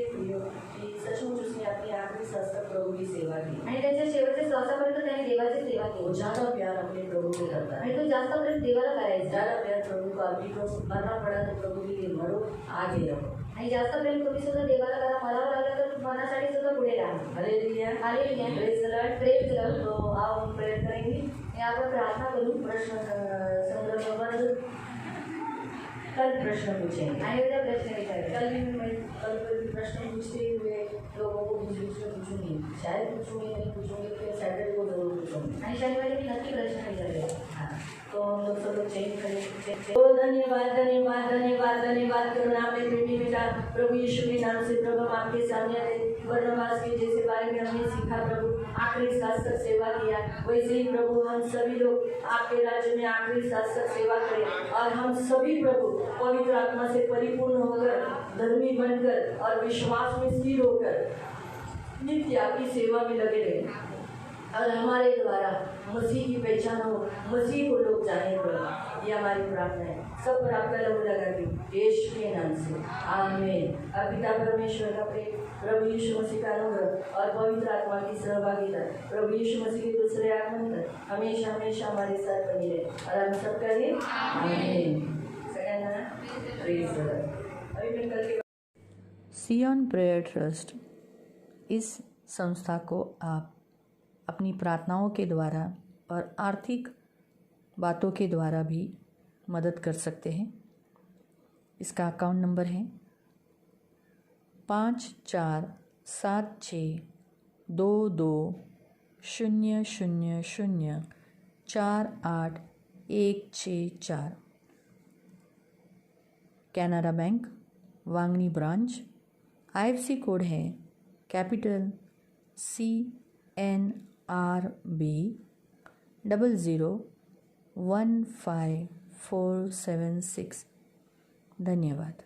कि सचमुच उसने अपनी आखिरी सांस तक प्रभु की सेवा की. आणि त्याच्या शेवटच्या श्वासापर्यंत त्याने देवाची सेवा वो केली. ज्यादा प्यार अपने प्रभु से करता है. आणि तो जास्त प्रेम देवाला करायचा. ज्यादा प्यार प्रभु को, अभी को मरना पड़ा तो प्रभु के लिए मरो, आगे रहो. आणि जास्त प्रेम तुम्ही सुद्धा देवाला करा, मरावं लागलं तर मनासाठी सुद्धा पुढे राहा. Hallelujah. Hallelujah. Praise the Lord. Praise the Lord. तो आओ हम प्रेयर करेंगे. आणि आपण प्रार्थना करू. प्रश्न संग्रह बंद. कल प्रश्न पूछेंगे. आणि उद्या प्रश्न विचारेल. कल भी प्रश्न पूछते हुए लोगों को बीच बीच में पूछूंगी. शायद पूछूंगी, नहीं पूछूंगी, फिर सैटरडे को जरूर पूछूंगी. आणि शनिवारी मी नक्की प्रश्न विचारेल. हाँ, तो हम लोग सब लोग चेंज करेंगे. तो धन्यवाद धन्यवाद धन्यवाद धन्यवाद करुणा में बेटी बेटा प्रभु यीशु के नाम से प्रभु हम आपके सामने आए. बरनबास के जैसे बारे में हमने सीखा प्रभु, आखिरी सांस तक सेवा किया, वैसे ही प्रभु हम सभी लोग आपके राज्य में आखिरी सांस तक सेवा करें और हम सभी प्रभु पवित्र आत्मा से परिपूर्ण होकर, धर्मी बनकर और विश्वास में स्थिर होकर नित्य आपकी सेवा में लगे रहें और हमारे द्वारा मसीह की पहचान हो, मसीह को लोग जाने प्रभु. ये हमारी प्रार्थना है. सब पर आपका लहू लगा के यीशु के नाम से आमीन. और पिता परमेश्वर का प्रेम, प्रभु यीशु मसीह का अनुग्रह और पवित्र आत्मा की सहभागिता प्रभु यीशु मसीह के दूसरे आगमन तक हमेशा हमेशा हमारे साथ बनी रहे. और हम सब कहें आमीन. सगळ्यांना प्रेज द लॉर्ड. अभी मैं कल के सियॉन प्रेयर ट्रस्ट, इस संस्था को आप अपनी प्रार्थनाओं के द्वारा और आर्थिक बातों के द्वारा भी मदद कर सकते हैं. इसका अकाउंट नंबर है 54762200048164. Canara bank Vangani branch. IFC code है कैपिटल CNRB 0015476. धन्यवाद.